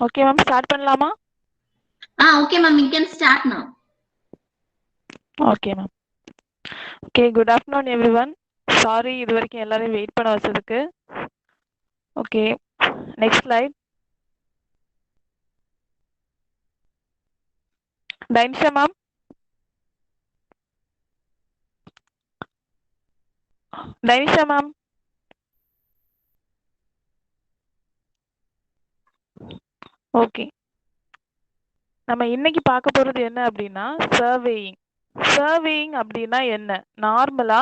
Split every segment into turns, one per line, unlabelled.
Okay ma'am, start பண்ணலாமா?
Okay ma'am, we can start now.
Okay ma'am. Okay, good afternoon everyone. Sorry இது வரைக்கும் எல்லாரையும் wait பண்ண வச்சதுக்கு. Okay, next slide. Dainisha ma'am. Dainisha ma'am. Okay, நம்ம இன்னைக்கு பார்க்க போறது என்ன அப்படின்னா சர்வேயிங். சர்வேயிங் அப்படின்னா என்ன? நார்மலா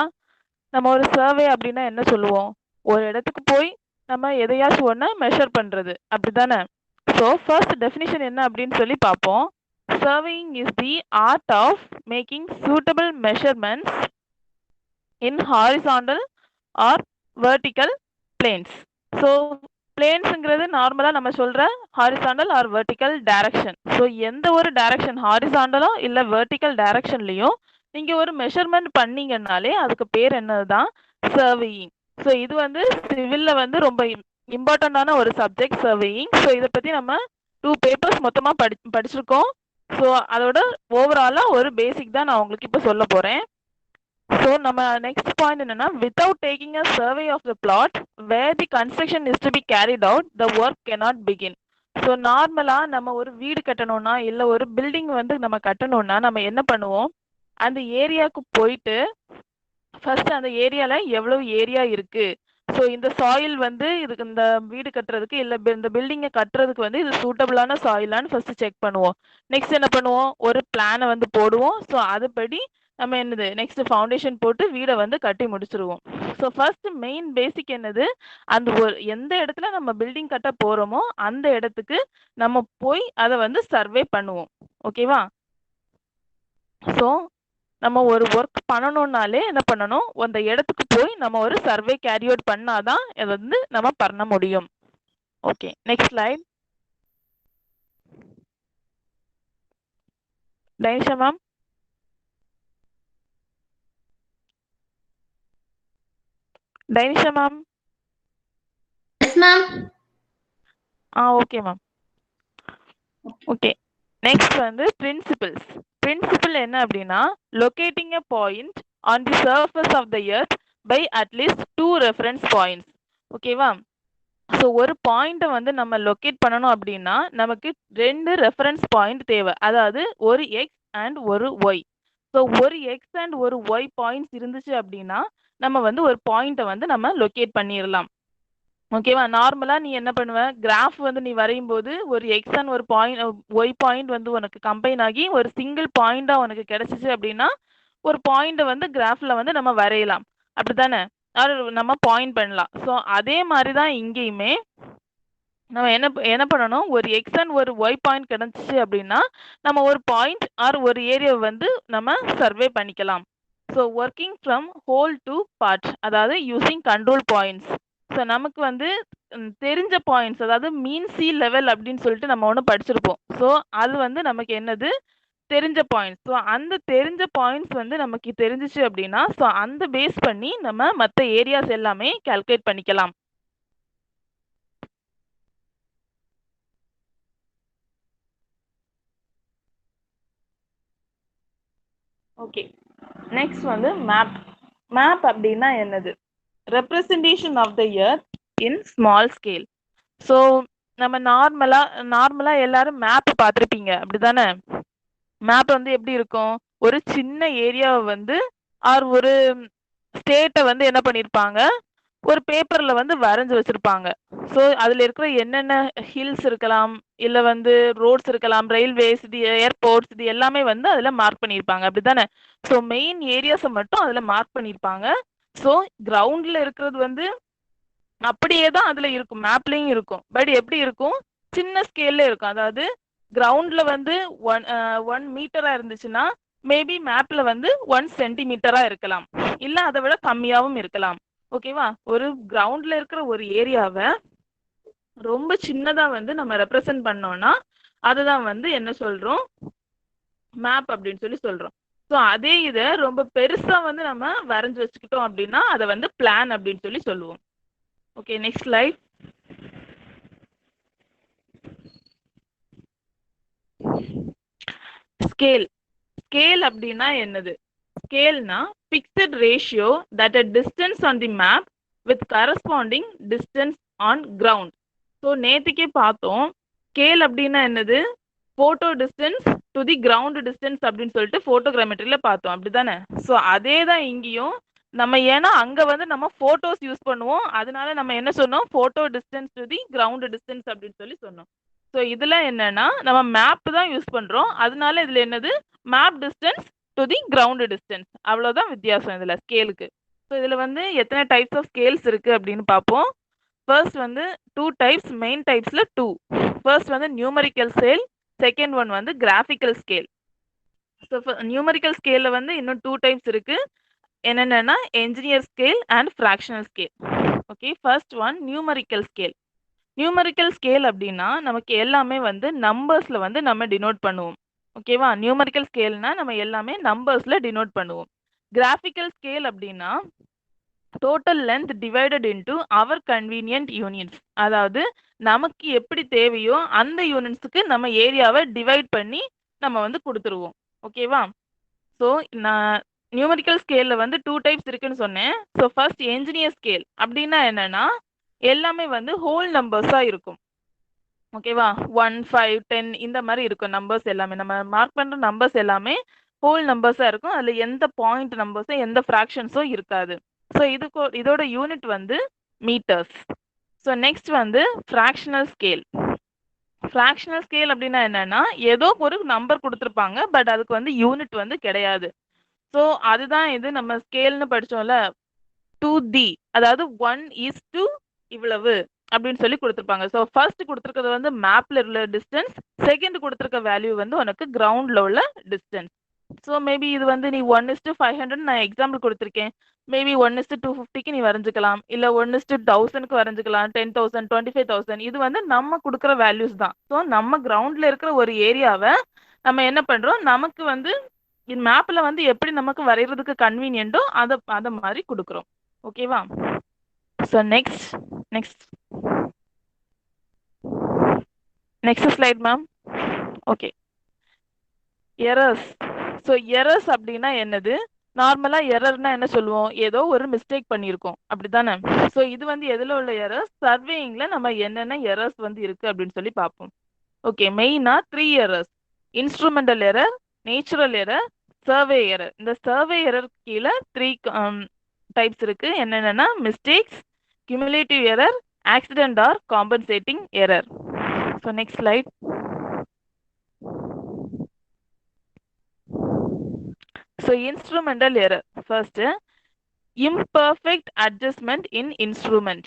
நம்ம ஒரு சர்வே அப்படின்னா என்ன சொல்லுவோம்? ஒரு இடத்துக்கு போய் நம்ம எதையாச்சும் ஒன்று மெஷர் பண்றது, அப்படிதானே? ஸோ ஃபர்ஸ்ட் டெஃபினிஷன் என்ன அப்படின்னு சொல்லி பார்ப்போம். Surveying is the art of making suitable measurements in horizontal or vertical planes. So பிளேன்ஸுங்கிறது நார்மலாக நம்ம சொல்கிற horizontal or vertical direction. So எந்த ஒரு டைரக்ஷன் ஹாரிசாண்டலோ இல்லை வெர்டிக்கல் டைரக்ஷன்லையும் நீங்கள் ஒரு மெஷர்மெண்ட் பண்ணீங்கன்னாலே அதுக்கு பேர் என்னது தான் சர்வேயிங். ஸோ இது வந்து சிவிலில் வந்து ரொம்ப இம்பார்ட்டண்டான ஒரு சப்ஜெக்ட் சர்வேயிங். ஸோ இதை பற்றி நம்ம 2 பேப்பர்ஸ் மொத்தமாக படிச்சிருக்கோம். ஸோ அதோட ஓவராலாக ஒரு பேசிக் தான் நான் உங்களுக்கு இப்போ சொல்ல போகிறேன். ஸோ நம்ம நெக்ஸ்ட் பாயிண்ட் என்னன்னா, without taking a survey of the plot where the construction is to be carried out the work cannot begin. So நார்மலாக நம்ம ஒரு வீடு கட்டணும்னா இல்லை ஒரு பில்டிங் வந்து நம்ம கட்டணும்னா நம்ம என்ன பண்ணுவோம்? அந்த ஏரியாவுக்கு போயிட்டு ஃபர்ஸ்ட் அந்த ஏரியாவில் எவ்வளவு ஏரியா இருக்கு, ஸோ இந்த சாயில் வந்து இதுக்கு இந்த வீடு கட்டுறதுக்கு இல்லை இந்த பில்டிங்கை கட்டுறதுக்கு வந்து இது சூட்டபிளான சாயிலான்னு ஃபர்ஸ்ட் செக் பண்ணுவோம். நெக்ஸ்ட் என்ன பண்ணுவோம்? ஒரு பிளானை வந்து போடுவோம். ஸோ அதுபடி நம்ம என்னது நெக்ஸ்ட் ஃபவுண்டேஷன் போட்டு வீடை வந்து கட்டி முடிச்சிருவோம். ஸோ ஃபர்ஸ்ட் மெயின் பேசிக் என்னது? அந்த ஒரு எந்த இடத்துல நம்ம பில்டிங் கட்ட போறோமோ அந்த இடத்துக்கு நம்ம போய் அதை வந்து சர்வே பண்ணுவோம். ஓகேவா? ஸோ நம்ம ஒரு ஒர்க் பண்ணணும்னாலே என்ன பண்ணணும்? அந்த இடத்துக்கு போய் நம்ம ஒரு சர்வே கேரி அவுட் பண்ணாதான் அதை வந்து நம்ம பண்ண முடியும். Okay, next slide. Dainisha ma'am. Dainisha ma'am.
Yes ma'am.
Okay ma'am. Okay, next வந்து பிரின்சிபிள்ஸ். பிரின்சிபிள் என்ன அப்படின்னா, locating a point on the surface of the earth by at least 2 reference points. ஓகேவா? ஸோ ஒரு பாயிண்ட்டை வந்து நம்ம லொக்கேட் பண்ணணும் அப்படின்னா நமக்கு 2 ரெஃபரன்ஸ் பாயிண்ட் தேவை. அதாவது ஒரு எக்ஸ் அண்ட் ஒரு ஒய். ஸோ ஒரு எக்ஸ் அண்ட் ஒரு ஒய் பாயிண்ட்ஸ் இருந்துச்சு அப்படின்னா நம்ம வந்து ஒரு பாயிண்ட்டை வந்து நம்ம லொக்கேட் பண்ணிடலாம். ஓகேவா? நார்மலாக நீ என்ன பண்ணுவ? கிராஃப் வந்து நீ வரையும் போது ஒரு எக்ஸ் அண்ட் ஒரு பாயிண்ட் ஒய் பாயிண்ட் வந்து உனக்கு கம்பைன் ஆகி ஒரு சிங்கிள் பாயிண்டா உனக்கு கிடைச்சிச்சு அப்படின்னா ஒரு பாயிண்ட்டை வந்து கிராஃப்ல வந்து நம்ம வரையலாம், அப்படித்தானே? நம்ம பாயிண்ட் பண்ணலாம். ஸோ அதே மாதிரி தான் இங்கேயுமே நம்ம என்ன என்ன பண்ணணும்? ஒரு எக்ஸ் அண்ட் ஒரு ஒய் பாயிண்ட் கிடைச்சிச்சு அப்படின்னா நம்ம ஒரு பாயிண்ட் ஆர் ஒரு ஏரியாவை வந்து நம்ம சர்வே பண்ணிக்கலாம். So working from whole to part, அதாவது யூசிங் கண்ட்ரோல் பாயிண்ட்ஸ். ஸோ நமக்கு வந்து தெரிஞ்ச பாயிண்ட்ஸ், அதாவது மீன் சி லெவல் அப்படின்னு சொல்லிட்டு நம்ம ஒன்று படிச்சிருப்போம். ஸோ அது வந்து நமக்கு என்னது? தெரிஞ்ச பாயிண்ட்ஸ். ஸோ அந்த தெரிஞ்ச பாயிண்ட்ஸ் வந்து நமக்கு தெரிஞ்சிச்சு அப்படின்னா ஸோ அந்த பேஸ் பண்ணி நம்ம மற்ற ஏரியாஸ் எல்லாமே கால்குலேட் பண்ணிக்கலாம். ஓகே, நெக்ஸ்ட் வந்து மேப். மேப் அப்படின்னா என்னது? Representation of the earth in small scale. So நம்ம நார்மலா எல்லாரும் மேப் பார்த்துருப்பீங்க, அப்படிதானே? மேப் வந்து எப்படி இருக்கும்? ஒரு சின்ன ஏரியாவை வந்து ஆர் ஒரு ஸ்டேட்டை வந்து என்ன பண்ணியிருப்பாங்க? ஒரு பேப்பர்ல வந்து வரைஞ்சு வச்சிருப்பாங்க. ஸோ அதுல இருக்கிற என்னென்ன ஹில்ஸ் இருக்கலாம், இல்ல வந்து ரோட்ஸ் இருக்கலாம், ரயில்வேஸ், இது ஏர்போர்ட்ஸ், இது எல்லாமே வந்து அதுல மார்க் பண்ணியிருப்பாங்க, அப்படித்தானே? ஸோ மெயின் ஏரியாஸை மட்டும் அதுல மார்க் பண்ணியிருப்பாங்க. ஸோ கிரவுண்ட்ல இருக்கிறது வந்து அப்படியே தான் அதுல இருக்கும், மேப்லயும் இருக்கும். பட் எப்படி இருக்கும்? சின்ன ஸ்கேல்ல இருக்கும். அதாவது கிரவுண்ட்ல வந்து 1 மீட்டரா இருந்துச்சுன்னா மேபி மேப்ல வந்து 1 சென்டிமீட்டரா இருக்கலாம், இல்ல அதை விட கம்மியாவும் இருக்கலாம். ஓகேவா? ஒரு கிரவுண்ட்ல இருக்கிற ஒரு ஏரியாவை ரொம்ப சின்னதா வந்து நம்ம ரெப்ரசன்ட் பண்ணோம்னா அதுதான் வந்து என்ன சொல்றோம்? மேப் அப்படின்னு சொல்லி சொல்றோம். ஸோ அதே இதை ரொம்ப பெருசா வந்து நம்ம வரைஞ்சு வச்சுக்கிட்டோம் அப்படின்னா அதை வந்து பிளான் அப்படின்னு சொல்லி சொல்லுவோம். Okay, next slide. Scale. Scale அப்படின்னா என்னது? ஸ்கேல்னா fixed ratio that a distance on the map with corresponding distance on ground. So நேற்றுக்கே பார்த்தோம், ஸ்கேல் அப்படின்னா என்னது? Photo distance to the ground distance அப்படின்னு சொல்லிட்டு போட்டோகிராமெட்ரியில பார்த்தோம், அப்படிதானே? ஸோ அதே தான் இங்கேயும். நம்ம ஏன்னா அங்க வந்து நம்ம போட்டோஸ் யூஸ் பண்ணுவோம், அதனால நம்ம என்ன சொன்னோம்? Photo distance to the ground distance அப்படின்னு சொல்லி சொன்னோம். ஸோ இதுல என்னன்னா நம்ம மேப் தான் யூஸ் பண்றோம், அதனால இதுல என்னது? Map distance to the ground distance, அவ்வளவுதான் வித்தியாசம் இதுல ஸ்கேலுக்கு. ஸோ இதுல வந்து எத்தனை டைப்ஸ் ஆஃப் ஸ்கேல்ஸ் இருக்கு அப்படின்னு பார்ப்போம். ஃபர்ஸ்ட் வந்து 2 டைப்ஸ், மெயின் டைப்ஸ்ல 2. ஃபர்ஸ்ட் வந்து நியூமரிக்கல் ஸ்கேல், செகண்ட் ஒன் வந்து கிராஃபிக்கல் ஸ்கேல். ஸோ நியூமரிக்கல் ஸ்கேல்ல வந்து இன்னும் 2 டைப்ஸ் இருக்கு. என்னென்னா engineer scale and fractional scale. Okay, first one numerical scale. Numerical scale அப்படின்னா நமக்கு எல்லாமே வந்து நம்பர்ஸ்ல வந்து நம்ம டினோட் பண்ணுவோம். ஓகேவா? நியூமரிக்கல் ஸ்கேல்னா நம்ம எல்லாமே நம்பர்ஸ்ல டினோட் பண்ணுவோம். கிராஃபிக்கல் ஸ்கேல் அப்படின்னா total length divided into our convenient units. அதாவது நமக்கு எப்படி தேவையோ அந்த யூனிட்ஸ்க்கு நம்ம ஏரியாவை டிவைட் பண்ணி நம்ம வந்து கொடுத்துருவோம். ஓகேவா? ஸோ நான் நியூமரிக்கல் ஸ்கேல்ல வந்து 2 டைப்ஸ் இருக்குன்னு சொன்னேன். ஸோ ஃபர்ஸ்ட் என்ஜினியர் ஸ்கேல் அப்படின்னா என்னன்னா எல்லாமே வந்து ஹோல் நம்பர்ஸா இருக்கும். ஓகேவா? 1, 5, 10 இந்த மாதிரி இருக்கும் நம்பர்ஸ் எல்லாமே. நம்ம மார்க் பண்ற நம்பர்ஸ் எல்லாமே ஹோல் நம்பர்ஸா இருக்கும். அதுல எந்த பாயிண்ட் நம்பர்ஸும் எந்த ஃப்ராக்ஷன்ஸும் இருக்காது. ஸோ இதோட யூனிட் வந்து மீட்டர்ஸ். ஸோ நெக்ஸ்ட் வந்து ஃப்ராக்ஷனல் ஸ்கேல். ஃப்ராக்ஷனல் ஸ்கேல் அப்படின்னா என்னன்னா ஏதோ ஒரு நம்பர் கொடுத்துருப்பாங்க, பட் அதுக்கு வந்து யூனிட் வந்து கிடையாது. ஸோ அதுதான் இது நம்ம ஸ்கேல்னு படிச்சோம்ல, 2D, அதாவது 1:2 இவ்வளவு அப்படின்னு சொல்லி கொடுத்துருப்பாங்க. ஸோ ஃபர்ஸ்ட் கொடுத்துருக்கிறது வந்து மேப்ல உள்ள டிஸ்டன்ஸ், செகண்ட் கொடுத்துருக்க வேல்யூ வந்து உனக்கு கிரவுண்ட்ல உள்ள டிஸ்டன்ஸ். ஸோ மேபி இது வந்து நீ 1:500 நான் எக்ஸாம்பிள் கொடுத்துருக்கேன். மேபி 1:250க்கு நீ வரைஞ்சிக்கலாம், இல்ல 1:1000க்கு வரைஞ்சிக்கலாம், 10,000, 25,000. இது வந்து நம்ம கொடுக்குற வேல்யூஸ் தான். ஸோ நம்ம கிரவுண்ட்ல இருக்கிற ஒரு ஏரியாவை நம்ம என்ன பண்றோம், நமக்கு வந்து மேப்ல வந்து எப்படி நமக்கு வரைகிறதுக்கு கன்வீனியன்ட்டோ அதை மாதிரி கொடுக்குறோம். ஓகேவா? So next slide ma'am. Okay, errors. So errors அப்படின்னா என்னது? நார்மலா எரர்னா என்ன சொல்லுவோம்? ஏதோ ஒரு மிஸ்டேக் பண்ணியிருக்கோம், அப்படித்தானே? ஸோ இது வந்து எதுல உள்ள எரர்ஸ்? சர்வேயிங்ல நம்ம என்னென்ன எரர்ஸ் வந்து இருக்கு அப்படின்னு சொல்லி பார்ப்போம். ஓகே, மெயினா 3 errors: instrumental error, natural error, survey error. இந்த சர்வே எரர் கீழே 3 டைப்ஸ் இருக்கு. என்னென்னா mistakes, cumulative error, accident or compensating error. So next slide. So instrumental error. First, imperfect adjustment in instrument.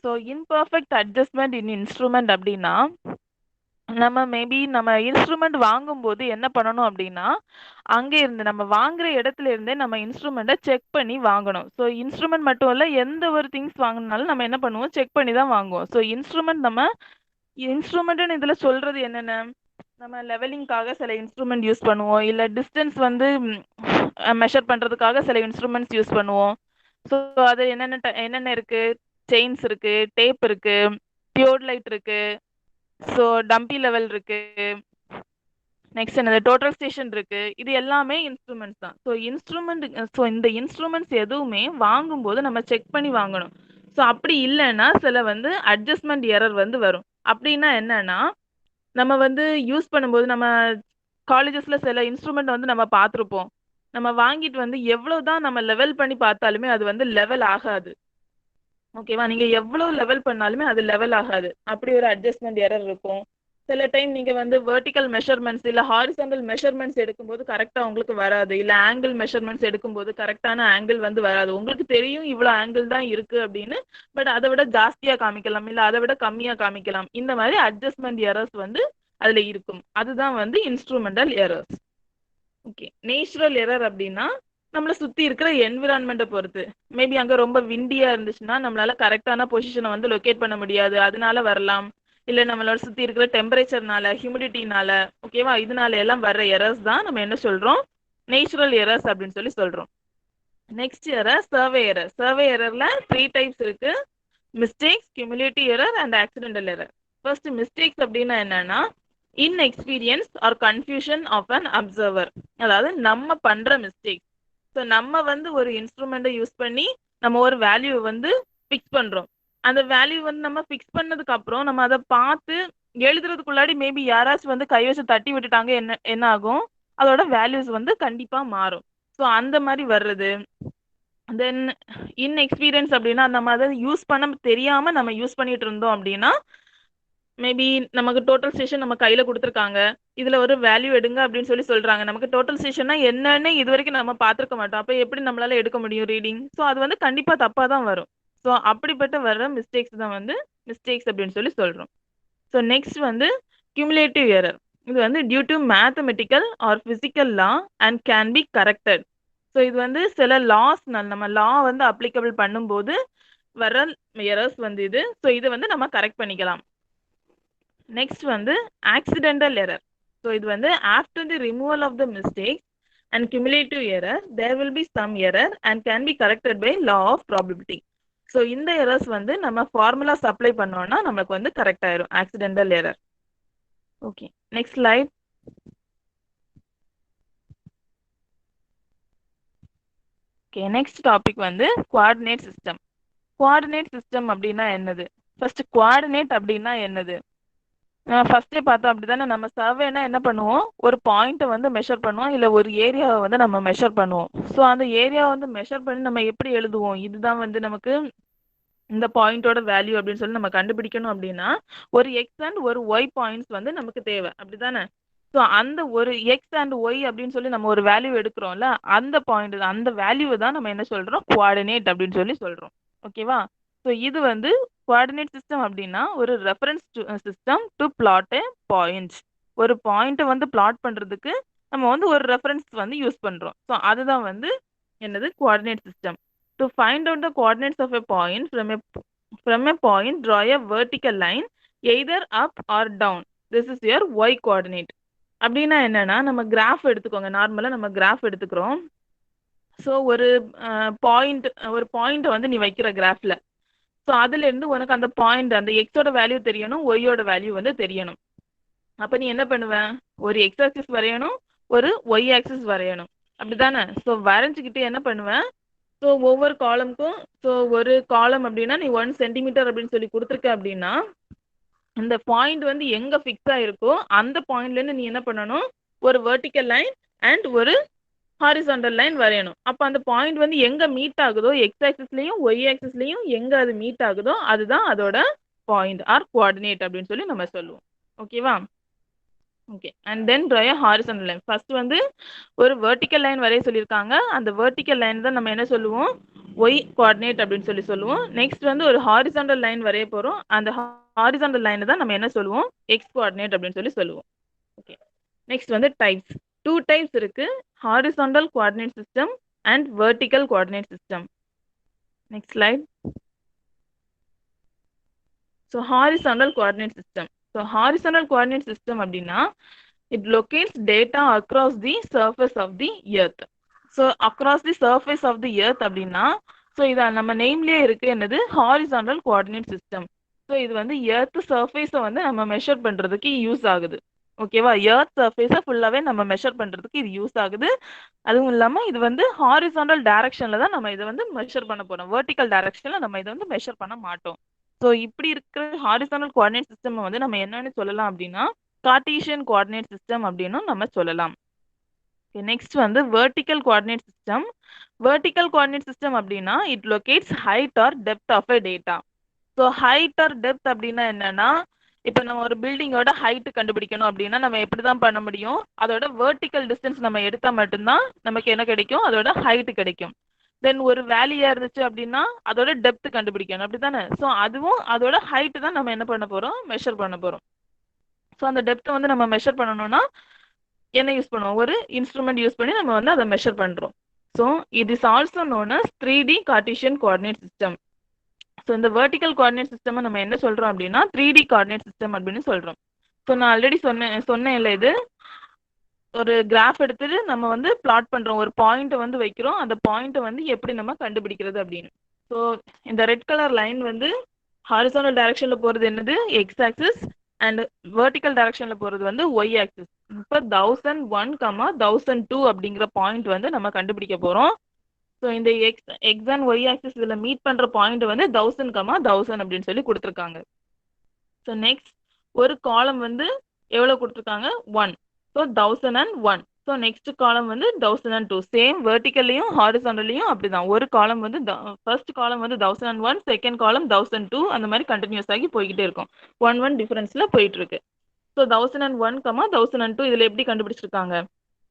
So imperfect adjustment in instrument அப்படின்னா நம்ம maybe நம்ம instrument வாங்கும்போது என்ன பண்ணணும் அப்படின்னா அங்கே இருந்து நம்ம வாங்குற இடத்துல இருந்தே நம்ம இன்ஸ்ட்ருமெண்ட்டை செக் பண்ணி வாங்கணும். ஸோ இன்ஸ்ட்ருமெண்ட் மட்டும் இல்லை, எந்த ஒரு திங்ஸ் வாங்கினாலும் நம்ம என்ன பண்ணுவோம்? செக் பண்ணி தான் வாங்குவோம். ஸோ இன்ஸ்ட்ருமெண்ட்னு இதில் சொல்றது என்னென்ன? நம்ம லெவலிங்காக சில இன்ஸ்ட்ருமெண்ட் யூஸ் பண்ணுவோம், இல்லை டிஸ்டன்ஸ் வந்து மெஷர் பண்ணுறதுக்காக சில இன்ஸ்ட்ருமெண்ட்ஸ் யூஸ் பண்ணுவோம். ஸோ அது என்னென்ன இருக்கு? செயின்ஸ் இருக்கு, டேப் இருக்கு, பியோர் லைட் இருக்கு, ஸோ டம்பி லெவல் இருக்கு, நெக்ஸ்ட் என்னது? டோட்டல் ஸ்டேஷன் இருக்கு. இது எல்லாமே இன்ஸ்ட்ருமெண்ட்ஸ் தான். ஸோ இந்த இன்ஸ்ட்ருமெண்ட்ஸ் எதுவுமே வாங்கும்போது நம்ம செக் பண்ணி வாங்கணும். ஸோ அப்படி இல்லைன்னா சில வந்து அட்ஜஸ்ட்மெண்ட் எரர் வந்து வரும். அப்படின்னா என்னன்னா நம்ம வந்து யூஸ் பண்ணும்போது நம்ம காலேஜஸ்ல சில இன்ஸ்ட்ருமெண்ட் வந்து நம்ம பார்த்துருப்போம். நம்ம வாங்கிட்டு வந்து எவ்வளவுதான் நம்ம லெவல் பண்ணி பார்த்தாலுமே அது வந்து லெவல் ஆகாது. ஓகேவா? நீங்க எவ்வளவு லெவல் பண்ணாலுமே அது லெவல் ஆகாது. அப்படி ஒரு அட்ஜஸ்ட்மெண்ட் எரர் இருக்கும். சில டைம் நீங்க வந்து வெர்டிக்கல் மெஷர்மெண்ட்ஸ் இல்ல ஹாரிசாண்டல் மெஷர்மெண்ட்ஸ் எடுக்கும்போது கரெக்டா உங்களுக்கு வராது, இல்ல ஆங்கிள் மெஷர்மெண்ட்ஸ் எடுக்கும்போது கரெக்டான ஆங்கிள் வந்து வராது. உங்களுக்கு தெரியும் இவ்வளவு ஆங்கிள் தான் இருக்கு அப்படின்னு, பட் அதை விட ஜாஸ்தியா காமிக்கலாம், இல்ல அதை விட கம்மியா காமிக்கலாம். இந்த மாதிரி அட்ஜஸ்ட்மெண்ட் எரர்ஸ் வந்து அதுல இருக்கும். அதுதான் வந்து instrumental errors. Okay, natural error அப்படின்னா நம்மளை சுத்தி இருக்கிற என்விரான்மெண்ட்டை பொறுத்து. மேபி அங்க ரொம்ப விண்டியா இருந்துச்சுன்னா நம்மளால கரெக்டான பொசிஷனை வந்து லொக்கேட் பண்ண முடியாது, அதனால வரலாம். இல்ல நம்மளோட சுத்தி இருக்கிற டெம்பரேச்சர்னால, ஹியூமிடிட்டினால, ஓகேவா, இதனால எல்லாம் வர்ற எரர்ஸ் தான் நம்ம என்ன சொல்றோம்? நேச்சுரல் எரர்ஸ் அப்படின்னு சொல்லி சொல்றோம். Next error survey error. Survey எரர்ல 3 டைப்ஸ் இருக்கு: mistakes, cumulative error and accidental error. First mistakes அப்படின்னா என்னன்னா inexperience or confusion of an observer. அதாவது நம்ம பண்ற மிஸ்டேக். ஸோ நம்ம வந்து ஒரு இன்ஸ்ட்ருமெண்ட்டை யூஸ் பண்ணி நம்ம ஒரு வேல்யூ வந்து ஃபிக்ஸ் பண்றோம். அந்த வேல்யூ வந்து நம்ம ஃபிக்ஸ் பண்ணதுக்கு அப்புறம் நம்ம அதை பார்த்து எழுதுறதுக்குள்ளாடி மேபி யாராச்சும் வந்து கை வச்சு தட்டி விட்டுட்டாங்க, என்ன ஆகும், அதோட வேல்யூஸ் வந்து கண்டிப்பா மாறும். ஸோ அந்த மாதிரி வர்றது. தென் இன்எக்ஸ்பீரியன்ஸ் அப்படின்னா நம்ம அதை யூஸ் பண்ண தெரியாம நம்ம யூஸ் பண்ணிட்டு இருந்தோம் அப்படின்னா மேபி நமக்கு டோட்டல் ஸ்டேஷன் நம்ம கையில கொடுத்துருக்காங்க, இதுல ஒரு வேல்யூ எடுங்க அப்படின்னு சொல்லி சொல்றாங்க. நமக்கு டோட்டல் ஸ்டேஷன்னா என்னன்னு இது வரைக்கும் நம்ம பார்த்துருக்க மாட்டோம். அப்போ எப்படி நம்மளால எடுக்க முடியும் ரீடிங்? ஸோ அது வந்து கண்டிப்பா தப்பா தான் வரும். ஸோ அப்படிப்பட்ட வர்ற மிஸ்டேக்ஸ் தான் வந்து மிஸ்டேக்ஸ் அப்படின்னு சொல்லி சொல்றோம். ஸோ நெக்ஸ்ட் வந்து cumulative error. இது வந்து due to mathematical or physical law and can be corrected. So இது வந்து சில லாஸ் நம்ம லா வந்து அப்ளிகபிள் பண்ணும்போது வர எரர்ஸ் வந்து இது. ஸோ இது வந்து நம்ம கரெக்ட் பண்ணிக்கலாம். நெக்ஸ்ட் வந்து ஆக்சிடென்டல் எரர். ஸோ இது வந்து after the removal of the mistakes and cumulative error there will be some error and can be corrected by law of probability. So இந்த எரர்ஸ் வந்து நம்ம ஃபார்முலாஸ் அப்ளை பண்ணோம்னா நமக்கு வந்து கரெக்ட் ஆயிரும் accidental error. Okay, next slide. Okay, next topic வந்து coordinate system. Coordinate system அப்படின்னா என்னது? ஃபர்ஸ்ட் கோஆர்டினேட் அப்படின்னா என்னது ஃபர்ஸ்டே பார்த்தோம். அப்படிதானே, நம்ம சர்வேனா என்ன பண்ணுவோம், ஒரு பாயிண்ட்டை வந்து மெஷர் பண்ணுவோம், இல்லை ஒரு ஏரியாவை வந்து நம்ம மெஷர் பண்ணுவோம். ஸோ அந்த ஏரியாவை வந்து மெஷர் பண்ணி நம்ம எப்படி எழுதுவோம், இதுதான் வந்து நமக்கு இந்த பாயிண்டோட வேல்யூ அப்படின்னு சொல்லி நம்ம கண்டுபிடிக்கணும். அப்படின்னா ஒரு எக்ஸ் அண்ட் ஒரு ஒய் பாயிண்ட்ஸ் வந்து நமக்கு தேவை, அப்படிதானே? ஸோ அந்த ஒரு எக்ஸ் அண்ட் ஒய் அப்படின்னு சொல்லி நம்ம ஒரு வேல்யூ எடுக்கிறோம்ல, அந்த பாயிண்ட் அந்த வேல்யூவை தான் நம்ம என்ன சொல்றோம், கோஆர்டினேட் அப்படின்னு சொல்லி சொல்றோம். ஓகேவா? ஸோ இது வந்து கோஆர்டினேட் சிஸ்டம் அப்படின்னா ஒரு reference system to plot a point. ஒரு பாயிண்ட்டை வந்து பிளாட் பண்றதுக்கு நம்ம வந்து ஒரு ரெஃபரன்ஸ் வந்து யூஸ் பண்றோம். ஸோ அதுதான் வந்து என்னது, coordinate system. To find out the coordinates of a point from a point draw a vertical line either up or down. This is your y coordinate. அப்படின்னா என்னன்னா, நம்ம கிராஃப் எடுத்துக்கோங்க. நார்மலா நம்ம கிராஃப் எடுத்துக்கிறோம். ஸோ ஒரு பாயிண்ட் வந்து நீ வைக்கிற கிராஃப்ல, ஸோ அதுல இருந்து உனக்கு அந்த பாயிண்ட் அந்த எக்ஸோட வேல்யூ தெரியணும், ஒய்யோட வேல்யூ வந்து தெரியணும். அப்ப நீ என்ன பண்ணுவ, ஒரு எக்ஸ் ஆக்சிஸ் வரையணும், ஒரு ஒய் ஆக்சிஸ் வரையணும், அப்படிதானே? ஸோ வரைஞ்சிக்கிட்டு என்ன பண்ணுவேன், ஸோ ஒவ்வொரு காலமுக்கும், ஸோ ஒரு காலம் அப்படின்னா நீ 1 சென்டிமீட்டர் அப்படின்னு சொல்லி கொடுத்துருக்க அப்படின்னா இந்த பாயிண்ட் வந்து எங்க ஃபிக்ஸ் ஆயிருக்கோ அந்த பாயிண்ட்ல இருந்து நீ என்ன பண்ணணும், ஒரு வெர்டிக்கல் லைன் அண்ட் ஒரு ஹாரிசான்டல் லைன் வரையணும். அப்போ அந்த பாயிண்ட் வந்து எங்க மீட் ஆகுதோ, எக்ஸ் ஆக்சிஸ்லயும் ஒய் ஆக்சிஸ்லயும் எங்க அது மீட் ஆகுதோ அதுதான் அதோட பாயிண்ட் ஆர் கோஆர்டினேட் அப்படின்னு சொல்லி நம்ம சொல்லுவோம். ஓகேவா? Okay, and then draw a horizontal line. First வந்து ஒரு வெர்டிக்கல் லைன் வரைய சொல்லியிருக்காங்க. அந்த வெர்டிக்கல் லைன் தான் நம்ம என்ன சொல்லுவோம், ஒய் கோஆர்டினேட் அப்படின்னு சொல்லி சொல்லுவோம். நெக்ஸ்ட் வந்து ஒரு ஹாரிசான்டல் லைன் வரைய போறோம். அந்த ஹாரிசான்டல் லைன் தான் நம்ம என்ன சொல்லுவோம், எக்ஸ் கோஆர்டினேட் அப்படின்னு சொல்லி சொல்லுவோம். ஓகே, நெக்ஸ்ட் வந்து டைப்ஸ். 2 டைப்ஸ் இருக்கு, horizontal coordinate system and vertical coordinate system. Next slide. So horizontal coordinate system. So horizontal coordinate system அப்படின்னா it locates data across the surface of the earth. So across the surface of the earth அப்படின்னா, so இதை நம்ம நேம்லேயே இருக்கு, என்னது, horizontal coordinate system. So இது வந்து earth சர்ஃபேஸை வந்து நம்ம மெஷர் பண்ணுறதுக்கு யூஸ் ஆகுது. ஓகேவா? எர்த் சர்ஃபேஸை ஃபுல்லாகவே நம்ம மெஷர் பண்ணுறதுக்கு இது யூஸ் ஆகுது. அதுவும் இல்லாமல் இது வந்து ஹாரிசான்டல் டைரக்ஷனில் தான் நம்ம இதை வந்து மெஷர் பண்ண போகிறோம். வெர்டிக்கல் டைரக்ஷனில் நம்ம இதை வந்து மெஷர் பண்ண மாட்டோம். ஸோ இப்படி இருக்கிற ஹாரிசான்டல் கோஆர்டினேட் சிஸ்டம் வந்து நம்ம என்னன்னு சொல்லலாம் அப்படின்னா கார்ட்டீசியன் கோஆர்டினேட் சிஸ்டம் அப்படின்னு நம்ம சொல்லலாம். நெக்ஸ்ட் வந்து vertical coordinate system. Vertical coordinate system அப்படின்னா it locates height or depth of a data. So height or depth அப்படின்னா என்னன்னா, இப்போ நம்ம ஒரு பில்டிங்கோட ஹைட் கண்டுபிடிக்கணும் அப்படின்னா நம்ம எப்படி தான் பண்ண முடியும், அதோட வெர்டிக்கல் டிஸ்டன்ஸ் நம்ம எடுத்தால் மட்டும்தான் நமக்கு என்ன கிடைக்கும், அதோட ஹைட் கிடைக்கும். தென் ஒரு வேலியா இருந்துச்சு அப்படின்னா அதோட டெப்த் கண்டுபிடிக்கணும், அப்படித்தானே? ஸோ அதுவும் அதோட ஹைட் தான் நம்ம என்ன பண்ண போறோம், மெஷர் பண்ண போறோம். ஸோ அந்த டெப்த்தை வந்து நம்ம மெஷர் பண்ணணும்னா என்ன யூஸ் பண்ணுவோம், ஒரு இன்ஸ்ட்ருமெண்ட் யூஸ் பண்ணி நம்ம வந்து அதை மெஷர் பண்றோம். So it is also known as 3D Cartesian coordinate system. So இந்த வெர்டிக்கல் கோஆர்டினேட் சிஸ்டம் நம்ம என்ன சொல்றோம் அப்படின்னா 3D கோஆர்டினேட் சிஸ்டம் அப்படின்னு சொல்றோம். ஸோ நான் ஆல்ரெடி சொன்னேன் இல்லை, இது ஒரு கிராஃப் எடுத்துட்டு நம்ம வந்து பிளாட் பண்றோம், ஒரு பாயிண்ட் வந்து வைக்கிறோம், அந்த பாயிண்ட்டை வந்து எப்படி நம்ம கண்டுபிடிக்கிறது அப்படின்னு. ஸோ இந்த ரெட் கலர் லைன் வந்து ஹாரிசான்டல் டைரக்ஷன்ல போறது என்னது, எக்ஸ் ஆக்சிஸ், அண்ட் வெர்டிக்கல் டைரக்ஷன்ல போறது வந்து ஒய் ஆக்சிஸ். இப்போ 1001, 1002 அப்படிங்கிற பாயிண்ட் வந்து நம்ம கண்டுபிடிக்க போறோம். ஸோ இந்த எக்ஸ் அண்ட் ஒய் ஆக்சிஸ் இதுல மீட் பண்ற பாயிண்ட் வந்து 1000, 1000 அப்படின்னு சொல்லி கொடுத்துருக்காங்க. ஸோ நெக்ஸ்ட் ஒரு காலம் வந்து எவ்வளவு கொடுத்துருக்காங்க 1. ஸோ 1001. ஸோ நெக்ஸ்ட் காலம் வந்து 1002. சேம் வெர்டிக்கல்லையும் ஹாரிசாண்டல்லையும் அப்படிதான். ஒரு காலம் வந்து ஃபர்ஸ்ட் காலம் வந்து 1001, செகண்ட் காலம் 1002, அந்த மாதிரி கண்டினியூஸ் ஆகி போய்கிட்டே இருக்கும். 1 டிஃபரன்ஸ்ல போயிட்டு இருக்கு. ஸோ 1001, 1002 இதுல எப்படி கண்டுபிடிச்சிருக்காங்க?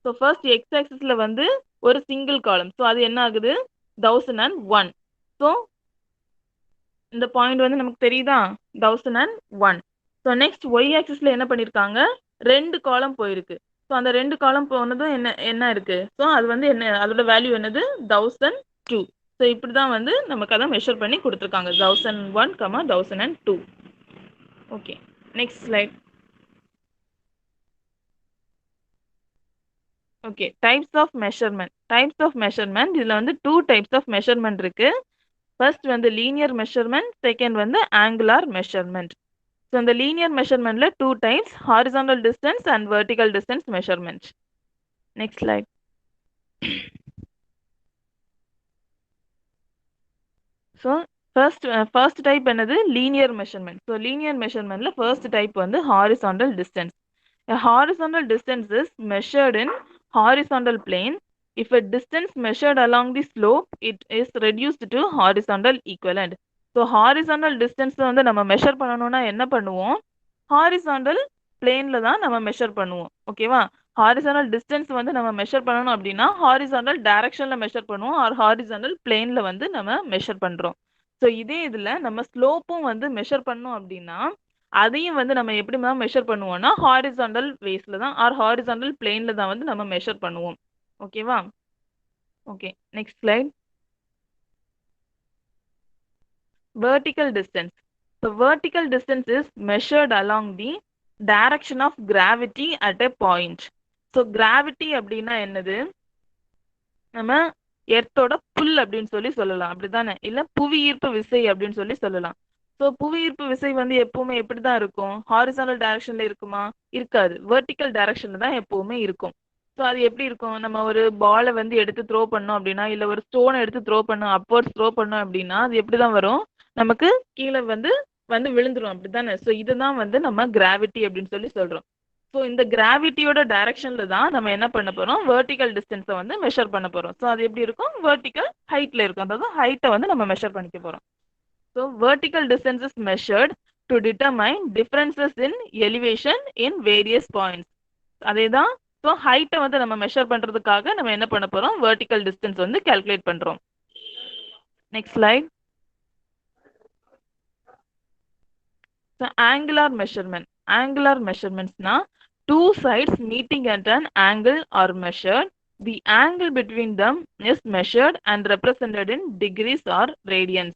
ஸோ ஃபர்ஸ்ட் எக்ஸ் ஆக்சிஸ்ல வந்து ஒரு சிங்கிள் காலம். ஸோ அது என்ன ஆகுது 1001. ஸோ இந்த பாயிண்ட் வந்து நமக்கு தெரியுதா 1001. ஸோ நெக்ஸ்ட் ஒய் ஆக்சிஸ்ல என்ன பண்ணிருக்காங்க 2 காலம் போயிருக்கு. ஸோ அந்த 2 காலம் போனதும் என்ன இருக்கு? ஸோ அது வந்து என்ன அதோட வேல்யூ என்னது 1002. ஸோ இப்படிதான் வந்து நமக்கு அதை மெஷர் பண்ணி கொடுத்துருக்காங்க 1001, 1002. Okay, next slide. Okay, types of measurement. Types of measurement இதுல வந்து 2 டைப்ஸ் ஆஃப் மெஷர்மெண்ட் இருக்கு. ஃபர்ஸ்ட் வந்து லீனியர் மெஷர்மெண்ட், செகண்ட் வந்து ஆங்குலார் மெஷர்மெண்ட். ஸோ இந்த லீனியர் மெஷர்மெண்ட்ல 2 types, horizontal distance and vertical distance measurement. Next slide. So first type என்னது linear measurement. So linear மெஷர்மெண்ட்ல first type வந்து horizontal distance. A horizontal distance is measured in horizontal plane. If a distance measured along the slope, it is reduced to horizontal equivalent. So horizontal distance வந்து நம்ம measure பண்ணணும்னா என்ன பண்ணுவோம்? Horizontal பிளேன்ல தான் நம்ம measure பண்ணுவோம். ஓகேவா? ஹாரிசாண்டல் டிஸ்டன்ஸ் வந்து நம்ம மெஷர் பண்ணணும் அப்படின்னா ஹாரிசாண்டல் டைரக்ஷன்ல மெஷர் பண்ணுவோம், ஆர் ஹாரிசாண்டல் பிளேன்ல வந்து நம்ம மெஷர் பண்றோம். ஸோ இதே இதுல நம்ம ஸ்லோப்பும் வந்து மெஷர் பண்ணோம் அப்படின்னா அதையும் வந்து நம்ம எப்படி தான் மெஷர் பண்ணுவோம்னா ஹாரிசாண்டல் வேஸ்ல தான், ஆர் ஹாரிசாண்டல் பிளேன்ல தான் வந்து நம்ம மெஷர் பண்ணுவோம். ஓகேவா? Okay, next slide. Vertical distance. The vertical distance is measured along the direction of gravity at a point. So gravity அப்படின்னா என்னது? நம்ம எர்த்தோட புல் அப்படின்னு சொல்லி சொல்லலாம், அப்படிதானே? இல்ல புவியீர்ப்பு விசை அப்படின்னு சொல்லி சொல்லலாம். ஸோ புவியீர்ப்பு விசை வந்து எப்பவுமே எப்படிதான் இருக்கும்? ஹாரிசாண்டல் டைரக்ஷன்ல இருக்குமா? இருக்காது, வெர்டிக்கல் டைரக்ஷன்ல தான் எப்பவுமே இருக்கும். ஸோ அது எப்படி இருக்கும்? நம்ம ஒரு பாலை வந்து எடுத்து த்ரோ பண்ணோம் அப்படின்னா, இல்ல ஒரு ஸ்டோனை எடுத்து த்ரோ பண்ணோம், அப்வர்ட்ஸ் த்ரோ பண்ணோம் அப்படின்னா அது எப்படிதான் வரும்? நமக்கு கீழே வந்து விழுந்துரும், அப்படித்தானே? ஸோ இதுதான் வந்து நம்ம கிராவிட்டி அப்படின்னு சொல்லி சொல்றோம். ஸோ இந்த கிராவிட்டியோட டைரக்ஷன்ல தான் நம்ம என்ன பண்ண போறோம்? வெர்டிக்கல் டிஸ்டன்ஸை வந்து மெஷர் பண்ண போறோம். ஸோ அது எப்படி இருக்கும்? வெர்டிக்கல் ஹைட்ல இருக்கும், அதாவது ஹைட்டை வந்து நம்ம மெஷர் பண்ணிக்க போறோம். So vertical distance is measured to determine differences in elevation in various points. அதே தான். ஸோ ஹைட்டை வந்து நம்ம மெஷர் பண்றதுக்காக நம்ம என்ன பண்ண போறோம்? வெர்டிக்கல் டிஸ்டன்ஸ் வந்து கால்குலேட் பண்றோம். Next slide. So angular measurement. Angular மெஷர்மெண்ட்ஸ்னா two sides meeting at an angle are measured. The angle between them is measured and represented in degrees or radians.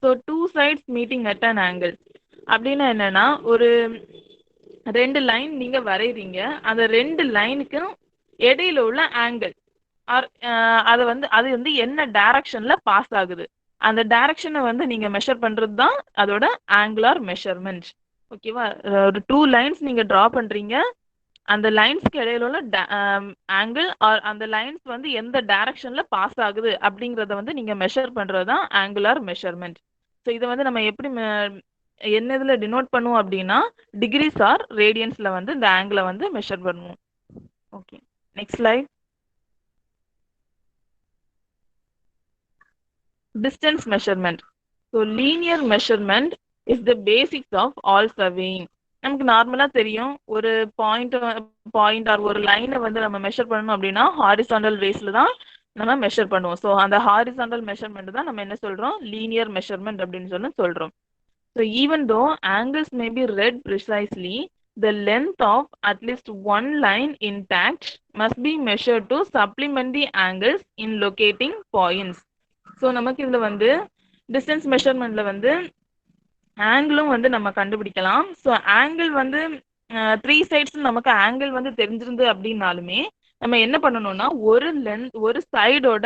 So two sides meeting at an angle அப்படின்னா என்னன்னா, ஒரு 2 line நீங்க வரைறீங்க, அந்த 2 லைனுக்கும் இடையில உள்ள angle அது வந்து என்ன டைரக்ஷன்ல பாஸ் ஆகுது, அந்த டைரக்ஷனை வந்து நீங்க மெஷர் பண்றது தான் அதோட ஆங்குலார் மெஷர்மெண்ட். ஓகேவா? ஒரு 2 லைன்ஸ் நீங்க டிரா பண்றீங்க, அந்த லைன்ஸ்க்கு இடையில உள்ள ஆங்கிள் ஆர் அந்த லைன்ஸ் வந்து எந்த டைரக்ஷன்ல பாஸ் ஆகுது அப்படிங்கறத வந்து நீங்க மெஷர் பண்றது தான் ஆங்குலார் மெஷர்மெண்ட். ஸோ இதை வந்து நம்ம எப்படி என்ன இதுல டினோட் பண்ணுவோம் அப்படின்னா டிகிரிஸ் ஆர் ரேடியன்ஸ்ல வந்து இந்த ஆங்கிளை வந்து மெஷர் பண்ணுவோம். Okay, next slide. Distance measurement. So linear measurement is the basics of all surveying. நமக்கு நார்மலா தெரியும், ஒரு பாயிண்ட் ஆர் ஒரு லைனை வந்து நம்ம மெஷர் பண்ணணும் அப்படின்னா ஹாரிசாண்டல் வேஸ்ல தான் நம்ம மெஷர் பண்ணுவோம். ஸோ அந்த ஹாரிசாண்டல் மெஷர்மெண்ட் தான் நம்ம என்ன சொல்றோம்? லீனியர் மெஷர்மெண்ட் அப்படின்னு சொல்றோம். So even though angles may be read precisely, the length of at least one line intact must be measured to supplement the angles in locating points. So நமக்கு இதுல வந்து distance measurementல வந்து ஆங்கிளும் வந்து நம்ம கண்டுபிடிக்கலாம். ஸோ ஆங்கிள் வந்து 3 sides நமக்கு angle வந்து தெரிஞ்சிருந்து அப்படின்னாலுமே நம்ம என்ன பண்ணணும்னா ஒரு சைடோட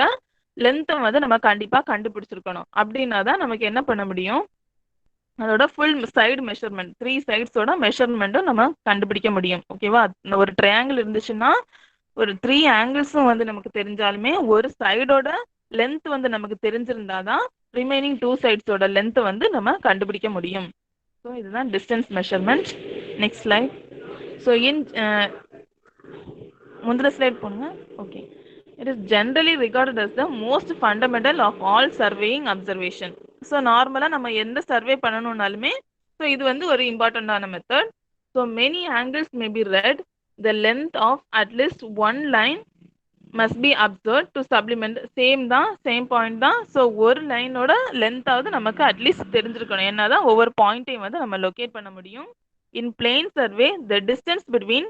லென்த்தை வந்து நம்ம கண்டிப்பா கண்டுபிடிச்சிருக்கணும். அப்படின்னா தான் நமக்கு என்ன பண்ண முடியும்? அதோட ஃபுல் சைடு மெஷர்மெண்ட் 3 சைட்ஸோட மெஷர்மெண்ட்டும் நம்ம கண்டுபிடிக்க முடியும். ஓகேவா? ஒரு ட்ரையாங்கிள் இருந்துச்சுன்னா ஒரு 3 ஆங்கிள்ஸும் வந்து நமக்கு தெரிஞ்சாலுமே ஒரு சைடோட லென்த் வந்து நமக்கு தெரிஞ்சிருந்தாதான் ரிமைனிங் 2 சைட்ஸோட லென்த் வந்து நம்ம கண்டுபிடிக்க முடியும். ஸோ இதுதான் distance measurement. Next slide. So முந்திர ஸ்லைட் போடுங்க. Okay. It is generally recorded as the most fundamental of all surveying observation. So நார்மலாக நம்ம எந்த சர்வே பண்ணணும்னாலுமே ஸோ இது வந்து ஒரு இம்பார்ட்டண்டான method. So many angles may be read the length of at least one line must be observe to supplement. Same point தான். So ஒரு லைனோட லென்த்தாவது நமக்கு அட்லீஸ்ட் தெரிஞ்சிருக்கணும். என்னதான் ஒவ்வொரு பாயிண்ட்டையும் வந்து நம்ம லொக்கேட் பண்ண முடியும். In plane survey the distance between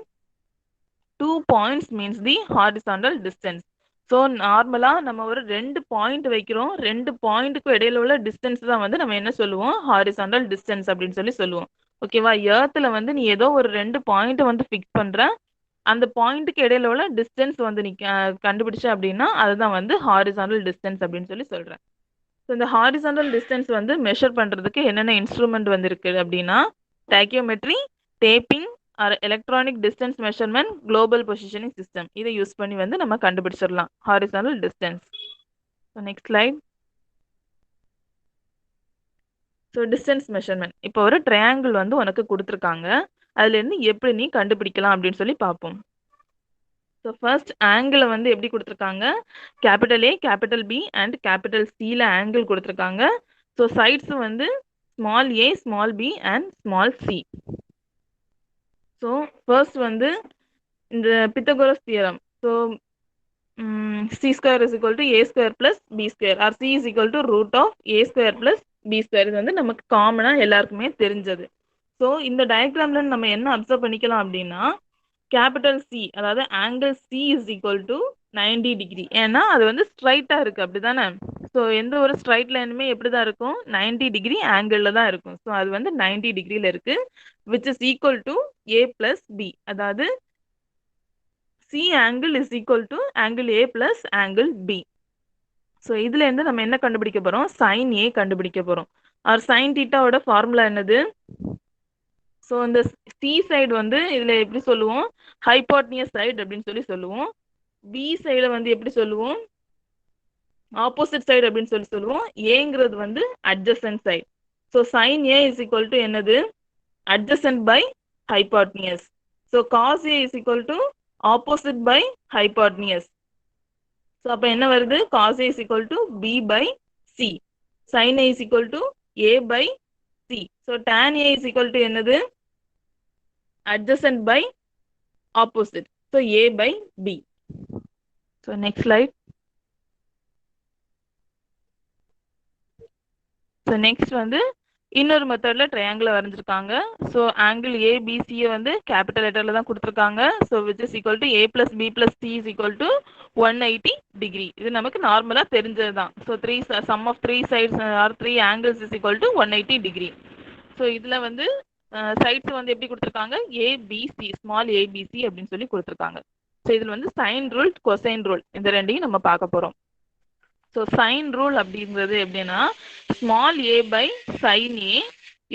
2 points means the horizontal distance. So நார்மலாக நம்ம ஒரு 2 பாயிண்ட் வைக்கிறோம். 2 பாயிண்ட்டுக்கு இடையில உள்ள டிஸ்டன்ஸ் தான் வந்து நம்ம என்ன சொல்லுவோம்? ஹாரிசாண்டல் டிஸ்டன்ஸ் அப்படின்னு சொல்லுவோம். ஓகேவா? எர்த்தில் வந்து நீ ஏதோ ஒரு 2 பாயிண்ட் வந்து ஃபிக்ஸ் பண்ற, அந்த பாயிண்ட்டுக்கு இடையில உள்ள டிஸ்டன்ஸ் வந்து நீ கண்டுபிடிச்ச அப்படின்னா அதுதான் வந்து ஹாரிசாண்டல் டிஸ்டன்ஸ் அப்படின்னு சொல்றேன். ஸோ இந்த ஹாரிசாண்டல் டிஸ்டன்ஸ் வந்து மெஷர் பண்றதுக்கு என்னென்ன இன்ஸ்ட்ருமெண்ட் வந்து இருக்கு அப்படின்னா tacheometry, taping, electronic distance measurement, global positioning system. இதை யூஸ் பண்ணி வந்து நம்ம கண்டுபிடிச்சிடலாம் horizontal distance. Next slide. So distance measurement. இப்போ ஒரு ட்ரையாங்கிள் வந்து உனக்கு கொடுத்துருக்காங்க. அதுலேருந்து எப்படி நீ கண்டுபிடிக்கலாம் அப்படின்னு சொல்லி பார்ப்போம். ஸோ ஃபர்ஸ்ட் ஆங்கிளை வந்து எப்படி கொடுத்துருக்காங்க? Capital A, capital B and capital சியில் ஆங்கிள் கொடுத்துருக்காங்க. ஸோ சைட்ஸ் வந்து small A, small B and small C. So first வந்து இந்த Pythagoras theorem. So C square is equal to A square plus B square or C is equal to root of A square plus B square. இது வந்து நமக்கு காமனாக எல்லாருக்குமே தெரிஞ்சது. So இந்த டயக்ராம்ல நம்ம என்ன அப்சர்வ் பண்ணிக்கலாம் அப்படின்னா கேபிட்டல் சி, அதாவது angle C is equal to 90 degree. ஏன்னா அது வந்து ஸ்ட்ரைட்டாக இருக்குது, அப்படி தானே? ஸோ எந்த ஒரு ஸ்ட்ரைட் லைனுமே எப்படி தான் இருக்கும்? 90 டிகிரி ஆங்கிளில் தான் இருக்கும். ஸோ அது வந்து 90 டிகிரியில் இருக்குது, which is equal to A plus B. அதாவது C angle is equal to angle A plus angle B. So இதுலேருந்து நம்ம என்ன கண்டுபிடிக்க போகிறோம்? சைன் ஏ கண்டுபிடிக்க போகிறோம். ஆர் சைன் தீட்டாவோட ஃபார்முலா என்னது? ஸோ இந்த சி சைடு வந்து இதில் எப்படி சொல்லுவோம்? ஹைபாட்னியஸ் சைடு அப்படின்னு சொல்லுவோம். பி சைடை வந்து எப்படி சொல்லுவோம்? ஆப்போசிட் சைடு அப்படின்னு சொல்லுவோம். ஏங்கிறது வந்து adjacent side. So sine A is equal to என்னது? Adjacent by hypotenuse. So cos A is equal to opposite by hypotenuse. So அப்போ என்ன வருது? Cos A is equal to B by C. Sine A is equal to A by C. So tan A is equal to என்னது? adjacent by opposite. So A by B. So next slide. So next வந்து இன்னொரு மெத்தட்ல triangle வரைஞ்சிருக்காங்க. So angle ஏபிசியை வந்து capital லெட்டர்ல தான் கொடுத்துருக்காங்க. So which is equal to A plus B plus C is equal to 180 degree. இது நமக்கு நார்மலாக தெரிஞ்சது தான். So sum of 3 sides or 3 angles is equal to 180 degree. So இதில் வந்து சைட்ஸ் வந்து எப்படி கொடுத்துருக்காங்க? ஏபிசி, ஸ்மால் ஏபிசி அப்படின்னு சொல்லி கொடுத்துருக்காங்க. ஸோ இதில் வந்து சைன் ரூல், கொசைன் ரூல் இந்த ரெண்டையும் நம்ம பார்க்க போகிறோம். ஸோ சைன் ரூல் அப்படிங்கிறது எப்படின்னா small A by sine A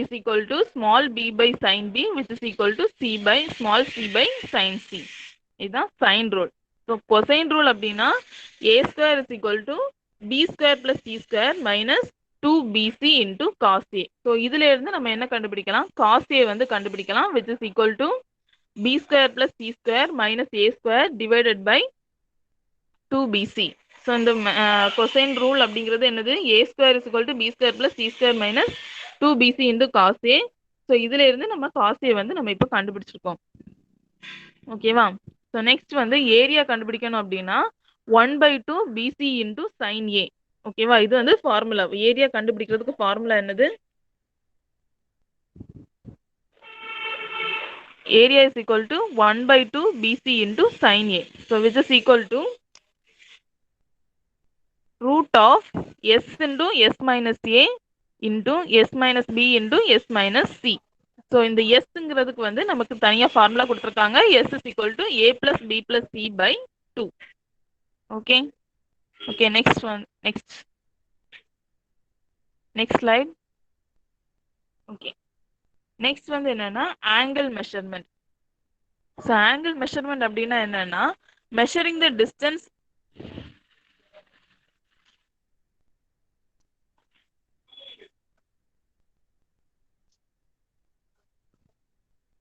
is equal to small B by sine B which is equal to C by small C by sine C. இதுதான் sine rule. So cosine rule அப்படின்னா A square is equal to B square plus C square minus 2bc into cos a. So இதுல இருந்து நம்ம என்ன கண்டுபிடிக்கலாம்? cos a வந்து கண்டுபிடிக்கலாம், which is equal to b square plus c square minus a square divided by 2bc. So இந்த cosine rule அப்படிங்கிறது என்னது? a square is equal to b square plus c square minus 2bc into cos a. So இதுல இருந்து நம்ம cos a வந்து நம்ம இப்போ கண்டுபிடிச்சிருக்கோம். ஓகேவா? ஸோ நெக்ஸ்ட் வந்து ஏரியா கண்டுபிடிக்கணும் அப்படின்னா 1/2 bc into sin a. ஓகேவா? இது வந்து ஃபார்முலா. ஏரியா கண்டுபிடிக்கிறதுக்கு ஃபார்முலா என்னது? Area is equal to 1/2 bc into sin a. So which is equal to root of s into s minus a into s minus b into s minus c. So இந்த எஸ்ங்கிறதுக்கு வந்து நமக்கு தனியாக formula கொடுத்துருக்காங்க. s is equal to a plus b plus c by 2. Okay okay next slide. Okay, next வந்து என்னன்னா angle measurement. So angle measurement அப்படின்னா என்னன்னா measuring the distance.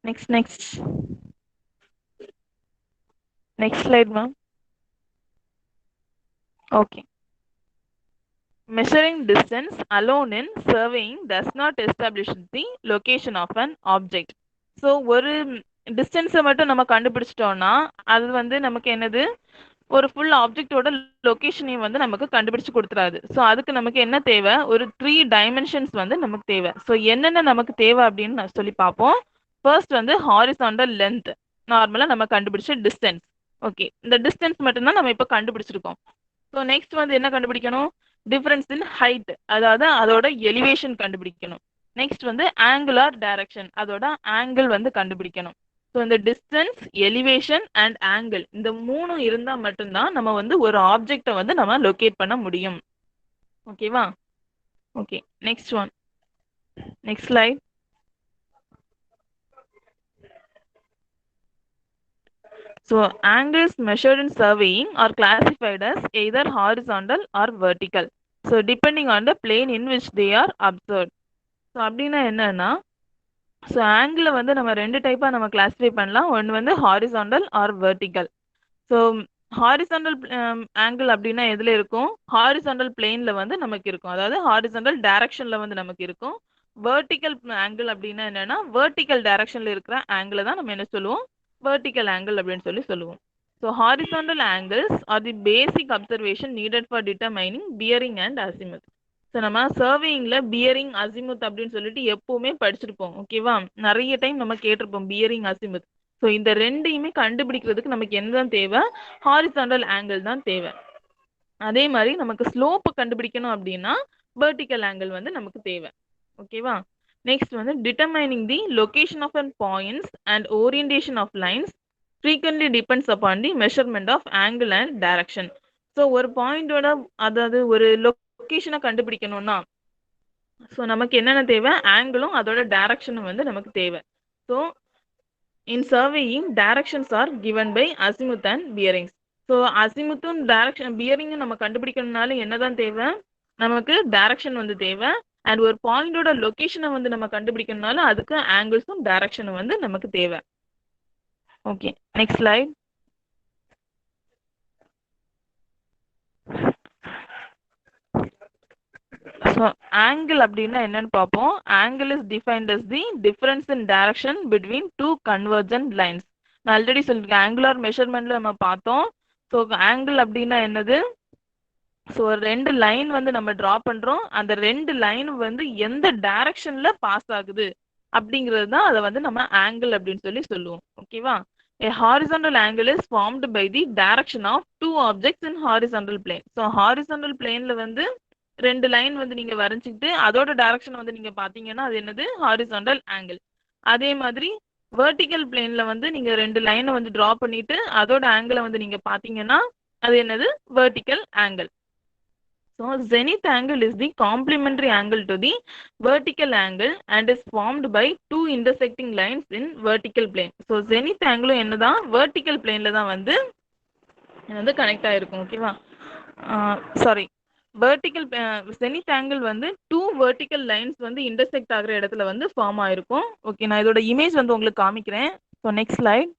Next slide ma'am. Okay, measuring distance alone in surveying does not establish the location of an object. So ஒரு டிஸ்டன்ஸை மட்டும் நம்ம கண்டுபிடிச்சிட்டோம்னா அது வந்து நமக்கு என்னது ஒரு ஃபுல் ஆப்ஜெக்டோட லொகேஷனையும் வந்து நமக்கு கண்டுபிடிச்சு கொடுத்துறாது. ஸோ அதுக்கு நமக்கு என்ன தேவை, ஒரு 3 டைமென்ஷன்ஸ் வந்து நமக்கு தேவை. ஸோ என்னென்ன நமக்கு தேவை அப்படின்னு நான் சொல்லி பார்ப்போம். ஃபர்ஸ்ட் வந்து ஹாரிசாண்டல் லென்த், நார்மலாக நம்ம கண்டுபிடிச்ச டிஸ்டன்ஸ். ஓகே, இந்த டிஸ்டன்ஸ் மட்டும்தான் நம்ம இப்போ கண்டுபிடிச்சிருக்கோம். ஸோ நெக்ஸ்ட் வந்து என்ன கண்டுபிடிக்கணும், டிஃபரன்ஸ் இன் ஹைட், அதாவது அதோட எலிவேஷன் கண்டுபிடிக்கணும். நெக்ஸ்ட் வந்து ஆங்குலார் டைரக்ஷன், அதோட ஆங்கிள் வந்து கண்டுபிடிக்கணும். ஸோ இந்த டிஸ்டன்ஸ், எலிவேஷன் அண்ட் ஆங்கிள் இந்த மூணும் இருந்தா மட்டும்தான் நம்ம வந்து ஒரு ஆப்ஜெக்டை வந்து நம்ம லொகேட் பண்ண முடியும். ஓகேவா? Okay, next slide. So angles measured in surveying are classified as either horizontal or vertical. So depending on the plane in which they are observed. So அப்படின்னா என்னன்னா, ஸோ ஆங்கிளை வந்து நம்ம 2 டைப்பாக நம்ம கிளாஸிஃபை பண்ணலாம். ஒன்று வந்து horizontal or vertical. So horizontal angle அப்படின்னா எதில் இருக்கும், ஹாரிசாண்டல் பிளேனில் வந்து நமக்கு இருக்கும், அதாவது ஹாரிசாண்டல் டைரக்ஷனில் வந்து நமக்கு இருக்கும். வெர்டிக்கல் ஆங்கிள் அப்படின்னா என்னன்னா வெர்டிக்கல் டைரக்ஷனில் இருக்கிற ஆங்கிளை தான் நம்ம என்ன சொல்லுவோம், vertical angle அப்படின்னு சொல்லி சொல்லுவோம். So horizontal angles are the basic observation needed for determining bearing and azimuth. So நம்ம சர்வேயிங்ல பியரிங் அசிமுத் அப்படின்னு சொல்லிட்டு எப்பவுமே படிச்சிருப்போம். ஓகேவா? நிறைய டைம் நம்ம கேட்டிருப்போம் பியரிங் அசிமுத். ஸோ இந்த ரெண்டையுமே கண்டுபிடிக்கிறதுக்கு நமக்கு என்னதான் தேவை, ஹாரிசாண்டல் ஆங்கிள் தான் தேவை. அதே மாதிரி நமக்கு ஸ்லோப்பு கண்டுபிடிக்கணும் அப்படின்னா வெர்டிக்கல் ஆங்கிள் வந்து நமக்கு தேவை. ஓகேவா? நெக்ஸ்ட் வந்து determining the location of an points and orientation of lines frequently depends upon the measurement of angle and direction. So ஒரு பாயிண்டோட, அதாவது ஒரு லொக்கேஷனை கண்டுபிடிக்கணும்னா ஸோ நமக்கு என்னென்ன தேவை, ஆங்கிளும் அதோட டைரக்ஷனும் வந்து நமக்கு தேவை. So in surveying directions are given by azimuth and bearings. So அசிமுத்தும் டைரக்ஷன் பியரிங்கும் நம்ம கண்டுபிடிக்கணும்னாலும் என்னதான் தேவை, நமக்கு டைரக்ஷன் வந்து தேவை. அண்ட் ஒரு பாயிண்டோட லொக்கேஷனை வந்து நம்ம கண்டுபிடிக்கணும்னாலும் அதுக்கு ஆங்கிள்ஸும் டைரக்ஷனும் வந்து நமக்கு தேவை. Okay, next slide. So angle அப்படின்னா என்னன்னு பார்ப்போம். Angle is defined as the difference in direction between 2 convergent lines. நான் ஆல்ரெடி சொல்லியிருக்கேன், ஆங்குலர் மெஷர்மெண்ட்ல நம்ம பார்த்தோம். ஸோ ஆங்கிள் அப்படின்னா என்னது, ஸோ 2 லைன் வந்து நம்ம டிரா பண்றோம், அந்த 2 லைன் வந்து எந்த டைரக்ஷன்ல பாஸ் ஆகுது அப்படிங்கிறது தான் அதை வந்து நம்ம ஆங்கிள் அப்படின்னு சொல்லி சொல்லுவோம். ஓகேவா? A horizontal angle is formed by the direction of 2 objects in horizontal plane. So horizontal planeல வந்து 2 லைன் வந்து நீங்க வரைஞ்சிக்கிட்டு அதோட டைரக்ஷன் வந்து நீங்க பாத்தீங்கன்னா அது என்னது, ஹாரிசாண்டல் ஆங்கிள். அதே மாதிரி வெர்டிக்கல் பிளேன்ல வந்து நீங்க 2 லைனை வந்து டிரா பண்ணிட்டு அதோட ஆங்கிளை வந்து நீங்க பாத்தீங்கன்னா அது என்னது, vertical angle. So zenith angle is the complementary angle to the vertical angle and is formed by 2 intersecting lines in vertical plane. So zenith angle என்னதான் vertical planeல தான் வந்து கனெக்ட் ஆயிருக்கும். ஓகேவா? சாரி, வெர்டிக்கல் zenith angle வந்து 2 vertical lines வந்து intersect ஆகிற இடத்துல வந்து ஃபார்ம் ஆயிருக்கும். ஓகே, நான் இதோட இமேஜ் வந்து உங்களுக்கு காமிக்கிறேன். So next slide.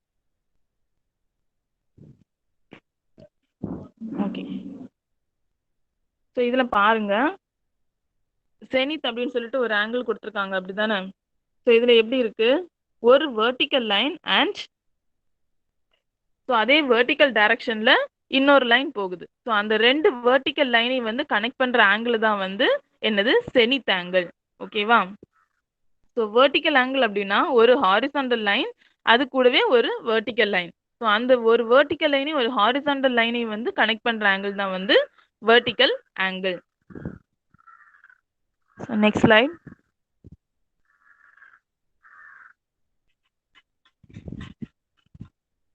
Okay, so இதில் பாருங்க, ஜெனித் அப்படின்னு சொல்லிட்டு ஒரு ஆங்கிள் கொடுத்துருக்காங்க, அப்படிதானே? ஸோ இதில் எப்படி இருக்கு, ஒரு வெர்டிக்கல் லைன் அண்ட் ஸோ அதே வெர்டிக்கல் டைரக்ஷன்ல இன்னொரு லைன் போகுது. ஸோ அந்த 2 வெர்டிக்கல் லைனை வந்து கனெக்ட் பண்ற ஆங்கிள் தான் வந்து என்னது, ஜெனித் ஆங்கிள். ஓகேவா? ஸோ வெர்டிக்கல் ஆங்கிள் அப்படின்னா ஒரு ஹாரிசாண்டல் லைன், அது கூடவே ஒரு வெர்டிக்கல் லைன். ஸோ அந்த ஒரு வெர்டிக்கல் லைனையும் ஒரு ஹாரிசாண்டல் லைனையும் வந்து கனெக்ட் பண்ற ஆங்கிள் தான் வந்து vertical angle. So next slide.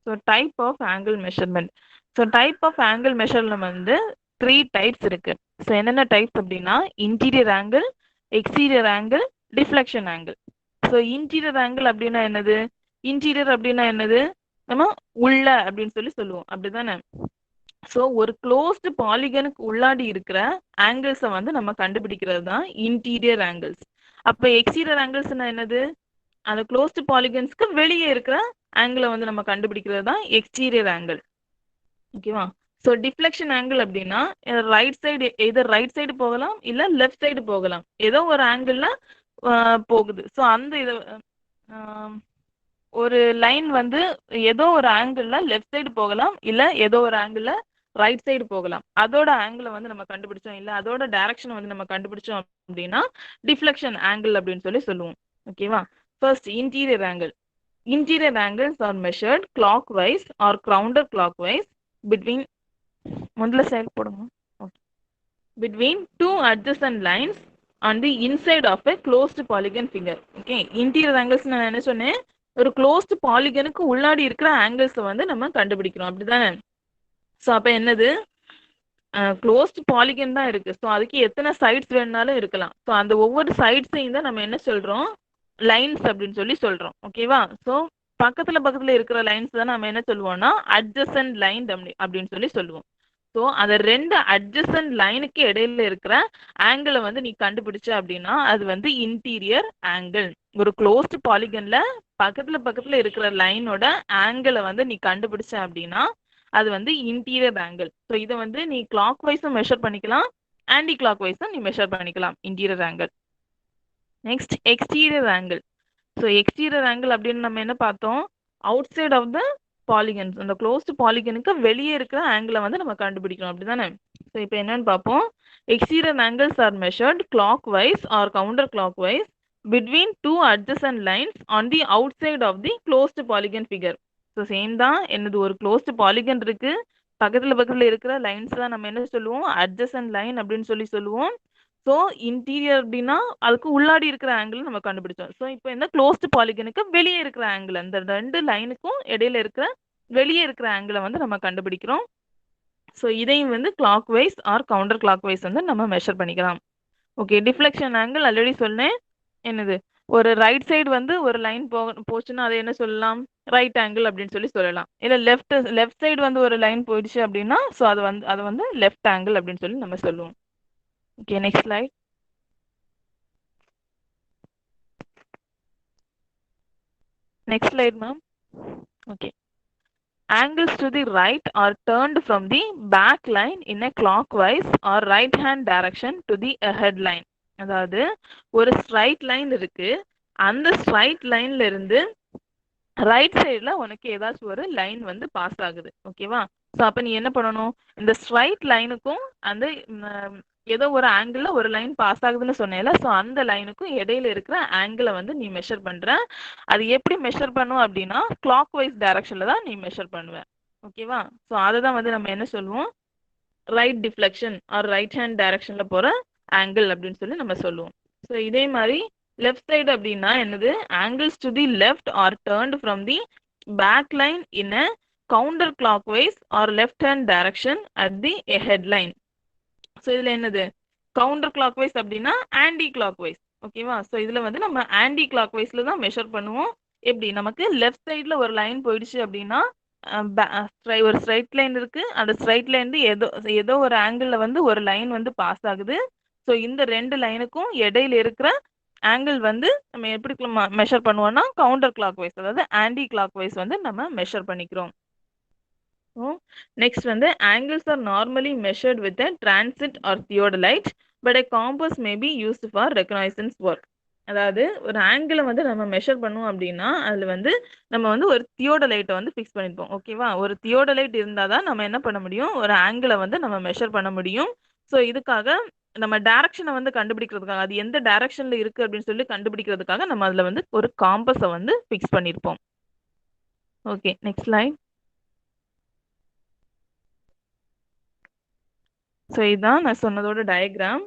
So type of angle measurement. So type of angle measurement வந்து 3 types இருக்கு. So என்னென்ன types அப்படின்னா, interior angle, exterior angle deflection angle. So interior angle அப்படின்னா என்னது? இன்டீரியர் அப்படின்னா என்னது? நம்ம உள்ள அப்படின்னு சொல்லி சொல்லுவோம், அப்படிதானே? ஸோ ஒரு க்ளோஸ்டு பாலிகனுக்கு உள்ளாடி இருக்கிற ஆங்கிள்ஸை வந்து நம்ம கண்டுபிடிக்கிறது தான் இன்டீரியர் ஆங்கிள்ஸ். அப்போ எக்ஸ்டீரியர் ஆங்கிள்ஸ்னா என்னது? அந்த க்ளோஸ்டு பாலிகன்ஸ்க்கு வெளியே இருக்கிற ஆங்கிளை வந்து நம்ம கண்டுபிடிக்கிறது தான் எக்ஸ்டீரியர் ஆங்கிள். ஓகேவா? ஸோ டிஃப்ளெக்ஷன் ஆங்கிள் அப்படின்னா ரைட் சைடு, எதர் ரைட் சைடு போகலாம் இல்லை லெஃப்ட் சைடு போகலாம், ஏதோ ஒரு ஆங்கிளில் போகுது. ஸோ அந்த இது ஒரு லைன் வந்து ஏதோ ஒரு ஆங்கிளில் லெஃப்ட் சைடு போகலாம் இல்லை ஏதோ ஒரு ஆங்கிளில் ரைட் சைடு போகலாம். அதோட ஆங்கிளை வந்து நம்ம கண்டுபிடிச்சோம் இல்லை அதோட டைரக்ஷன் வந்து நம்ம கண்டுபிடிச்சோம் அப்படின்னா டிஃப்ளெக்ஷன் ஆங்கிள் அப்படின்னு சொல்லி சொல்லுவோம். ஓகேவா? First interior angle. Interior angles are measured clockwise or counterclockwise between முதல்ல சைடு போடுங்க. Between two adjacent lines on the inside of a closed polygon figure. Okay, interior angles நான் என்ன சொன்னேன்? ஒரு closed polygonக்கு உள்ளாடி இருக்கிற angles வந்து நம்ம கண்டுபிடிக்கிறோம், அப்படிதானே? ஸோ அப்போ என்னது? க்ளோஸ்ட் பாலிகன் தான் இருக்கு. ஸோ அதுக்கு எத்தனை சைட்ஸ் வேணுனாலும் இருக்கலாம். ஸோ அந்த ஒவ்வொரு சைட்ஸையும் தான் நம்ம என்ன சொல்றோம்? லைன்ஸ் அப்படின்னு சொல்லி சொல்றோம். ஓகேவா? ஸோ பக்கத்துல இருக்கிற லைன்ஸ் தான் நம்ம என்ன சொல்லுவோம்னா அட்ஜசன்ட் லைன் அப்படின்னு சொல்லி சொல்லுவோம். ஸோ அந்த ரெண்டு அட்ஜசன்ட் லைனுக்கு இடையில இருக்கிற ஆங்கிளை வந்து நீ கண்டுபிடிச்ச அப்படின்னா அது வந்து இன்டீரியர் ஆங்கிள். ஒரு க்ளோஸ்ட் பாலிகன்ல பக்கத்துல இருக்கிற லைனோட ஆங்கிளை வந்து நீ கண்டுபிடிச்ச அப்படின்னா அது வந்து இன்டீரியர் ஆங்கிள். ஸோ இதை வந்து நீ கிளாக் வைஸும் மெஷர் பண்ணிக்கலாம், ஆன்டி கிளாக் வைஸும் நீ மெஷர் பண்ணிக்கலாம் interior angle. Next exterior angle. So exterior angle அப்படின்னு நம்ம என்ன பார்த்தோம்? Outside of the polygons, அந்த க்ளோஸ்டு பாலிகனுக்கு வெளியே இருக்கிற ஆங்கிளை வந்து நம்ம கண்டுபிடிக்கணும், அப்படிதானே? ஸோ இப்போ என்னன்னு பார்ப்போம். Exterior angles are measured clockwise or counter clockwise between two adjacent lines on the outside of the closed polygon figure. So same தான் என்னது? ஒரு க்ளோஸ்டு பாலிகன் இருக்கு, பக்கத்துல இருக்கிற லைன்ஸ் தான் நம்ம என்ன சொல்லுவோம்? அட்ஜசன்ட் லைன் அப்படின்னு சொல்லி சொல்லுவோம். ஸோ இன்டீரியர் அப்படின்னா அதுக்கு உள்ளாடி இருக்கிற ஆங்கிள் நம்ம கண்டுபிடிச்சோம். ஸோ இப்போ இந்த க்ளோஸ்டு பாலிகனுக்கு வெளியே இருக்கிற ஆங்கிள், அந்த ரெண்டு லைனுக்கும் இடையில இருக்கிற வெளியே இருக்கிற ஆங்கிளை வந்து நம்ம கண்டுபிடிக்கிறோம். ஸோ இதையும் வந்து clockwise or counter clockwise வந்து நம்ம மெஷர் பண்ணிக்கலாம். ஓகே, டிஃப்ளெக்ஷன் ஆங்கிள் ஆல்ரெடி சொன்னேன். என்னது? ஒரு ரைட் சைடு வந்து ஒரு லைன் போச்சுன்னா அதை என்ன சொல்லலாம்? ரைட் ஆங்கிள் அப்படின்னு சொல்லி சொல்லலாம். இல்லை லெஃப்ட் சைடு வந்து ஒரு லைன் போயிடுச்சு அப்படின்னா ஸோ அதை வந்து லெஃப்ட் ஆங்கிள் அப்படின்னு சொல்லி நம்ம சொல்லுவோம். Okay, next slide. Next slide, ma'am. Okay. Angles to the right are turned from the back line in a clockwise or right hand direction to the ahead line. அதாவது ஒரு straight line இருக்கு, அந்த straight லைன்ல இருந்து right சைடுல உனக்கு ஏதாச்சும் ஒரு லைன் வந்து பாஸ் ஆகுது. ஓகேவா? ஸோ அப்போ நீ என்ன பண்ணணும்? இந்த ஸ்ட்ரைட் லைனுக்கும் அந்த ஏதோ ஒரு ஆங்கிள் ஒரு லைன் பாஸ் ஆகுதுன்னு சொன்னேல, ஸோ அந்த லைனுக்கும் இடையில இருக்கிற ஆங்கிளை வந்து நீ மெஷர் பண்ற. அது எப்படி மெஷர் பண்ணும் அப்படின்னா கிளாக் வைஸ் டைரக்ஷன்ல தான் நீ மெஷர் பண்ணுவ. ஓகேவா? ஸோ அதை தான் வந்து நம்ம என்ன சொல்லுவோம்? Right deflection or right hand டைரக்ஷன்ல போற ஆங்கிள் அப்படின்னு சொல்லி நம்ம சொல்லுவோம். ஸோ இதே மாதிரி லெஃப்ட் சைடு அப்படின்னா என்னது? Angles to the left are turned from the back line in a counter clockwise or left hand direction at the head line. So இதுல என்னது? கவுண்டர் கிளாக் வைஸ் அப்படின்னா ஆன்டி கிளாக் வைஸ். ஓகேவா? So இதுல வந்து நம்ம anti clock வைஸ்ல தான் measure பண்ணுவோம். எப்படி? நமக்கு லெஃப்ட் சைட்ல ஒரு லைன் போயிடுச்சு அப்படின்னா ஒரு ஸ்ட்ரைட் லைன் இருக்கு, அந்த ஸ்ட்ரைட் லைன் ஏதோ ஒரு ஆங்கிள் வந்து ஒரு லைன் வந்து பாஸ் ஆகுது. ஸோ இந்த ரெண்டு லைனுக்கும் இடையில இருக்கிற ஆங்கிள் வந்து நம்ம எப்படி மெஷர் பண்ணுவோம்னா கவுண்டர் கிளாக் வைஸ், அதாவது ஆன்டி கிளாக் வைஸ் வந்து நம்ம மெஷர் பண்ணிக்கிறோம். நெக்ஸ்ட் வந்து angles are normally measured with a transit or theodolite, but a compass may be used for reconnaissance work. அதாவது ஒரு ஆங்கிளை வந்து நம்ம மெஷர் பண்ணுவோம் அப்படின்னா அதுல வந்து நம்ம வந்து ஒரு தியோடலைட்டை வந்து ஃபிக்ஸ் பண்ணிப்போம். ஓகேவா? ஒரு தியோடலைட் இருந்தால் தான் நம்ம என்ன பண்ண முடியும்? ஒரு ஆங்கிளை வந்து நம்ம மெஷர் பண்ண முடியும். ஸோ இதுக்காக நம்ம டைரக்ஷனை வந்து கண்டுபிடிக்கிறதுக்காக, அது எந்த டைரக்ஷன்ல இருக்கு அப்படின்னு சொல்லி கண்டுபிடிக்கிறதுக்காக நம்ம அதுல வந்து ஒரு காம்பஸை வந்து ஃபிக்ஸ் பண்ணியிருப்போம். Okay, next line. ஸோ இதுதான் நான் சொன்னதோட டயக்ராம்.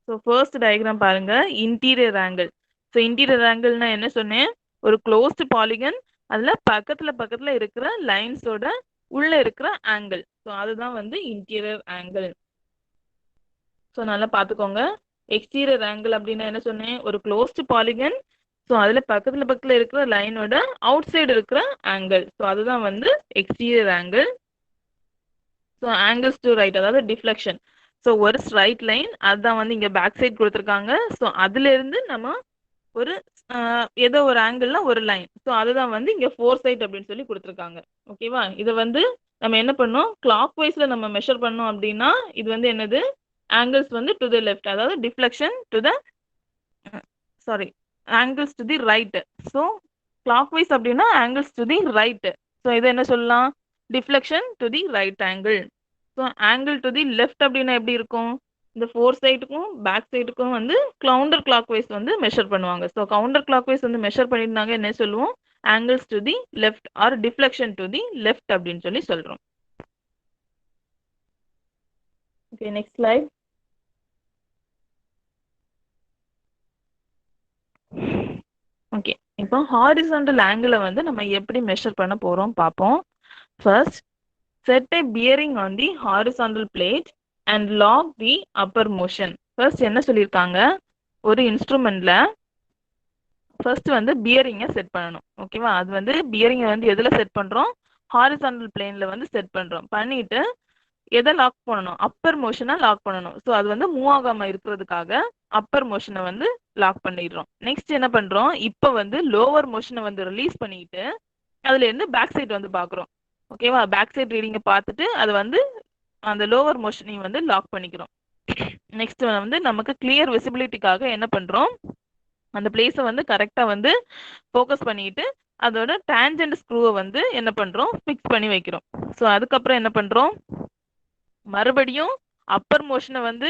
ஸோ ஃபர்ஸ்ட் டயக்ராம் பாருங்க, இன்டீரியர் ஆங்கிள். ஸோ இன்டீரியர் ஆங்கிள்னா என்ன சொன்னேன்? ஒரு க்ளோஸ்டு பாலிகன், அதுல பக்கத்துல இருக்கிற லைன்ஸோட உள்ள இருக்கிற ஆங்கிள். ஸோ அதுதான் வந்து இன்டீரியர் ஆங்கிள். ஸோ நல்லா பார்த்துக்கோங்க. எக்ஸ்டீரியர் ஆங்கிள் அப்படின்னா என்ன சொன்னேன், ஒரு க்ளோஸ்டு பாலிகன். ஸோ அதுல பக்கத்துல இருக்கிற லைனோட அவுட் சைடு இருக்கிற ஆங்கிள். ஸோ அதுதான் வந்து exterior angle. So angles to right அதாவது டிஃப்ளெக்ஷன். ஸோ ஒரு ஸ்ட்ரைட் லைன் அதுதான் வந்து இங்க பேக் சைடு கொடுத்துருக்காங்க. ஸோ அதுல இருந்து நம்ம ஒரு ஏதோ ஒரு ஆங்கிள்ல ஒரு லைன். ஸோ அதுதான் வந்து இங்க ஃபோர் சைட் அப்படின்னு சொல்லி கொடுத்துருக்காங்க. ஓகேவா? இதை வந்து நம்ம என்ன பண்ணோம், கிளாக் வைஸ்ல நம்ம மெஷர் பண்ணோம் அப்படின்னா இது வந்து என்னது, ஆங்கிள்ஸ் வந்து டு தி லெஃப்ட், அதாவது deflection to the sorry angles to the right. So clockwise அப்படின்னா angles to the right. So இதை என்ன சொல்லலாம், deflection to the right angle. So angle to the left அப்படின்னா எப்படி இருக்கும், இந்த ஃபோர் சைடுக்கும் பேக் சைடுக்கும் வந்து கவுண்டர் கிளாக் வைஸ் வந்து மெஷர் பண்ணுவாங்க. ஸோ கவுண்டர் கிளாக் வைஸ் வந்து மெஷர் பண்ணியிருந்தாங்க என்ன சொல்லுவோம், angles to the left or deflection to the left அப்படின்னு சொல்லி சொல்றோம். Okay, next slide. ஓகே, இப்போ ஹாரிசான்டல் ஆங்கிளை வந்து நம்ம எப்படி மெஷர் பண்ண போறோம் பார்ப்போம். First, set a bearing on the horizontal plate and log the upper motion. First என்ன சொல்லியிருக்காங்க, ஒரு இன்ஸ்ட்ருமெண்ட்ல ஃபர்ஸ்ட் வந்து பியரிங்கை செட் பண்ணணும். ஓகேவா? அது வந்து பியரிங்கை வந்து எதுல செட் பண்றோம், ஹாரிசான்டல் பிளேன்ல வந்து செட் பண்றோம். பண்ணிட்டு எதை லாக் பண்ணணும், அப்பர் மோஷனை லாக் பண்ணணும். ஸோ அது வந்து மூவ் ஆகாம இருக்கிறதுக்காக அப்பர் மோஷனை வந்து லாக் பண்ணிடுறோம். நெக்ஸ்ட் என்ன பண்றோம், இப்போ வந்து லோவர் மோஷனை வந்து ரிலீஸ் பண்ணிட்டு அதுல இருந்து பேக் சைடு வந்து பாக்குறோம். ஓகேவா? பேக் சைடு ரீடிங்கை பார்த்துட்டு அது வந்து அந்த லோவர் மோஷனையும் வந்து லாக் பண்ணிக்கிறோம். நெக்ஸ்ட் வந்து நமக்கு கிளியர் விசிபிலிட்டிக்காக என்ன பண்றோம், அந்த பிளேஸை வந்து கரெக்டா வந்து ஃபோக்கஸ் பண்ணிட்டு அதோட டேஞ்சன்ட் ஸ்க்ரூவை வந்து என்ன பண்றோம், ஃபிக்ஸ் பண்ணி வைக்கிறோம். ஸோ அதுக்கப்புறம் என்ன பண்றோம், மறுபடியும் அப்பர் மோஷனை வந்து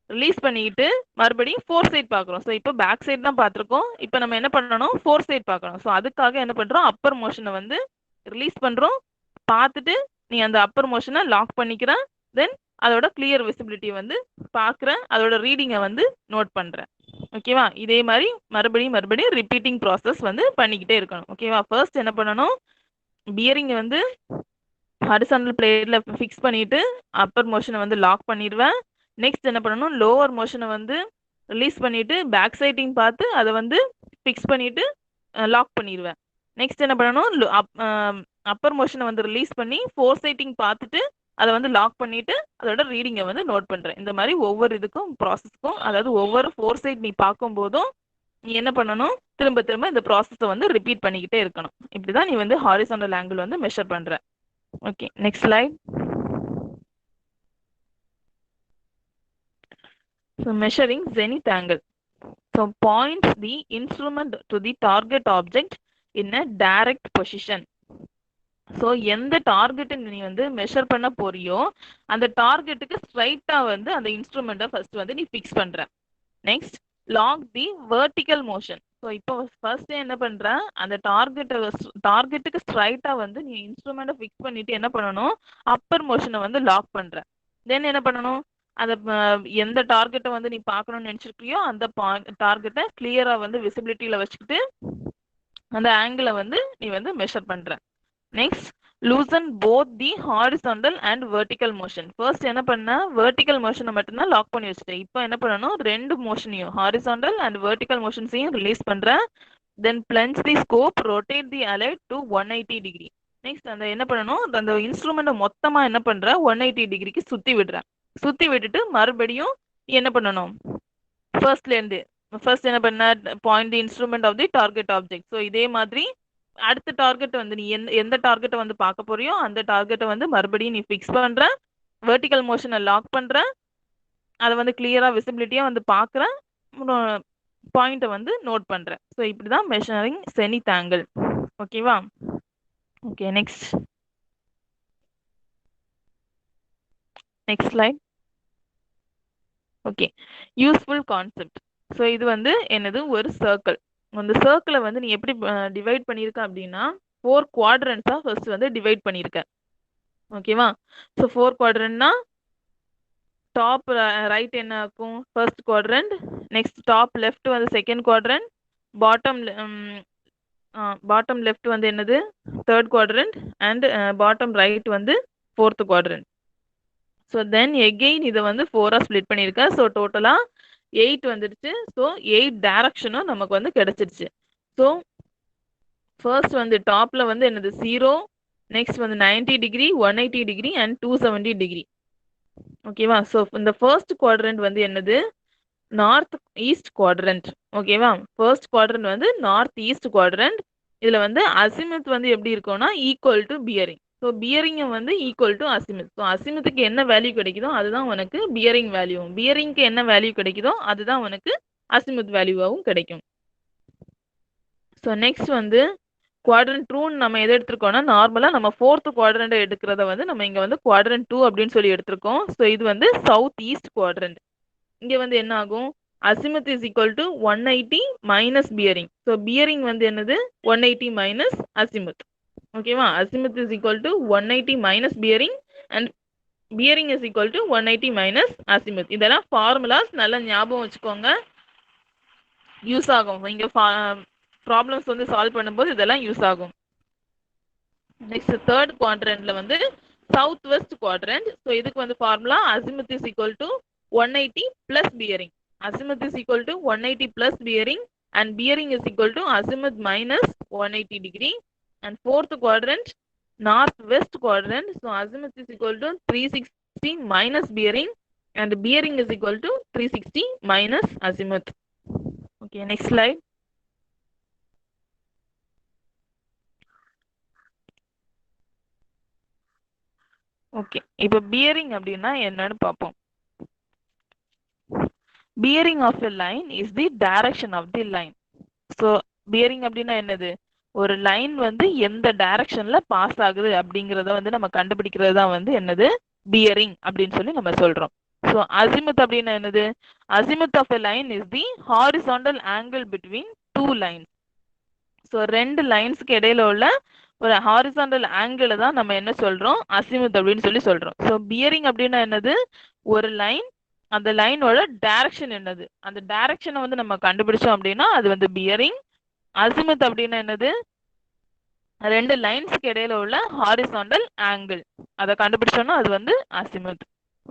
ரிலீஸ் பண்ணிட்டு மறுபடியும் ஃபோர் சைட் பார்க்குறோம். ஸோ இப்போ பேக் சைடு தான் பார்த்துருக்கோம், இப்போ நம்ம என்ன பண்ணணும், ஃபோர் சைட் பார்க்கணும். ஸோ அதுக்காக என்ன பண்றோம், அப்பர் மோஷனை வந்து ரிலீஸ் பண்றோம், பார்த்துட்டு நீ அந்த அப்பர் மோஷனை லாக் பண்ணிக்கிற, தென் அதோட கிளியர் விசிபிலிட்டி வந்து பார்க்குறேன், அதோட ரீடிங்கை வந்து நோட் பண்றேன். ஓகேவா? இதே மாதிரி மறுபடியும் ரிப்பீட்டிங் ப்ராசஸ் வந்து பண்ணிக்கிட்டே இருக்கணும். ஓகேவா? ஃபர்ஸ்ட் என்ன பண்ணணும், பியரிங் வந்து ஹாரிசான்டல் பிளேட்ல ஃபிக்ஸ் பண்ணிட்டு அப்பர் மோஷனை வந்து லாக் பண்ணிடுவேன். நெக்ஸ்ட் என்ன பண்ணணும், லோவர் மோஷனை வந்து ரிலீஸ் பண்ணிட்டு பேக் சைட்டிங் பார்த்து அதை வந்து ஃபிக்ஸ் பண்ணிட்டு லாக் பண்ணிடுவேன். நெக்ஸ்ட் என்ன பண்ணணும், அப்பர் மோஷனை வந்து ரிலீஸ் பண்ணி ஃபோர் சைட்டிங் பார்த்துட்டு அதை வந்து லாக் பண்ணிட்டு அதோட ரீடிங்கை வந்து நோட் பண்றேன். இந்த மாதிரி ஒவ்வொரு இதுக்கும் ப்ராசஸ்க்கும், அதாவது ஒவ்வொரு ஃபோர் சைட் நீ பார்க்கும் போதும் நீ என்ன பண்ணணும், திரும்ப இந்த ப்ராசஸை வந்து ரிப்பீட் பண்ணிக்கிட்டே இருக்கணும். இப்படிதான் நீ வந்து ஹாரிசான்டல் ஆங்கிள் வந்து மெஷர் பண்ற. Okay, next slide. So measuring zenith angle. So points the instrument to the target object in a direct position. So எந்த டார்கெட்டை நீ வந்து மெஷர் பண்ண போறியோ அந்த டார்கெட்டுக்கு ஸ்ட்ரைட்டா வந்து அந்த இன்ஸ்ட்ருமெண்ட்டை ஃபர்ஸ்ட் வந்து நீ ஃபிக்ஸ் பண்ற. Next lock the vertical motion. So இப்போ ஃபர்ஸ்ட் என்ன பண்ற, அந்த டார்கெட்டுக்கு ஸ்ட்ரைட்டா வந்து நீ இன்ஸ்ட்ருமெண்ட்டை ஃபிக்ஸ் பண்ணிட்டு என்ன பண்ணணும், அப்பர் மோஷனை வந்து லாக் பண்ற. தென் என்ன பண்ணணும், அந்த எந்த டார்கெட்டை வந்து நீ பார்க்கணும்னு நினைச்சிருக்கியோ அந்த டார்கெட்டை கிளியரா வந்து விசிபிலிட்டியில வச்சுக்கிட்டு அந்த ஆங்கிளை வந்து நீ வந்து மெஷர் பண்ற. Next loosen both the horizontal and vertical motion. First என்ன பண்ண, வெர்டிக்கல் மோஷனை மட்டும்தான் லாக் பண்ணி வச்சுட்டேன். இப்போ என்ன பண்ணணும், ரெண்டு மோஷனையும் ஹாரிசான்டல் அண்ட் வெர்டிக்கல் மோஷன்ஸையும் ரிலீஸ் பண்றேன். Then plunge the scope, rotate the alidade to 180 டிகிரி. நெக்ஸ்ட் அந்த என்ன பண்ணணும், அந்த இன்ஸ்ட்ருமெண்ட்டை மொத்தமா என்ன பண்ற, 180 டிகிரிக்கு சுத்தி விடுறேன். சுத்தி விட்டுட்டு மறுபடியும் என்ன பண்ணணும், ஃபர்ஸ்ட்ல இருந்து ஃபர்ஸ்ட் என்ன பண்ண, point the instrument of the target object. So இதே மாதிரி அடுத்த டார்கெட் வந்து நீ எந்த டார்கெட்டை வந்து பார்க்க போறியோ அந்த டார்கெட்டை வந்து மறுபடியும் நீ ஃபிக்ஸ் பண்ற, வெர்டிக்கல் மோஷனை லாக் பண்ற, அதை வந்து கிளியரா விசிபிலிட்டியா வந்து பார்க்குற, பாயிண்ட்டை வந்து நோட் பண்ற. ஸோ இப்படிதான் மெஷரிங் ஜெனித் ஆங்கிள். ஓகேவா? Okay, next slide. Okay, useful concept. So இது வந்து என்னது, ஒரு சர்க்கிள். அந்த சர்க்கிளை வந்து நீ எப்படி டிவைட் பண்ணியிருக்க அப்படின்னா 4 குவாட்ரண்ட்ஸா ஃபர்ஸ்ட் வந்து டிவைட் பண்ணியிருக்க. ஓகேவா? ஸோ 4 குவாட்ரண்ட்னா டாப் ரைட் என்ன இருக்கும், first quadrant. Next top left வந்து செகண்ட் குவாட்ரண்ட். பாட்டம் லெஃப்ட் வந்து என்னது, third quadrant. And bottom right வந்து fourth quadrant. So then again இதை வந்து 4ஆ ஸ்ப்ளிட் பண்ணியிருக்க. ஸோ டோட்டலாக 8 வந்துடுச்சு. ஸோ 8 டைரக்ஷனும் நமக்கு வந்து கிடைச்சிருச்சு. ஸோ ஃபர்ஸ்ட் வந்து டாப்ல வந்து என்னது 0, நெக்ஸ்ட் வந்து 90 டிகிரி, 180 டிகிரி அண்ட் 270 டிகிரி. ஓகேவா? ஸோ இந்த ஃபர்ஸ்ட் குவாட்ரண்ட் வந்து என்னது, நார்த் ஈஸ்ட் குவாட்ரண்ட். ஓகேவா? ஃபர்ஸ்ட் குவாட்ரண்ட் வந்து நார்த் ஈஸ்ட் குவாட்ரண்ட். இதுல வந்து அசிமுத் வந்து எப்படி இருக்கும்னா equal to bearing. So bearing வந்து ஈக்குவல் டு அசிமுத். ஸோ அசிமுத்துக்கு என்ன வேல்யூ கிடைக்குதோ அதுதான் உனக்கு பியரிங் வேல்யூ, பியரிங்க்கு என்ன வேல்யூ கிடைக்குதோ அதுதான் உனக்கு அசிமுத் வேல்யூவாகவும் கிடைக்கும். ஸோ நெக்ஸ்ட் வந்து குவாட்ரண்ட் 2 நம்ம எதை எடுத்திருக்கோம்னா நார்மலா நம்ம ஃபோர்த் குவாட்ரண்ட் எடுக்கிறத வந்து நம்ம இங்க வந்து குவாட்ரண்ட் 2 அப்படின்னு சொல்லி எடுத்திருக்கோம். ஸோ இது வந்து சவுத் ஈஸ்ட் குவாட்ரண்ட். இங்க வந்து என்ன ஆகும், azimuth is equal to 180 minus bearing. So bearing வந்து என்னது 180 மைனஸ் அசிமுத். ஓகேவா? Azimuth is equal to 180 minus bearing and bearing is equal to 180 minus azimuth. இதெல்லாம் ஃபார்முலாஸ் நல்லா ஞாபகம் வச்சுக்கோங்க, யூஸ் ஆகும். இங்க ப்ராப்ளம்ஸ் வந்து சால்வ் பண்ணும்போது இதெல்லாம் யூஸ் ஆகும். நெக்ஸ்ட் தேர்ட் குவாட்ரண்ட்ல வந்து சவுத் வெஸ்ட் குவாட்ரண்ட். ஸோ இதுக்கு வந்து formula azimuth is equal to 180 plus bearing. Azimuth is equal to 180 plus bearing and bearing is equal to azimuth minus 180 degree. And fourth quadrant north west quadrant. So azimuth is equal to 360 minus bearing and bearing is equal to 360 minus azimuth. Okay, next slide. Okay, இப்போ bearing அப்படின்னா என்னன்னு பார்ப்போம். Bearing of a line is the direction of the line. So bearing அப்படின்னா என்னது, ஒரு line வந்து எந்த டைரக்ஷன்ல பாஸ் ஆகுது அப்படிங்கிறத வந்து நம்ம கண்டுபிடிக்கிறது தான் வந்து என்னது பியரிங் அப்படின்னு சொல்லி நம்ம சொல்றோம். ஸோ அசிமுத் அப்படின்னா என்னது, azimuth of a line is the horizontal angle between two lines. So ரெண்டு லைன்ஸ்க்கு இடையில உள்ள ஒரு ஹாரிசாண்டல் ஆங்கிள் தான் நம்ம என்ன சொல்றோம், அசிமுத் அப்படின்னு சொல்லி சொல்றோம். ஸோ பியரிங் அப்படின்னா என்னது, ஒரு லைன், அந்த லைனோட டைரக்ஷன் என்னது, அந்த டைரக்ஷனை வந்து நம்ம கண்டுபிடிச்சோம் அப்படின்னா அது வந்து பியரிங். அசிமுத் அப்படின்னா என்னது, ரெண்டு லைன்ஸ்க்கு இடையில உள்ள ஹாரிசாண்டல் ஆங்கிள், அதை கண்டுபிடிச்சோம்னா அது வந்து அசிமுத்.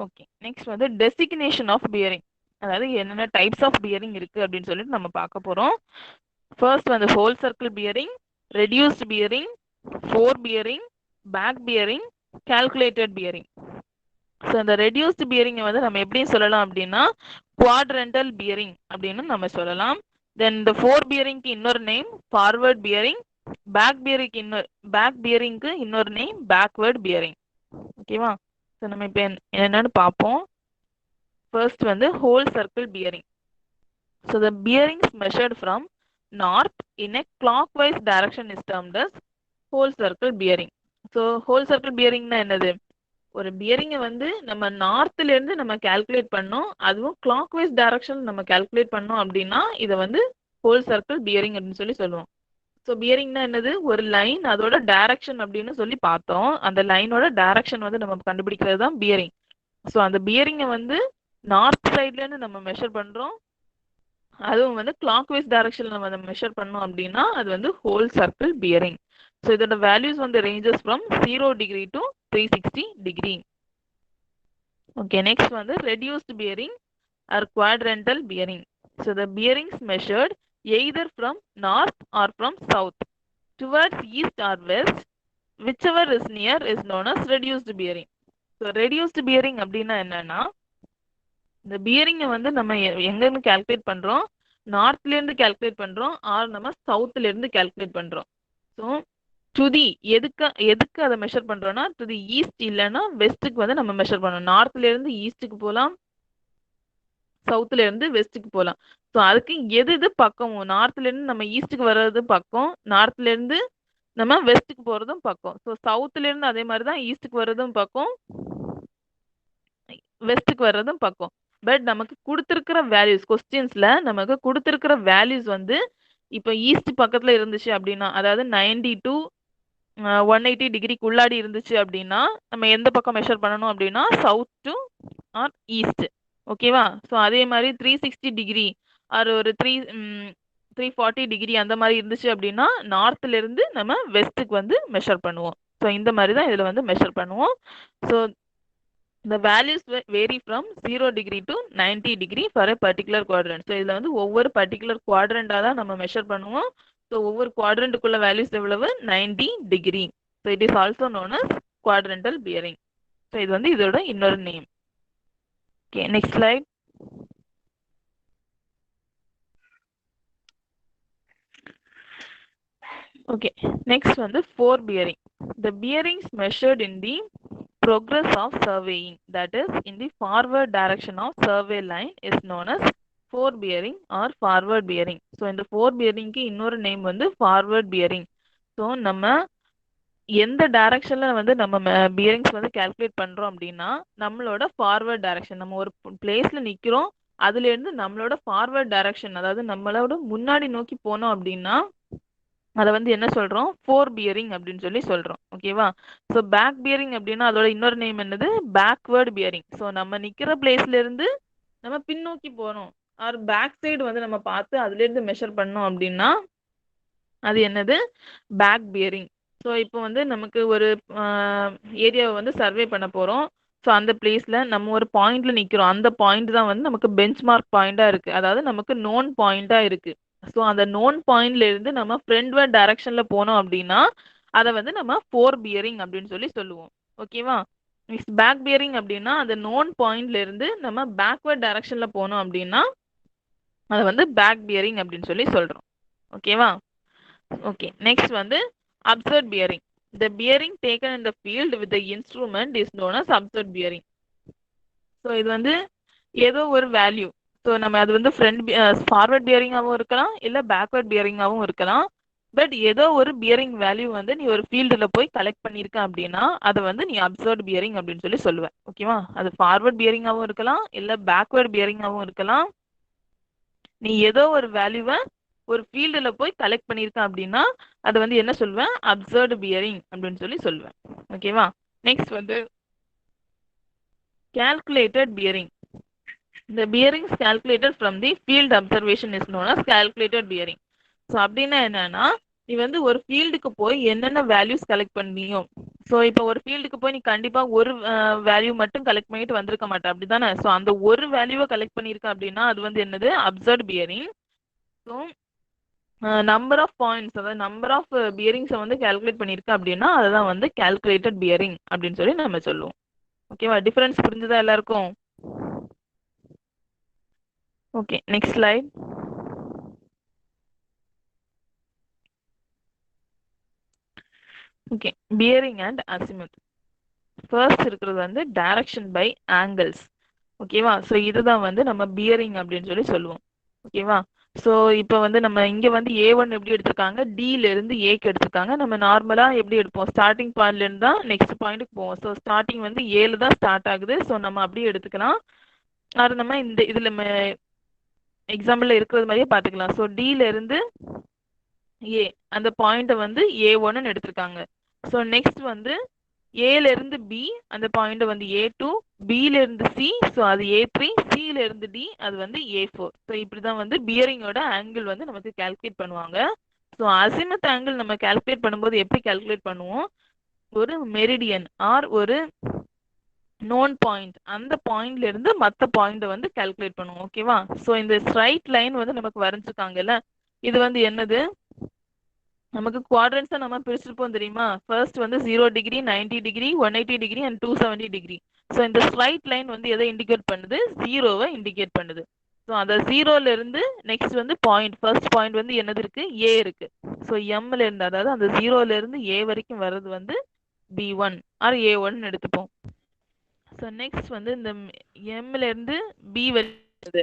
ஓகே, நெக்ஸ்ட் வந்து டெசிக்னேஷன் ஆஃப் பியரிங், அதாவது என்னென்ன டைப்ஸ் ஆஃப் பியரிங் இருக்கு அப்படின்னு சொல்லிட்டு நம்ம பார்க்க போறோம். ஃபர்ஸ்ட் வந்து whole circle bearing, reduced bearing, fore bearing, back bearing, calculated bearing. So இந்த ரெடியூஸ்ட் பியரிங்கை வந்து நம்ம எப்படி சொல்லலாம் அப்படின்னா குவாட்ரண்டல் பியரிங் அப்படின்னு நம்ம சொல்லலாம். தென் இந்த ஃபோர் பியரிங்க்கு இன்னொரு நேம் ஃபார்வர்ட் பியரிங், பேக் பியரிங்க்கு இன்னொரு நேம் பேக்வர்ட் பியரிங். ஓகேவா? ஸோ நம்ம இப்போ என்னன்னு பார்ப்போம். ஃபர்ஸ்ட் வந்து whole circle bearing. So the bearings measured from north in a clockwise direction is termed as whole circle bearing. So whole circle பியரிங்னா என்னது, ஒரு பியரிங்கை வந்து நம்ம நார்த்ல இருந்து நம்ம கால்குலேட் பண்ணோம், அதுவும் கிளாக் வைஸ் டைரக்ஷன் நம்ம கால்குலேட் பண்ணோம் அப்படின்னா இதை வந்து ஹோல் சர்க்கிள் பியரிங் அப்படின்னு சொல்லி சொல்லுவோம். ஸோ பியரிங்னா என்னது, ஒரு லைன் அதோட டைரக்ஷன் அப்படின்னு சொல்லி பார்த்தோம், அந்த லைனோட டைரக்ஷன் வந்து நம்ம கண்டுபிடிக்கிறது தான் பியரிங். ஸோ அந்த பியரிங்கை வந்து நார்த் சைட்ல இருந்து நம்ம மெஷர் பண்றோம், அதுவும் வந்து கிளாக் வைஸ் டைரக்ஷன்ல நம்ம அதை மெஷர் பண்ணோம் அப்படின்னா அது வந்து ஹோல் சர்க்கிள் பியரிங். ஸோ இதோட வேல்யூஸ் வந்து ranges from 0 degree to 360 degree. Okay, next வந்து reduced bearing or quadrantal bearing. So the bearings measured either from north or from south towards east or west, whichever is near is known as reduced bearing. So reduced bearing அப்படின்னா என்னன்னா, இந்த பியரிங்கை வந்து நம்ம எங்க இருந்து calculate பண்றோம், நார்த்ல இருந்து calculate பண்றோம் ஆர் நம்ம சவுத்ல இருந்து கால்குலேட் பண்றோம். ஸோ டு தி எதுக்கு அதை மெஷர் பண்றோம்னா டு தி ஈஸ்ட் இல்லைன்னா வெஸ்ட்டுக்கு வந்து நம்ம மெஷர் பண்ணோம். நார்த்ல இருந்து ஈஸ்ட்டுக்கு போகலாம், சவுத்ல இருந்து வெஸ்ட்டுக்கு போகலாம். ஸோ அதுக்கு எது பக்கம், நார்த்ல இருந்து நம்ம ஈஸ்ட்டுக்கு வர்றது பக்கம், நார்த்ல இருந்து நம்ம வெஸ்ட்டுக்கு போறதும் பக்கம். ஸோ சவுத்ல இருந்து அதே மாதிரி தான் ஈஸ்ட்டுக்கு வர்றதும் பக்கம், வெஸ்ட்டுக்கு வர்றதும் பக்கம். பட் நமக்கு கொடுத்துருக்கிற வேல்யூஸ், கொஸ்டின்ஸ்ல நமக்கு கொடுத்துருக்கிற வேல்யூஸ் வந்து இப்போ ஈஸ்ட் பக்கத்துல இருந்துச்சு அப்படின்னா, அதாவது 90 டு 180 டிகிரிக்குள்ளாடி இருந்துச்சு அப்படின்னா நம்ம எந்த பக்கம் மெஷர் பண்ணணும் அப்படின்னா சவுத் டு ஆர் ஈஸ்ட். ஓகேவா? ஸோ அதே மாதிரி 360 டிகிரி ஆர் ஒரு 340 டிகிரி அந்த மாதிரி இருந்துச்சு அப்படின்னா நார்த்ல இருந்து நம்ம வெஸ்ட்டுக்கு வந்து மெஷர் பண்ணுவோம். ஸோ இந்த மாதிரி தான் இதில் வந்து மெஷர் பண்ணுவோம். So the values vary from 0 degree to 90 degree for a particular quadrant. So இதுல வந்து ஒவ்வொரு particular quadrant தான் நம்ம measure பண்ணுவோம். So ஒவ்வொரு quadrant குள்ள values எவ்வளவு 90 degree. So it is also known as quadrantal bearing. So இது வந்து இதோட இன்னொரு name. Okay, next slide. Okay, next வந்து forebearing. The bearings measured in the progress of surveying, that is in the forward direction of survey line, is known as forebearing or forward bearing. So இந்த forebearing க்கு இன்னொரு name வந்து forward bearing. So நம்ம எந்த டைரக்ஷன்ல வந்து நம்ம bearings வந்து கால்குலேட் பண்றோம் அப்படின்னா நம்மளோட ஃபார்வர்ட் டைரக்ஷன், நம்ம ஒரு பிளேஸ்ல நிக்கிறோம், அதுல இருந்து நம்மளோட ஃபார்வர்ட் டைரக்ஷன், அதாவது நம்மளோட முன்னாடி நோக்கி போனோம் அப்படின்னா அதை வந்து என்ன சொல்றோம், ஃபோர் பியரிங் அப்படின்னு சொல்லி சொல்றோம். ஓகேவா? ஸோ பேக் பியரிங் அப்படின்னா அதோட இன்னொரு நேம் என்னது, பேக்வேர்ட் பியரிங். ஸோ நம்ம நிக்கிற பிளேஸ்ல இருந்து நம்ம பின்னோக்கி போறோம், ஆர் பேக் சைடு வந்து நம்ம பார்த்து அதுல இருந்து மெஷர் பண்ணோம் அப்படின்னா அது என்னது, பேக் பியரிங். ஸோ இப்போ வந்து நமக்கு ஒரு ஏரியாவை வந்து சர்வே பண்ண போறோம். ஸோ அந்த பிளேஸ்ல நம்ம ஒரு பாயிண்ட்ல நிக்கிறோம், அந்த பாயிண்ட் தான் வந்து நமக்கு பெஞ்ச் மார்க் பாயிண்டா இருக்கு, அதாவது நமக்கு நோன் பாயிண்டா இருக்கு. ஸோ அந்த நோன் பாயிண்ட்ல இருந்து நம்ம ஃப்ரண்ட்வர்ட் டைரக்ஷன்ல போனோம் அப்படின்னா அதை வந்து நம்ம ஃபோர் பியரிங் அப்படின்னு சொல்லி சொல்லுவோம். ஓகேவா? நெக்ஸ்ட் பேக் பியரிங் அப்படின்னா அந்த நோன் பாயிண்ட்ல இருந்து நம்ம பேக்வர்ட் டைரக்ஷன்ல போனோம் அப்படின்னா அதை வந்து பேக் பியரிங் அப்படின்னு சொல்லி சொல்றோம். ஓகேவா? ஓகே, நெக்ஸ்ட் வந்து observe bearing. The bearing taken in the field with the instrument is known as observed bearing. So இது வந்து ஏதோ ஒரு வேல்யூ, ஸோ நம்ம அது வந்து ஃபார்வர்ட் பியரிங்காகவும் இருக்கலாம், இல்லை பேக்வர்ட் பியரிங்காகவும் இருக்கலாம். பட் ஏதோ ஒரு பியரிங் வேல்யூ வந்து நீ ஒரு ஃபீல்டில் போய் கலெக்ட் பண்ணியிருக்க அப்படின்னா அதை வந்து நீ அப்சர்வ் பியரிங் அப்படின்னு சொல்லி சொல்லுவேன். ஓகேவா? அது ஃபார்வர்ட் பியரிங்காகவும் இருக்கலாம், இல்லை பேக்வர்ட் பியரிங்காகவும் இருக்கலாம். நீ ஏதோ ஒரு வேல்யூவை ஒரு ஃபீல்டில் போய் கலெக்ட் பண்ணியிருக்க அப்படின்னா அதை வந்து என்ன சொல்லுவேன், அப்சர்வ்டு பியரிங் அப்படின்னு சொல்லி சொல்லுவேன். ஓகேவா? நெக்ஸ்ட் வந்து calculated bearing. The bearings calculated from the field observation is known as calculated bearing. So அப்படின்னா என்னன்னா, நீ வந்து ஒரு ஃபீல்டுக்கு போய் என்னென்ன வேல்யூஸ் கலெக்ட் பண்ணியோ, ஸோ இப்போ ஒரு ஃபீல்டுக்கு போய் நீ கண்டிப்பா ஒரு வேல்யூ மட்டும் கலெக்ட் பண்ணிட்டு வந்திருக்க மாட்டேன், அப்படிதானே? ஸோ அந்த ஒரு வேல்யூவை கலெக்ட் பண்ணியிருக்க அப்படின்னா அது வந்து என்னது, observed bearing. So number of points, அதாவது நம்பர் ஆஃப் பியரிங்ஸை வந்து கால்குலேட் பண்ணியிருக்க அப்படின்னா அதுதான் வந்து கால்குலேட்டட் பியரிங் அப்படின்னு சொல்லி நம்ம சொல்லுவோம். ஓகேவா? டிஃபரன்ஸ் புரிஞ்சுதா எல்லாருக்கும்? Okay, next slide. Okay, bearing and azimuth. First இருக்கிறது வந்து டைரக்ஷன் பை ஆங்கிள்ஸ். ஓகேவா? ஸோ இதுதான் வந்து நம்ம பியரிங் அப்படின்னு சொல்லி சொல்லுவோம். ஓகேவா? ஸோ இப்போ வந்து நம்ம இங்கே வந்து A1 எப்படி எடுத்திருக்காங்க, டில இருந்து ஏக்கு எடுத்திருக்காங்க. நம்ம நார்மலாக எப்படி எடுப்போம், ஸ்டார்டிங் பாயிண்ட்ல இருந்து தான் நெக்ஸ்ட் பாயிண்ட்டுக்கு போவோம். ஸோ ஸ்டார்டிங் வந்து ஏல தான் ஸ்டார்ட் ஆகுது. ஸோ நம்ம அப்படியே எடுத்துக்கலாம். அது நம்ம இந்த இதில் எக்ஸாம்பிளில் இருக்கிறது மாதிரியே பார்த்துக்கலாம். ஸோ டில இருந்து ஏ அந்த பாயிண்ட்டை வந்து A1ன்னு எடுத்திருக்காங்க. ஸோ நெக்ஸ்ட் வந்து ஏல இருந்து பி அந்த பாயிண்ட் வந்து A2, பில இருந்து சி, ஸோ அது A3, சில இருந்து டி அது வந்து A4. ஸோ இப்படிதான் வந்து பியரிங்கோட ஆங்கிள் வந்து நமக்கு கால்குலேட் பண்ணுவாங்க. ஸோ அசிமுத் ஆங்கிள் நம்ம கால்குலேட் பண்ணும்போது எப்படி கால்குலேட் பண்ணுவோம், ஒரு மெரிடியன் ஆர் ஒரு நோன் பாயிண்ட், அந்த பாயிண்ட்ல இருந்து மற்ற பாயிண்ட வந்து கால்குலேட் பண்ணுவோம். ஓகேவா? ஸோ இந்த ஸ்ட்ரைட் லைன் வந்து நமக்கு வரைஞ்சிருக்காங்கல்ல, இது வந்து என்னது, நமக்கு குவாட்ரண்ட்ஸை நம்ம பிரிச்சிருப்போம் தெரியுமா? ஃபர்ஸ்ட் வந்து 0 degree, 90 degree, 180 degree and 270 degree. So இந்த ஸ்ட்ரைட் லைன் வந்து எதை இண்டிகேட் பண்ணுது, ஜீரோவை இண்டிகேட் பண்ணுது. ஸோ அந்த ஜீரோல இருந்து நெக்ஸ்ட் வந்து பாயிண்ட், ஃபர்ஸ்ட் பாயிண்ட் வந்து என்னது இருக்கு, ஏ இருக்கு. ஸோ எம்ல இருந்து, அதாவது அந்த ஜீரோல இருந்து ஏ வரைக்கும் வர்றது வந்து B1 ஆர் A1 எடுத்துப்போம். ஸோ நெக்ஸ்ட் வந்து இந்த எம்ல இருந்து பி வருது.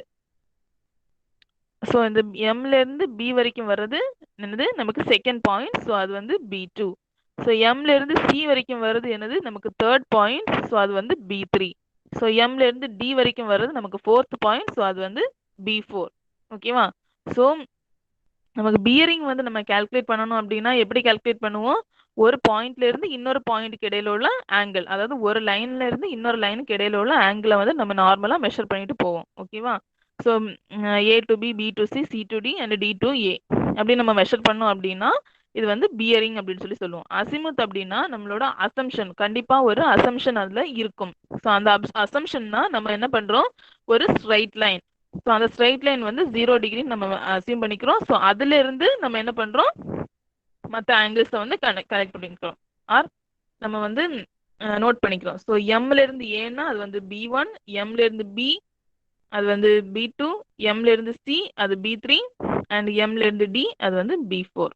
ஸோ இந்த எம்ல இருந்து பி வரைக்கும் வர்றது என்னது, நமக்கு செகண்ட் பாயிண்ட். ஸோ அது வந்து B2. ஸோ எம்ல இருந்து சி வரைக்கும் வர்றது என்னது, நமக்கு தேர்ட் பாயிண்ட். ஸோ அது வந்து B3. ஸோ எம்ல இருந்து டி வரைக்கும் வர்றது நமக்கு ஃபோர்த் பாயிண்ட். ஸோ அது வந்து B4. ஓகேவா? ஸோ நமக்கு பியரிங் வந்து நம்ம கால்குலேட் பண்ணணும் அப்படின்னா எப்படி கால்குலேட் பண்ணுவோம், ஒரு பாயிண்ட்ல இருந்து இன்னொரு பாயிண்ட்டுக்கு இடையில உள்ள ஆங்கிள், அதாவது ஒரு லைன்ல இருந்து இன்னொரு லைனுக்கு இடையில உள்ள ஆங்கிளை வந்து நம்ம நார்மலா மெஷர் பண்ணிட்டு போவோம். ஓகேவா? So A to B, B to C, C to D and D to A அப்படி நம்ம மெஷர் பண்ணோம் அப்படின்னா இது வந்து பியரிங் அப்படின்னு சொல்லி சொல்லுவோம். அசிமுத் அப்படின்னா நம்மளோட அசம்ஷன், கண்டிப்பா ஒரு அசம்ஷன் அதுல இருக்கும். ஸோ அந்த அசம்ஷன்னா நம்ம என்ன பண்றோம், ஒரு ஸ்ட்ரைட் லைன். ஸோ அந்த ஸ்ட்ரைட் லைன் வந்து 0 டிகிரி நம்ம அசியூம் பண்ணிக்கிறோம். ஸோ அதுல இருந்து நம்ம என்ன பண்றோம், மற்ற ஆங்கிள்ஸை வந்து கனெக்ட் பண்ணிக்கிறோம் ஆர் நம்ம வந்து நோட் பண்ணிக்கிறோம். ஸோ எம்ல இருந்து ஏன்னா அது வந்து B1, எம்ல இருந்து பி அது வந்து B2, எம்ல இருந்து சி அது B3 அண்ட் எம்ல இருந்து டி அது வந்து B4.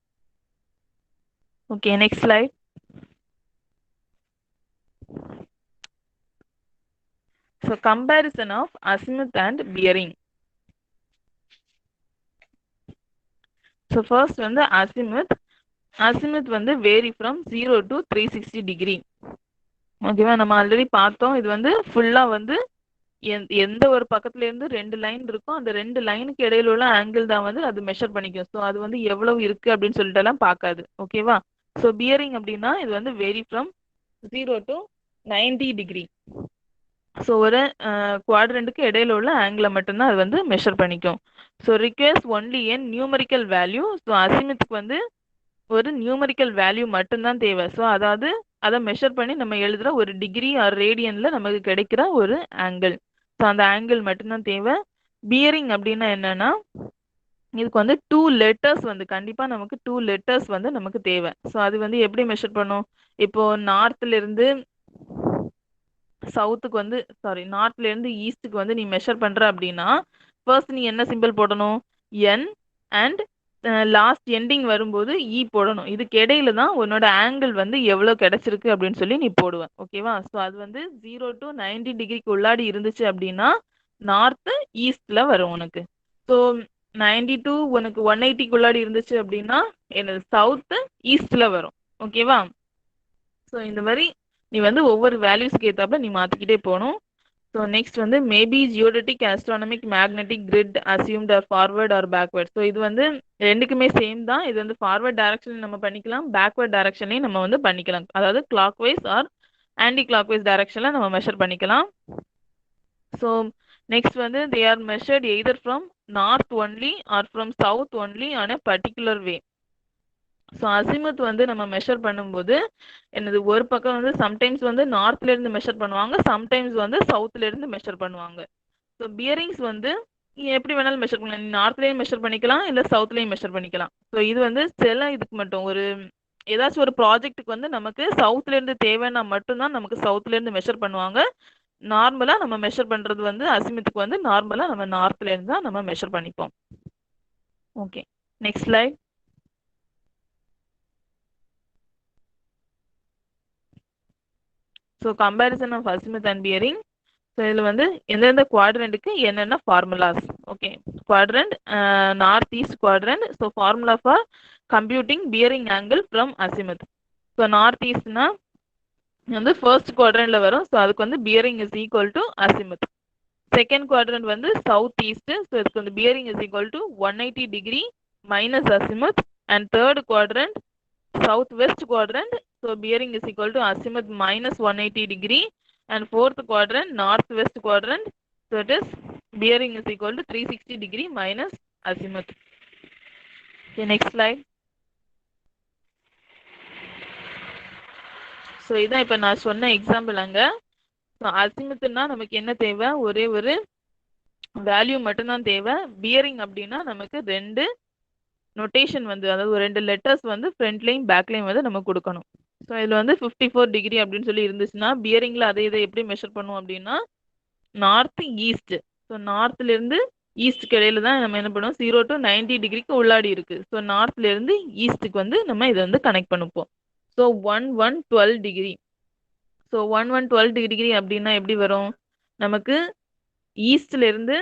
Okay, next slide. So comparison of azimuth and bearing. So first வந்து அசிமுத் வந்து வேரி ஃப்ரம் 0 to 360 டிகிரி. ஓகேவா, நம்ம ஆல்ரெடி பார்த்தோம். இது வந்து ஃபுல்லா வந்து எந்த ஒரு பக்கத்துல இருந்து 2 லைன் இருக்கும், அந்த 2 லைனுக்கு இடையில உள்ள ஆங்கிள் தான் வந்து அது மெஷர் பண்ணிக்கும். ஸோ அது வந்து எவ்வளவு இருக்கு அப்படின்னு சொல்லிட்டு எல்லாம் பார்க்காது. ஓகேவா. ஸோ பியரிங் அப்படின்னா இது வந்து vary from 0 to 90 degree. So ஒரு குவாட்ரண்ட்டுக்கு இடையில உள்ள ஆங்கிளை மட்டும்தான் அது வந்து மெஷர் பண்ணிக்கும். ஸோ ரிக்வெஸ்ட் ஒன்லி என் நியூமரிக்கல் வேல்யூ. ஸோ அசிமுத்துக்கு வந்து ஒரு நியூமரிக்கல் வேல்யூ மட்டும்தான் தேவை. ஸோ அதாவது அதை மெஷர் பண்ணி நம்ம எழுதுற ஒரு டிகிரி ஆர் ரேடியன்ல நமக்கு கிடைக்கிற ஒரு ஆங்கிள். ஸோ அந்த ஆங்கிள் மட்டும்தான் தேவை. பியரிங் அப்படின்னா என்னன்னா இதுக்கு வந்து 2 லெட்டர்ஸ் வந்து கண்டிப்பா நமக்கு 2 லெட்டர்ஸ் வந்து நமக்கு தேவை. ஸோ அது வந்து எப்படி மெஷர் பண்ணும், இப்போ நார்த்ல இருந்து சவுத்துக்கு வந்து நார்த்ல இருந்து ஈஸ்ட்டுக்கு வந்து நீ மெஷர் பண்ற அப்படின்னா ஃபர்ஸ்ட் நீ என்ன சிம்பிள் போடணும், என் அண்ட் லாஸ்ட் எண்டிங் வரும்போது இ போடணும். இதுக்கு இடையில தான் உன்னோட ஆங்கிள் வந்து எவ்வளோ கிடைச்சிருக்கு அப்படின்னு சொல்லி நீ போடுவேன். ஓகேவா. ஸோ அது வந்து 0 to 90 டிகிரிக்கு உள்ளாடி இருந்துச்சு அப்படின்னா நார்த்து ஈஸ்ட்ல வரும் உனக்கு. ஸோ 90 to உனக்கு 180க்கு உள்ளாடி இருந்துச்சு அப்படின்னா என்னது சவுத்து ஈஸ்ட்ல வரும். ஓகேவா. ஸோ இந்த மாதிரி நீ வந்து ஒவ்வொரு வேல்யூஸ்க்கு ஏற்றாப்புல நீ மாற்றிக்கிட்டே போகணும். ஸோ நெக்ஸ்ட் வந்து maybe geodetic astronomic magnetic grid assumed or forward or backward. So இது வந்து ரெண்டுக்குமே சேம் தான். இது வந்து ஃபார்வர்ட் டைரக்ஷன்லையும் நம்ம பண்ணிக்கலாம், பேக்வர்ட் டைரக்ஷன்லையும் நம்ம வந்து பண்ணிக்கலாம். அதாவது clockwise or anti clockwise டைரக்ஷனில் நம்ம மெஷர் பண்ணிக்கலாம். ஸோ நெக்ஸ்ட் வந்து they are measured either from north only or from south only on a particular way. So azimuth வந்து நம்ம மெஷர் பண்ணும்போது என்னது ஒரு பக்கம் வந்து சம்டைம்ஸ் வந்து நார்த்ல இருந்து மெஷர் பண்ணுவாங்க, சம்டைம்ஸ் வந்து சவுத்ல இருந்து மெஷர் பண்ணுவாங்க. ஸோ பியரிங்ஸ் வந்து நீ எப்படி வேணாலும் மெஷர் பண்ணலாம். நீ நார்த்லேயும் மெஷர் பண்ணிக்கலாம், இல்லை சவுத்லேயும் மெஷர் பண்ணிக்கலாம். ஸோ இது வந்து சில இதுக்கு மட்டும் ஒரு ஏதாச்சும் ஒரு ப்ராஜெக்ட்டுக்கு வந்து நமக்கு சவுத்ல இருந்து தேவைன்னா மட்டும்தான் நமக்கு சவுத்ல இருந்து மெஷர் பண்ணுவாங்க. நார்மலா நம்ம மெஷர் பண்றது வந்து அசிமுத்துக்கு வந்து நார்மலா நம்ம நார்த்ல இருந்து தான் நம்ம மெஷர் பண்ணிப்போம். Okay, next slide. So comparison of azimuth and bearing. So இதில் வந்து எந்தெந்த குவாட்ரண்ட்டுக்கு என்னென்ன formulas. Okay, quadrant north east quadrant. So formula for computing bearing angle from azimuth. So north ஈஸ்ட்னா வந்து ஃபர்ஸ்ட் குவாட்ரண்ட்ல வரும். ஸோ அதுக்கு வந்து bearing is equal to azimuth. Second quadrant வந்து சவுத் ஈஸ்ட். ஸோ இதுக்கு வந்து bearing is equal to 180 degree minus azimuth. And third quadrant south west quadrant. So bearing is equal to azimuth minus 180 degree. And fourth quadrant northwest quadrant, so it is bearing is equal to 360 degree minus azimuth. Okay, next slide. So இதான் இப்ப நான் சொன்ன example அங்க. So அசிமுத்னா நமக்கு என்ன தேவை, ஒரே ஒரு வேல்யூ மட்டும்தான் தேவை. பியரிங் அப்படின்னா நமக்கு 2 நோட்டேஷன் வந்து அதாவது 2 லெட்டர்ஸ் வந்து ஃப்ரண்ட்லையும் பேக்லையும் வந்து நம்ம கொடுக்கணும். ஸோ இதில் வந்து 54 டிகிரி அப்படின்னு சொல்லி இருந்துச்சுன்னா பியரிங்கில் அதை இதை எப்படி மெஷர் பண்ணுவோம் அப்படின்னா நார்த் ஈஸ்ட். ஸோ நார்த்லேருந்து ஈஸ்ட்டுக்கு இடையில தான் நம்ம என்ன பண்ணுவோம், 0 to 90 டிகிரிக்கு உள்ளாடி இருக்கு. ஸோ நார்த்லேருந்து ஈஸ்ட்டுக்கு வந்து நம்ம இதை வந்து கனெக்ட் பண்ணிப்போம். So 1112 degree. ஸோ 1112 டிகிரி அப்படின்னா எப்படி வரும், நமக்கு ஈஸ்ட்லேருந்து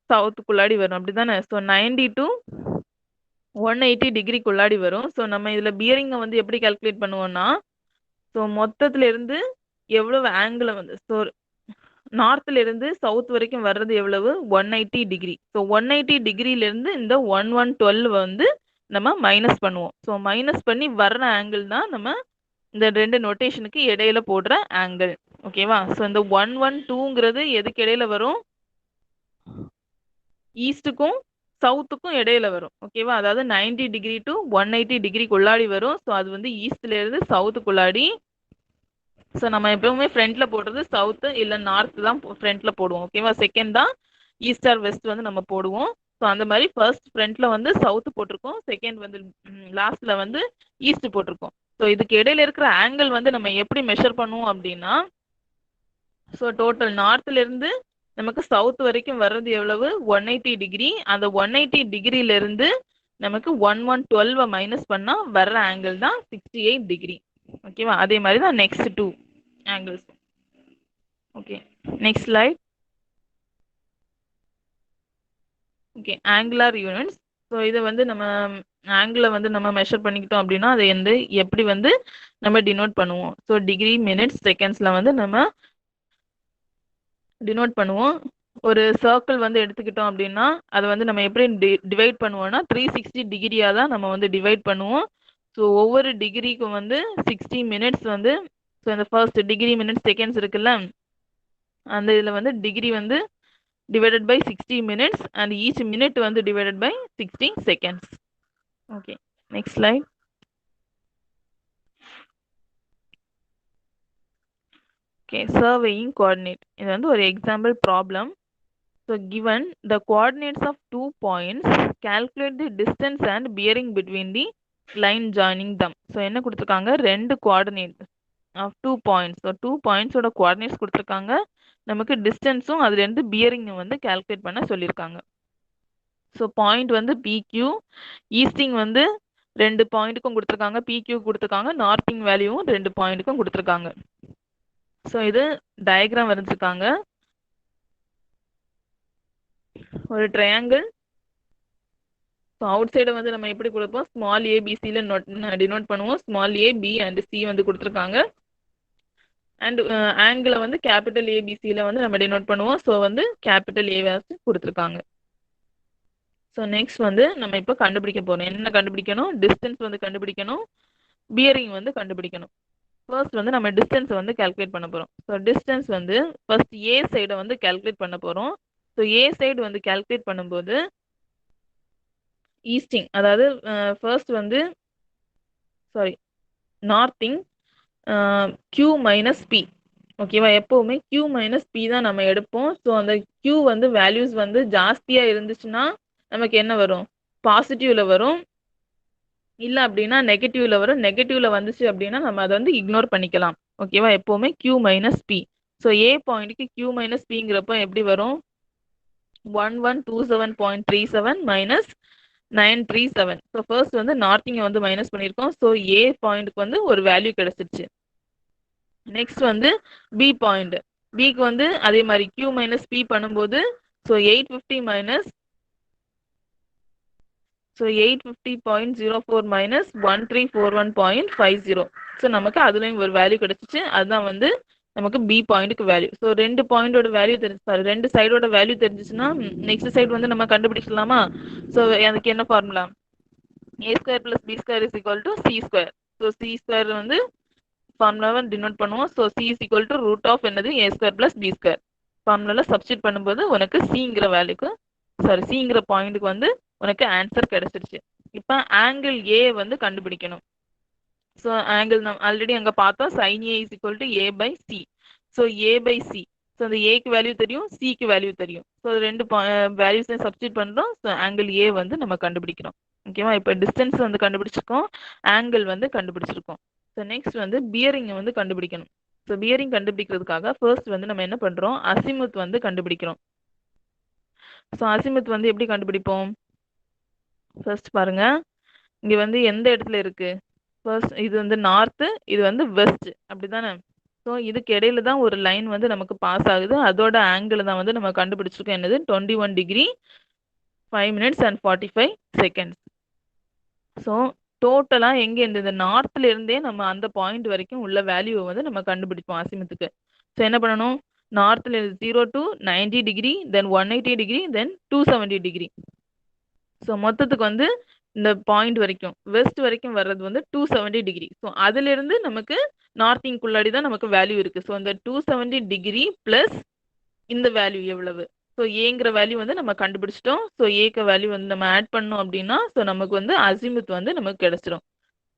சவுத்துக்குள்ளாடி வரும் அப்படி தானே. ஸோ 90 to 180 டிகிரிக்குள்ளாடி வரும். ஸோ நம்ம இதில் பியரிங்கை வந்து எப்படி கால்குலேட் பண்ணுவோம்னா, ஸோ மொத்தத்துல இருந்து எவ்வளவு ஆங்கிளை வந்து ஸோ நார்த்ல இருந்து சவுத் வரைக்கும் வர்றது எவ்வளவு 180 டிகிரி. ஸோ 180 டிகிரியிலேருந்து இந்த 1112 வந்து நம்ம மைனஸ் பண்ணுவோம். ஸோ மைனஸ் பண்ணி வர்ற ஆங்கிள் தான் நம்ம இந்த 2 நோட்டேஷனுக்கு இடையில போடுற ஆங்கிள். ஓகேவா. ஸோ இந்த 112ங்கிறது எதுக்கு இடையில வரும், ஈஸ்ட்டுக்கும் சவுத்துக்கும் இடையில வரும். ஓகேவா? அதாவது 90 டிகிரி டு 180 டிகிரிக்குள்ளாடி வரும். ஸோ அது வந்து ஈஸ்ட்ல இருந்து சவுத்துக்குள்ளாடி. ஸோ நம்ம எப்பவுமே ஃப்ரண்ட்ல போடுறது சவுத்து இல்ல நார்த் தான் ஃப்ரண்ட்ல போடுவோம். ஓகேவா? செகண்ட் தான் ஈஸ்ட் ஆர் வெஸ்ட் வந்து நம்ம போடுவோம். ஸோ அந்த மாதிரி ஃபர்ஸ்ட் ஃப்ரண்ட்ல வந்து சவுத் போட்டிருக்கோம், செகண்ட் வந்து லாஸ்ட்ல வந்து ஈஸ்ட் போட்டிருக்கோம். ஸோ இதுக்கு இடையில இருக்கிற ஆங்கிள் வந்து நம்ம எப்படி மெஷர் பண்ணுவோம் அப்படின்னா, ஸோ டோட்டல் நார்த்ல இருந்து நமக்கு சவுத் வரைக்கும் வர்றது எவ்வளவு? 180 டிகிரி. அந்த 180 டிகிரில இருந்து நமக்கு 1112 மைனஸ் பண்ணா வர்ற ஆங்கிள் தான் 68 டிகிரி. ஓகேவா? அதே மாதிரி தான் next 2 angles. Okay, next slide. Okay, angular units. So இதை வந்து நம்ம ஆங்கிளை வந்து நம்ம மெஷர் பண்ணிக்கிட்டோம் அப்படின்னா அதை வந்து எப்படி வந்து நம்ம டினோட் பண்ணுவோம்? ஸோ டிகிரி, மினிட்ஸ், செகண்ட்ஸ்ல வந்து நம்ம டினோட் பண்ணுவோம். ஒரு சர்க்கிள் வந்து எடுத்துக்கிட்டோம் அப்படின்னா அதை வந்து நம்ம எப்படி டிவைட் பண்ணுவோம்னா 360 டிகிரியா தான் நம்ம வந்து டிவைட் பண்ணுவோம். ஸோ ஒவ்வொரு டிகிரிக்கும் வந்து 60 மினிட்ஸ் வந்து, ஸோ இந்த ஃபர்ஸ்ட் டிகிரி, மினிட்ஸ், செகண்ட்ஸ் இருக்குல்ல, அந்த இதில் வந்து டிகிரி வந்து divided by 60 minutes and each minute வந்து divided by 60 seconds. Okay, next slide. Okay, surveying coordinate. இது வந்து ஒரு example problem. So given the coordinates of 2 points, calculate the distance and bearing between the line joining them. So என்ன கொடுத்திருக்காங்க? ரெண்டு coordinates of 2 points. So 2 points ஓட coordinates கொடுத்திருக்காங்க. நமக்கு டிஸ்டன்ஸும் அதுல இருந்து பியரிங்கும் வந்து கால்குலேட் பண்ண சொல்லியிருக்காங்க. ஸோ பாயிண்ட் வந்து பிக்யூ, ஈஸ்டிங் வந்து ரெண்டு பாயிண்ட்டுக்கும் கொடுத்துருக்காங்க, பிக்யூ கொடுத்துருக்காங்க, நார்த்திங் வேல்யூவும் ரெண்டு பாயிண்ட்டுக்கும் கொடுத்துருக்காங்க. ஸோ இது டயக்ராம் வரைஞ்சிருக்காங்க. ஒரு ட்ரையாங்கிள். ஸோ அவுட் சைடை வந்து நம்ம எப்படி கொடுப்போம்? ஸ்மால் ஏபிசியில் டினோட் பண்ணுவோம். Small A, B and C வந்து கொடுத்துருக்காங்க. அண்ட் ஆங்கிளை வந்து கேபிட்டல் ஏபிசியில் வந்து நம்ம டினோட் பண்ணுவோம். ஸோ வந்து கேபிட்டல் ஏ கொடுத்துருக்காங்க. ஸோ நெக்ஸ்ட் வந்து நம்ம இப்போ கண்டுபிடிக்க போகிறோம். என்ன கண்டுபிடிக்கணும்? டிஸ்டன்ஸ் வந்து கண்டுபிடிக்கணும், பியரிங் வந்து கண்டுபிடிக்கணும். ஃபர்ஸ்ட் வந்து நம்ம டிஸ்டன்ஸ் வந்து கால்குலேட் பண்ண போகிறோம். ஸோ டிஸ்டன்ஸ் வந்து ஃபர்ஸ்ட் ஏ சைடை வந்து கால்குலேட் பண்ண போகிறோம். ஸோ ஏ சைடு வந்து கால்குலேட் பண்ணும்போது ஈஸ்டிங், அதாவது ஃபர்ஸ்ட் வந்து நார்த்திங் கியூ மைனஸ் பி. ஓகேவா? எப்போவுமே கியூ மைனஸ் பி தான் நம்ம எடுப்போம். ஸோ அந்த கியூ வந்து வேல்யூஸ் வந்து ஜாஸ்தியாக இருந்துச்சுன்னா நமக்கு என்ன வரும்? பாசிட்டிவ்ல வரும். இல்லை அப்படின்னா நெகட்டிவ்ல வரும். நெகட்டிவ்ல வந்துச்சு அப்படின்னா நம்ம அதை வந்து இக்னோர் பண்ணிக்கலாம். ஓகேவா? எப்போவுமே கியூ மைனஸ் பி. ஸோ ஏ பாயிண்ட்டுக்கு கியூ மைனஸ் பிங்கிறப்ப எப்படி வரும்? 1127.37 மைனஸ் 937. ஸோ ஃபர்ஸ்ட் வந்து நார்த்திங்கை வந்து மைனஸ் பண்ணியிருக்கோம். ஸோ ஏ பாயிண்ட்டுக்கு வந்து ஒரு வேல்யூ கிடைச்சிருச்சு. நெக்ஸ்ட் வந்து பி பாயிண்ட். பிக்கு வந்து அதே மாதிரி கியூ மைனஸ் பி பண்ணும்போது ஸோ 850 மைனஸ் 850.04 மைனஸ் 1341.50. ஸோ நமக்கு அதுலேயும் ஒரு வேல்யூ கிடைச்சிச்சு. அதுதான் வந்து நமக்கு பி பாயிண்ட்டுக்கு வேல்யூ. ஸோ ரெண்டு பாயிண்டோட வேல்யூ தெரிஞ்சு, ரெண்டு சைடோட வேல்யூ தெரிஞ்சிச்சுன்னா நெக்ஸ்ட் சைடு வந்து நம்ம கண்டுபிடிக்கலாமா? ஸோ அதுக்கு என்ன formula? A square plus B square is equal to C square. So C square வந்து ஃபார்முலாவை டினோட் பண்ணுவோம். So C is equal to root of என்னது? A square plus B square. ஃபார்முலாவில் சப்ஸ்டிட் பண்ணும்போது உனக்கு சிங்கிற வேல்யூக்கு, சிங்கிற பாயிண்ட்டுக்கு வந்து உனக்கு ஆன்சர் கிடைச்சிருச்சு. இப்போ ஆங்கிள் ஏ வந்து கண்டுபிடிக்கணும். ஸோ ஆங்கிள் நம்ம ஆல்ரெடி அங்கே பார்த்தோம், sine A is equal to A by C. So A by C. So அந்த ஏக்கு வேல்யூ தெரியும், சிக்கு வேல்யூ தெரியும். ஸோ ரெண்டு வேல்யூஸையும் சப்ஸ்டிட் பண்ணுறோம். ஸோ ஆங்கிள் ஏ வந்து நம்ம கண்டுபிடிக்கிறோம். ஓகேவா? இப்போ டிஸ்டன்ஸ் வந்து கண்டுபிடிச்சிருக்கோம், ஆங்கிள் வந்து கண்டுபிடிச்சிருக்கோம். ஸோ நெக்ஸ்ட் வந்து பியரிங்கை வந்து கண்டுபிடிக்கணும். ஸோ பியரிங் கண்டுபிடிக்கிறதுக்காக ஃபர்ஸ்ட் வந்து நம்ம என்ன பண்ணுறோம்? அசிமுத் வந்து கண்டுபிடிக்கிறோம். ஸோ அசிமுத் வந்து எப்படி கண்டுபிடிப்போம்? ஃபர்ஸ்ட் பாருங்க, இங்க வந்து எந்த இடத்துல இருக்கு? ஃபர்ஸ்ட் இது வந்து நார்த்து, இது வந்து வெஸ்ட், அப்படிதானே? ஸோ இதுக்கு இடையில தான் ஒரு லைன் வந்து நமக்கு பாஸ் ஆகுது. அதோட ஆங்கிள் தான் வந்து நம்ம கண்டுபிடிச்சிருக்கோம். என்னது? 21 degree 5 minutes and 45 seconds. So டோட்டலாக எங்கே இருந்து? இந்த நார்த்ல இருந்தே நம்ம அந்த பாயிண்ட் வரைக்கும் உள்ள வேல்யூவை வந்து நம்ம கண்டுபிடிப்போம் அசிமுத்துக்கு. ஸோ என்ன பண்ணணும்? நார்த்ல 0 to 90 degree, then 180 degree, then 270 degree. So மொத்தத்துக்கு வந்து இந்த பாயிண்ட் வரைக்கும் வெஸ்ட் வரைக்கும் வர்றது வந்து 270 டிகிரி. ஸோ அதிலிருந்து நமக்கு நார்த்திங்குள்ளாடி தான் நமக்கு வேல்யூ இருக்கு. ஸோ இந்த 270 டிகிரி பிளஸ் இந்த வேல்யூ எவ்வளவு? ஸோ ஏங்கிற வேல்யூ வந்து நம்ம கண்டுபிடிச்சிட்டோம். ஸோ ஏக்கு வேல்யூ வந்து நம்ம ஆட் பண்ணோம் அப்படின்னா ஸோ நமக்கு வந்து அசிமுத் வந்து நமக்கு கிடைச்சிடும்.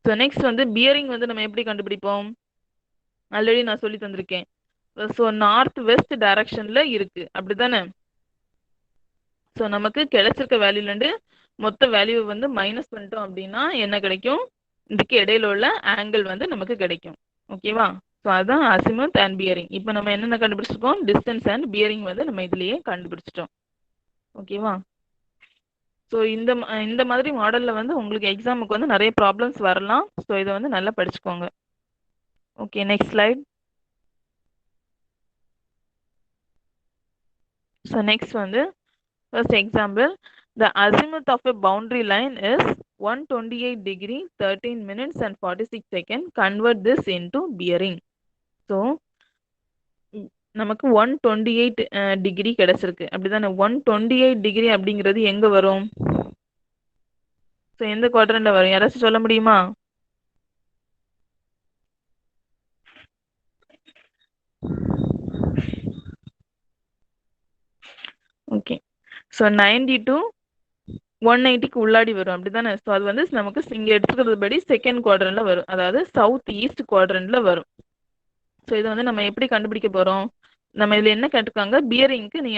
ஸோ நெக்ஸ்ட் வந்து பியரிங் வந்து நம்ம எப்படி கண்டுபிடிப்போம்? ஆல்ரெடி நான் சொல்லி தந்திருக்கேன். ஸோ நார்த் வெஸ்ட் டைரக்ஷன்ல இருக்கு அப்படிதானே? ஸோ நமக்கு கிடைச்சிருக்க வேல்யூலேருந்து மொத்த வேல்யூ வந்து மைனஸ் பண்ணிட்டோம் அப்படின்னா என்ன கிடைக்கும்? இதுக்கு இடையில உள்ள ஆங்கிள் வந்து நமக்கு கிடைக்கும். ஓகேவா? ஸோ அதுதான் அசிமுத் அண்ட் பியரிங். இப்போ நம்ம என்னென்ன கண்டுபிடிச்சிருக்கோம்? டிஸ்டன்ஸ் அண்ட் பியரிங் வந்து நம்ம இதுலயே கண்டுபிடிச்சிட்டோம். ஓகேவா? ஸோ இந்த மாதிரி மாடல்ல வந்து உங்களுக்கு எக்ஸாமுக்கு வந்து நிறைய ப்ராப்ளம்ஸ் வரலாம். ஸோ இதை வந்து நல்லா படிச்சுக்கோங்க. Okay, next slide. So next வந்து first example, the azimuth of a boundary line is 128 degree 13 minutes and 46 seconds. Convert this into bearing. So நமக்கு 128 டிகிரி கிடைச்சிருக்கு அப்படிதானே? 128 டிகிரி அப்படிங்கிறது எங்க வரும்? ஸோ எந்த குவாட்ரண்ட்ல வரும்? யாராச்சும் சொல்ல முடியுமா? ஓகே, ஸோ 90 to 180க்கு உள்ளாடி வரும் அப்படிதானே? ஸோ அது வந்து நமக்கு இங்க எடுத்துக்கிறது படி செகண்ட் குவாட்ரண்ட்ல வரும், அதாவது சவுத் ஈஸ்ட் குவாட்ரண்ட்ல வரும். ஸோ இதை வந்து நம்ம எப்படி கண்டுபிடிக்க போறோம்? நம்ம இதுல என்ன கேட்டிருக்காங்க? பியரிங்க்கு நீ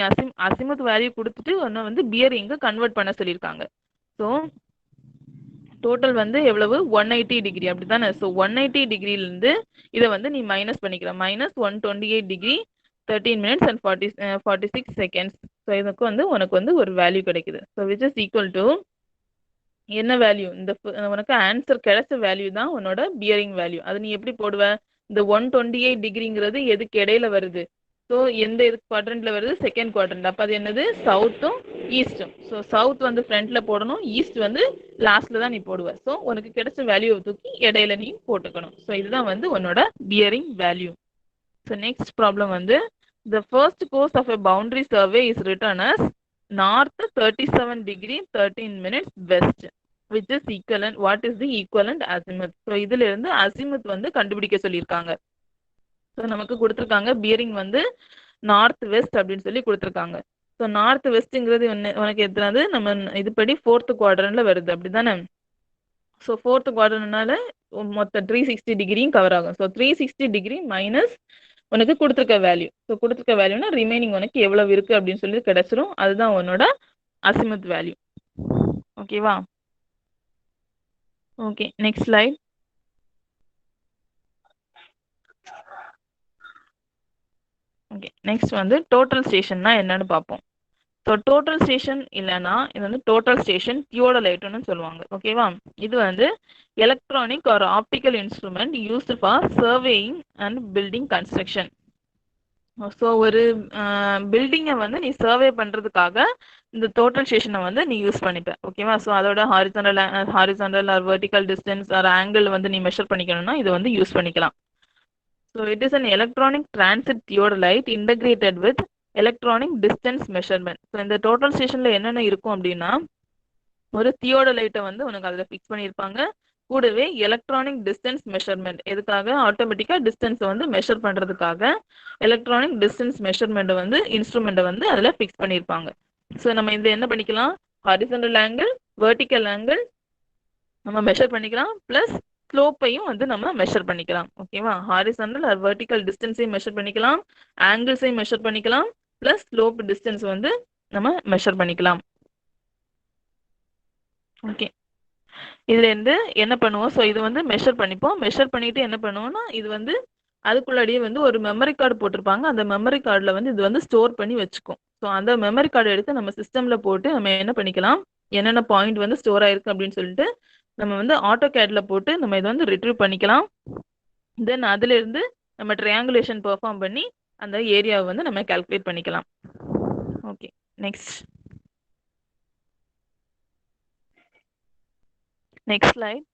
அசிமுத் வேல்யூ கொடுத்துட்டு ஒன்று வந்து பியரிங்க்கு கன்வெர்ட் பண்ண சொல்லியிருக்காங்க. ஸோ டோட்டல் வந்து எவ்வளவு? 180 டிகிரி அப்படிதானே? ஸோ 180 டிகிரிலேருந்து இதை வந்து நீ மைனஸ் பண்ணிக்கிற, minus 128 degree 13 minutes and 46 seconds. So இதுக்கு வந்து உனக்கு வந்து ஒரு வேல்யூ கிடைக்குது. So which is equal to என்ன வேல்யூ? இந்த உனக்கு ஆன்சர் கிடைச்ச வேல்யூ தான் உன்னோட பியரிங் வேல்யூ. அது நீ எப்படி போடுவ? இந்த 128 டிகிரிங்கிறது எதுக்கு இடையில வருது? ஸோ எந்த குவாட்ரண்ட்ல வருது? Second quadrant. அப்போ அது என்னது? சவுத்தும் ஈஸ்டும். ஸோ சவுத் வந்து ஃப்ரண்ட்ல போடணும், ஈஸ்ட் வந்து லாஸ்ட்ல தான் நீ போடுவ. ஸோ உனக்கு கிடைச்ச வேல்யூவை தூக்கி இடையில நீ போட்டுக்கணும். ஸோ இதுதான் வந்து உன்னோட bearing value. So next problem வந்து the first course of a boundary survey is written as north 37 degree 13 minutes west, which is equivalent. What is the equivalent azimuth? So இதுல இருந்து அசிமுத் வந்து கண்டுபிடிக்க சொல்லியிருக்காங்க. ஸோ நமக்கு கொடுத்துருக்காங்க பியரிங் வந்து north west அப்படின்னு சொல்லி கொடுத்துருக்காங்க. ஸோ நார்த் வெஸ்ட்ங்கிறது உனக்கு எத்தனாவது? நம்ம இதுபடி ஃபோர்த் குவாட்ரண்ட்ல வருது அப்படிதானே? ஸோ ஃபோர்த் குவாட்ரண்ட்னால மொத்த 360 டிகிரியும் கவர் ஆகும். ஸோ 360 டிகிரி மைனஸ் உனக்கு கொடுத்துருக்க வேல்யூ. ஸோ கொடுத்துருக்க வேல்யூனா ரிமைனிங் உனக்கு எவ்வளவு இருக்கு அப்படின்னு சொல்லி கிடைச்சிரும். அதுதான் உன்னோட அசிமுத் வேல்யூ. ஓகேவா? Okay, next slide. Okay, next வந்து டோட்டல் ஸ்டேஷன்னா என்னன்னு பார்ப்போம். ஸோ டோட்டல் ஸ்டேஷன் இல்லைன்னா இது வந்து டோட்டல் ஸ்டேஷன் தியோடலைட்னு சொல்லுவாங்க. ஓகேவா? இது வந்து electronic or optical instrument used for surveying and building construction. So ஒரு பில்டிங்கை வந்து நீ சர்வே பண்ணுறதுக்காக இந்த டோட்டல் ஸ்டேஷனை வந்து நீ யூஸ் பண்ணிப்ப. ஓகேவா? ஸோ அதோட horizontal or vertical distance or angle வந்து நீ மெஷர் பண்ணிக்கணும்னா இது வந்து யூஸ் பண்ணிக்கலாம். So it is an electronic transit theodolite integrated with electronic distance measurement. So இந்த டோட்டல் ஸ்டேஷனில் என்னென்ன இருக்கும் அப்படின்னா ஒரு தியோடலைட்டை வந்து உனக்கு அதில் ஃபிக்ஸ் பண்ணியிருப்பாங்க. கூடவே எலக்ட்ரானிக் டிஸ்டன்ஸ் மெஷர்மெண்ட், எதுக்காக? ஆட்டோமேட்டிக்காக டிஸ்டன்ஸை வந்து மெஷர் பண்ணுறதுக்காக எலக்ட்ரானிக் டிஸ்டன்ஸ் மெஷர்மெண்ட்டை வந்து இன்ஸ்ட்ருமெண்ட்டை வந்து அதில் ஃபிக்ஸ் பண்ணியிருப்பாங்க. ஸோ நம்ம இதில் என்ன பண்ணிக்கலாம்? ஹாரிசாண்டல் ஆங்கிள், வெர்டிக்கல் ஆங்கிள் நம்ம மெஷர் பண்ணிக்கலாம், ப்ளஸ் ஸ்லோப்பையும் வந்து நம்ம மெஷர் பண்ணிக்கலாம். ஓகேவா? ஹாரிசாண்டல் ஆர் வெர்டிக்கல் டிஸ்டன்ஸையும் மெஷர் பண்ணிக்கலாம், ஆங்கிள்ஸையும் மெஷர் பண்ணிக்கலாம், ப்ளஸ் ஸ்லோப் டிஸ்டன்ஸ் வந்து நம்ம மெஷர் பண்ணிக்கலாம். ஓகே, இதுல இருந்து என்ன பண்ணுவோம்? ஸோ இது வந்து மெஷர் பண்ணிப்போம். மெஷர் பண்ணிட்டு என்ன பண்ணுவோம்னா இது வந்து அதுக்குள்ளாடியே வந்து ஒரு மெமரி கார்டு போட்டிருப்பாங்க. அந்த மெமரி கார்டில் வந்து இது வந்து ஸ்டோர் பண்ணி வச்சுக்கும். ஸோ அந்த மெமரி கார்டு எடுத்து நம்ம சிஸ்டம்ல போட்டு நம்ம என்ன பண்ணிக்கலாம்? என்னென்ன பாயிண்ட் வந்து ஸ்டோர் ஆயிருக்கு அப்படின்னு சொல்லிட்டு நம்ம வந்து ஆட்டோ கேட்ல போட்டு நம்ம இதை வந்து ரிட்ரீவ் பண்ணிக்கலாம். தென் அதுல இருந்து நம்ம ட்ரையாங்குலேஷன் பெர்ஃபார்ம் பண்ணி அந்த ஏரியாவை வந்து நம்ம கால்குலேட் பண்ணிக்கலாம். Okay, next slide.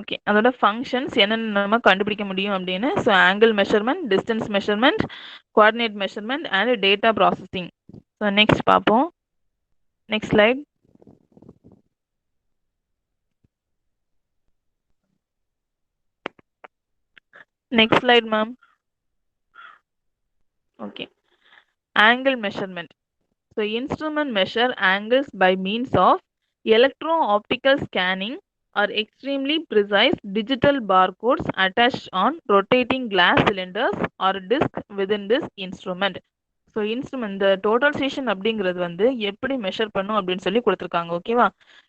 ஓகே, அதோட ஃபங்க்ஷன்ஸ் என்னென்ன நம்ம கண்டுபிடிக்க முடியும் அப்படின்னு. So angle measurement, distance measurement, coordinate measurement and data processing. So next பார்ப்போம். Next slide. Next slide ma'am. Okay, angle measurement. So instrument measure angles by means of electro-optical scanning or extremely precise digital barcodes attached on rotating glass cylinders or disc within this instrument. So instrument இந்த total station அப்படிங்கிறது வந்து எப்படி measure பண்ணும் அப்படின்னு சொல்லி கொடுத்துருக்காங்க. ஓகேவா?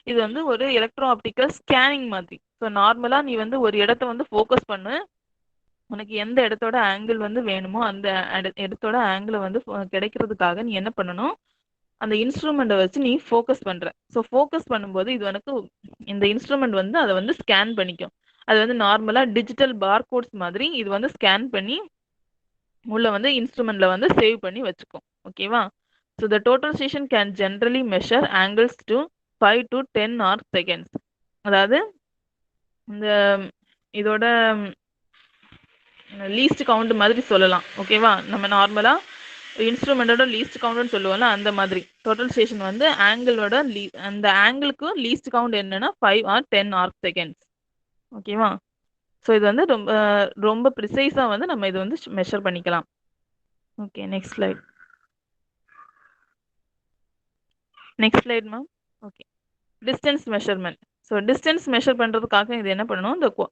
இது வந்து ஒரு எலக்ட்ரோ ஆப்டிக்கல் ஸ்கேனிங் மாதிரி. ஸோ நார்மலாக நீ வந்து ஒரு இடத்த வந்து ஃபோக்கஸ் பண்ணு, உனக்கு எந்த இடத்தோட ஆங்கிள் வந்து வேணுமோ அந்த இடத்தோட ஆங்கிளை வந்து கிடைக்கிறதுக்காக நீ என்ன பண்ணணும், அந்த இன்ஸ்ட்ருமெண்ட்டை வச்சு நீ ஃபோக்கஸ் பண்ற. ஸோ ஃபோக்கஸ் பண்ணும்போது இது உனக்கு இந்த இன்ஸ்ட்ருமெண்ட் வந்து அதை வந்து ஸ்கேன் பண்ணிக்கும். அது வந்து நார்மலாக டிஜிட்டல் பார்கோட்ஸ் மாதிரி இது வந்து ஸ்கேன் பண்ணி உள்ள வந்து இன்ஸ்ட்ருமெண்ட்ல வந்து சேவ் பண்ணி வச்சுக்கும். ஓகேவா? So the total station can generally measure angles to 5 to 10 arc seconds. அதாவது இந்த இதோட லீஸ்ட் கவுண்ட் மாதிரி சொல்லலாம். ஓகேவா? நம்ம நார்மலா இன்ஸ்ட்ருமெண்டோட லீஸ்ட் கவுண்ட்னு சொல்லுவோம்ல, அந்த மாதிரி டோட்டல் ஸ்டேஷன் வந்து ஆங்கிளோட அந்த ஆங்கிளுக்கு லீஸ்ட் கவுண்ட் என்னன்னா 5 or 10 arc seconds. ஓகேவா? ஸோ இது வந்து ரொம்ப ரொம்ப ப்ரிசைஸாக வந்து நம்ம இது வந்து மெஷர் பண்ணிக்கலாம். Okay, next slide. Next slide ma'am. Okay, distance measurement. So distance measure பண்ணுறதுக்காக இது என்ன பண்ணணும்,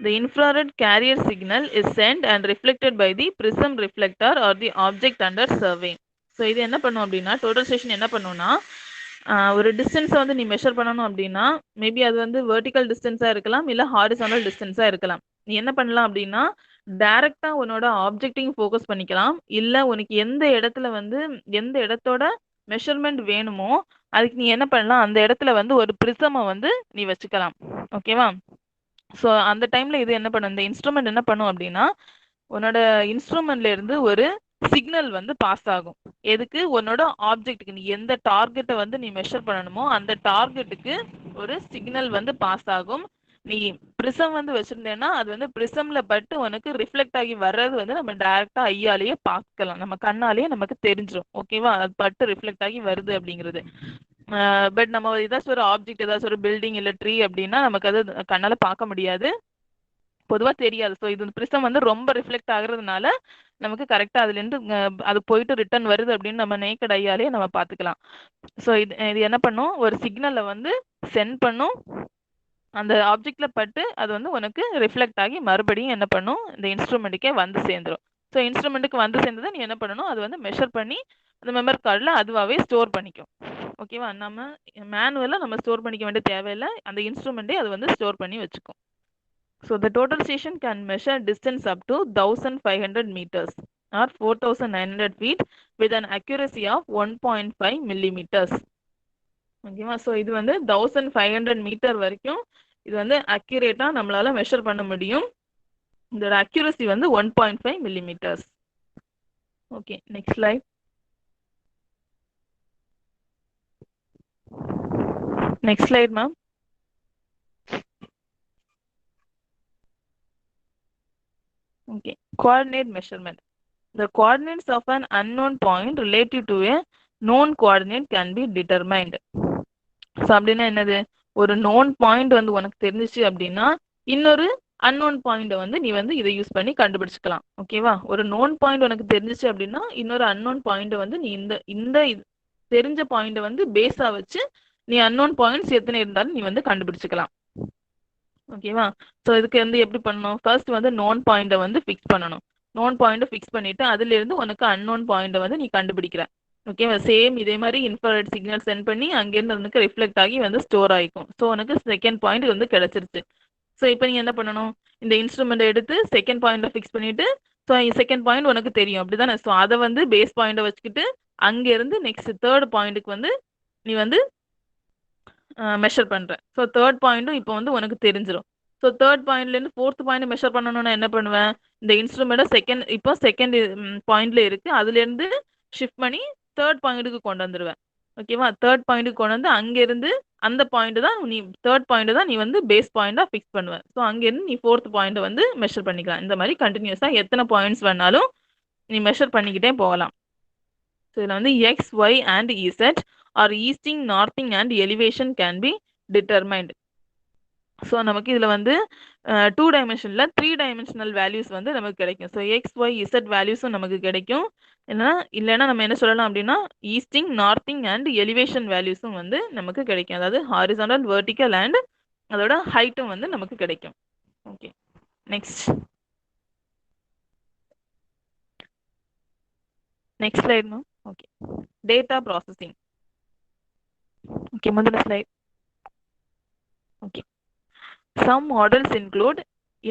the infrared carrier signal is sent and reflected by the prism reflector or the object under survey. So இது என்ன பண்ணும் அப்படின்னா, total station என்ன பண்ணும்னா, ஒரு டிஸ்டன்ஸை வந்து நீ மெஷர் பண்ணணும் அப்படின்னா மேபி அது வந்து வெர்டிக்கல் டிஸ்டன்ஸாக இருக்கலாம், இல்லை ஹாரிசானல் டிஸ்டன்ஸாக இருக்கலாம். நீ என்ன பண்ணலாம் அப்படின்னா, டைரக்டா உன்னோட ஆப்ஜெக்டையும் ஃபோக்கஸ் பண்ணிக்கலாம், இல்லை உனக்கு எந்த இடத்துல வந்து எந்த இடத்தோட மெஷர்மெண்ட் வேணுமோ அதுக்கு நீ என்ன பண்ணலாம், அந்த இடத்துல வந்து ஒரு ப்ரிசமை வந்து நீ வச்சுக்கலாம். ஓகேவா? ஸோ அந்த டைம்ல இது என்ன பண்ணும், இந்த இன்ஸ்ட்ருமெண்ட் என்ன பண்ணும் அப்படின்னா, உன்னோட இன்ஸ்ட்ருமெண்ட்ல இருந்து ஒரு சிக்னல் வந்து பாஸ் ஆகும். எதுக்கு? உன்னோட ஆப்ஜெக்ட்டுக்கு நீ எந்த டார்கெட்டை வந்து நீ மெஷர் பண்ணணுமோ அந்த டார்கெட்டுக்கு ஒரு சிக்னல் வந்து பாஸ் ஆகும். நீ பிரிசம் வந்து வச்சிருந்தேன்னா அது வந்து பிரிசம்ல பட்டு உனக்கு ரிஃப்ளெக்ட் ஆகி வர்றது வந்து நம்ம டைரக்டா ஐயாலேயே பார்க்கலாம், நம்ம கண்ணாலேயே நமக்கு தெரிஞ்சிடும். ஓகேவா? அது பட்டு ரிஃப்ளெக்ட் ஆகி வருது அப்படிங்கிறது. பட் நம்ம ஏதாச்சும் ஒரு ஆப்ஜெக்ட், ஏதாச்சும் ஒரு பில்டிங் இல்லை ட்ரீ அப்படின்னா நமக்கு அது கண்ணால பார்க்க முடியாது, பொதுவாக தெரியாது. ஸோ இது பிரிசம் வந்து ரொம்ப ரிஃப்ளெக்ட் ஆகுறதுனால நமக்கு கரெக்டாக அதுலேருந்து அது போயிட்டு ரிட்டர்ன் வருது அப்படின்னு நம்ம நேக்கட் ஐயாலே நம்ம பார்த்துக்கலாம். ஸோ இது என்ன பண்ணும், ஒரு சிக்னலை வந்து சென்ட் பண்ணும், அந்த ஆப்ஜெக்ட்ல பட்டு அது வந்து உனக்கு ரிஃப்ளெக்ட் ஆகி மறுபடியும் என்ன பண்ணும், இந்த இன்ஸ்ட்ருமெண்ட்டுக்கே வந்து சேர்ந்துடும். ஸோ இன்ஸ்ட்ருமெண்ட்டுக்கு வந்து சேர்ந்ததை நீ என்ன பண்ணணும், அது வந்து மெஷர் பண்ணி அந்த மெமரி கார்டில் அதுவாகவே ஸ்டோர் பண்ணிக்கும். ஓகேவா? நம்ம மேனுவலாக நம்ம ஸ்டோர் பண்ணிக்க வேண்டிய தேவையில்லை, அந்த இன்ஸ்ட்ருமெண்ட்டே அது வந்து ஸ்டோர் பண்ணி வச்சுக்கும். So the total station can measure distance up to 1500 meters or 4900 feet with an accuracy of 1.5 millimeters. ஓகேவா? ஸோ இது வந்து 1500 மீட்டர் வரைக்கும் இது வந்து அக்யூரேட்டா நம்மளால மெஷர் பண்ண முடியும். இதோட அக்யூரசி வந்து 1.5 millimeters. Okay, next slide. Next slide ma'am. Okay, coordinate measurement. The coordinates of an unknown point relative to a known coordinate can be determined. So அப்படின்னா என்னது, ஒரு known பாயிண்ட் வந்து உனக்கு தெரிஞ்சிச்சு அப்படின்னா இன்னொரு unknown பாயிண்ட்டை வந்து நீ வந்து இதை யூஸ் பண்ணி கண்டுபிடிச்சிக்கலாம். ஓகேவா? ஒரு known பாயிண்ட் உனக்கு தெரிஞ்சிச்சு அப்படின்னா இன்னொரு unknown பாயிண்ட்டை வந்து நீ இந்த தெரிஞ்ச பாயிண்ட்டை வந்து பேஸா வச்சு நீ unknown பாயிண்ட்ஸ் எத்தனை இருந்தாலும் நீ வந்து கண்டுபிடிச்சிக்கலாம். ஓகேவா? ஸோ இதுக்கு வந்து எப்படி பண்ணணும், ஃபர்ஸ்ட் வந்து நோன் பாயிண்ட்டை வந்து ஃபிக்ஸ் பண்ணணும். நோன் பாயிண்ட்டை ஃபிக்ஸ் பண்ணிட்டு அதுல இருந்து உனக்கு அன்னோன் பாயிண்ட்டை வந்து நீ கண்டுபிடிக்கிற. ஓகேவா? சேம் இதே மாதிரி இன்ஃப்ராரெட் சிக்னல் சென்ட் பண்ணி அங்கேருந்து உனக்கு ரிஃப்ளெக்ட் ஆகி வந்து ஸ்டோர் ஆகிக்கும். ஸோ உனக்கு செகண்ட் பாயிண்ட் வந்து கிடைச்சிருச்சு. ஸோ இப்போ நீ என்ன பண்ணணும், இந்த இன்ஸ்ட்ருமெண்ட்டை எடுத்து செகண்ட் பாயிண்ட்டை ஃபிக்ஸ் பண்ணிட்டு, ஸோ செகண்ட் பாயிண்ட் உனக்கு தெரியும் அப்படிதானே, ஸோ அதை வந்து பேஸ் பாயிண்ட்டை வச்சுக்கிட்டு அங்கேருந்து நெக்ஸ்ட் தேர்ட் பாயிண்ட்டுக்கு வந்து நீ வந்து மெஷர் பண்ற. ஸோ தேர்ட் பாயிண்ட்டும் இப்போ வந்து உனக்கு தெரிஞ்சிடும். ஸோ தேர்ட் பாயிண்ட்லேருந்து ஃபோர்த் பாயிண்ட் மெஷர் பண்ணணும்னா என்ன பண்ணுவேன், இந்த இன்ஸ்ட்ருமெண்ட்டை இப்போ செகண்ட் பாயிண்ட்ல இருக்கு, அதுலேருந்து ஷிஃப்ட் பண்ணி தேர்ட் பாயிண்ட்டுக்கு கொண்டு வந்துடுவேன். ஓகேவா? தேர்ட் பாயிண்ட்டுக்கு கொண்டு வந்து அங்கேருந்து அந்த பாயிண்ட் தான் நீ தேர்ட் பாயிண்ட் தான் நீ வந்து பேஸ் பாயிண்டாக ஃபிக்ஸ் பண்ணுவேன். ஸோ அங்கேருந்து நீ ஃபோர்த் பாயிண்ட்டை வந்து மெஷர் பண்ணிக்கலாம். இந்த மாதிரி கண்டினியூஸாக எத்தனை பாயிண்ட்ஸ் வேணாலும் நீ மெஷர் பண்ணிக்கிட்டே போகலாம். ஸோ இதில் வந்து X, Y and Z are easting, northing and elevation can be determined. So நமக்கு இதில் வந்து 2 டைமென்ஷனில் 3 டைமென்ஷனல் வேல்யூஸ் வந்து நமக்கு கிடைக்கும். ஸோ எக்ஸ், ஒய், இசட் வேல்யூஸும் நமக்கு கிடைக்கும், இல்லைன்னா நம்ம என்ன சொல்லலாம் அப்படின்னா ஈஸ்டிங், நார்த்திங் அண்ட் எலிவேஷன் வேல்யூஸும் வந்து நமக்கு கிடைக்கும். அதாவது ஹாரிசாண்டல், வெர்டிக்கல் அண்ட் அதோட ஹைட்டும் வந்து நமக்கு கிடைக்கும். Okay, next slide ma'am. Okay, data processing. Okay, முதல்ல slide. Okay, some models include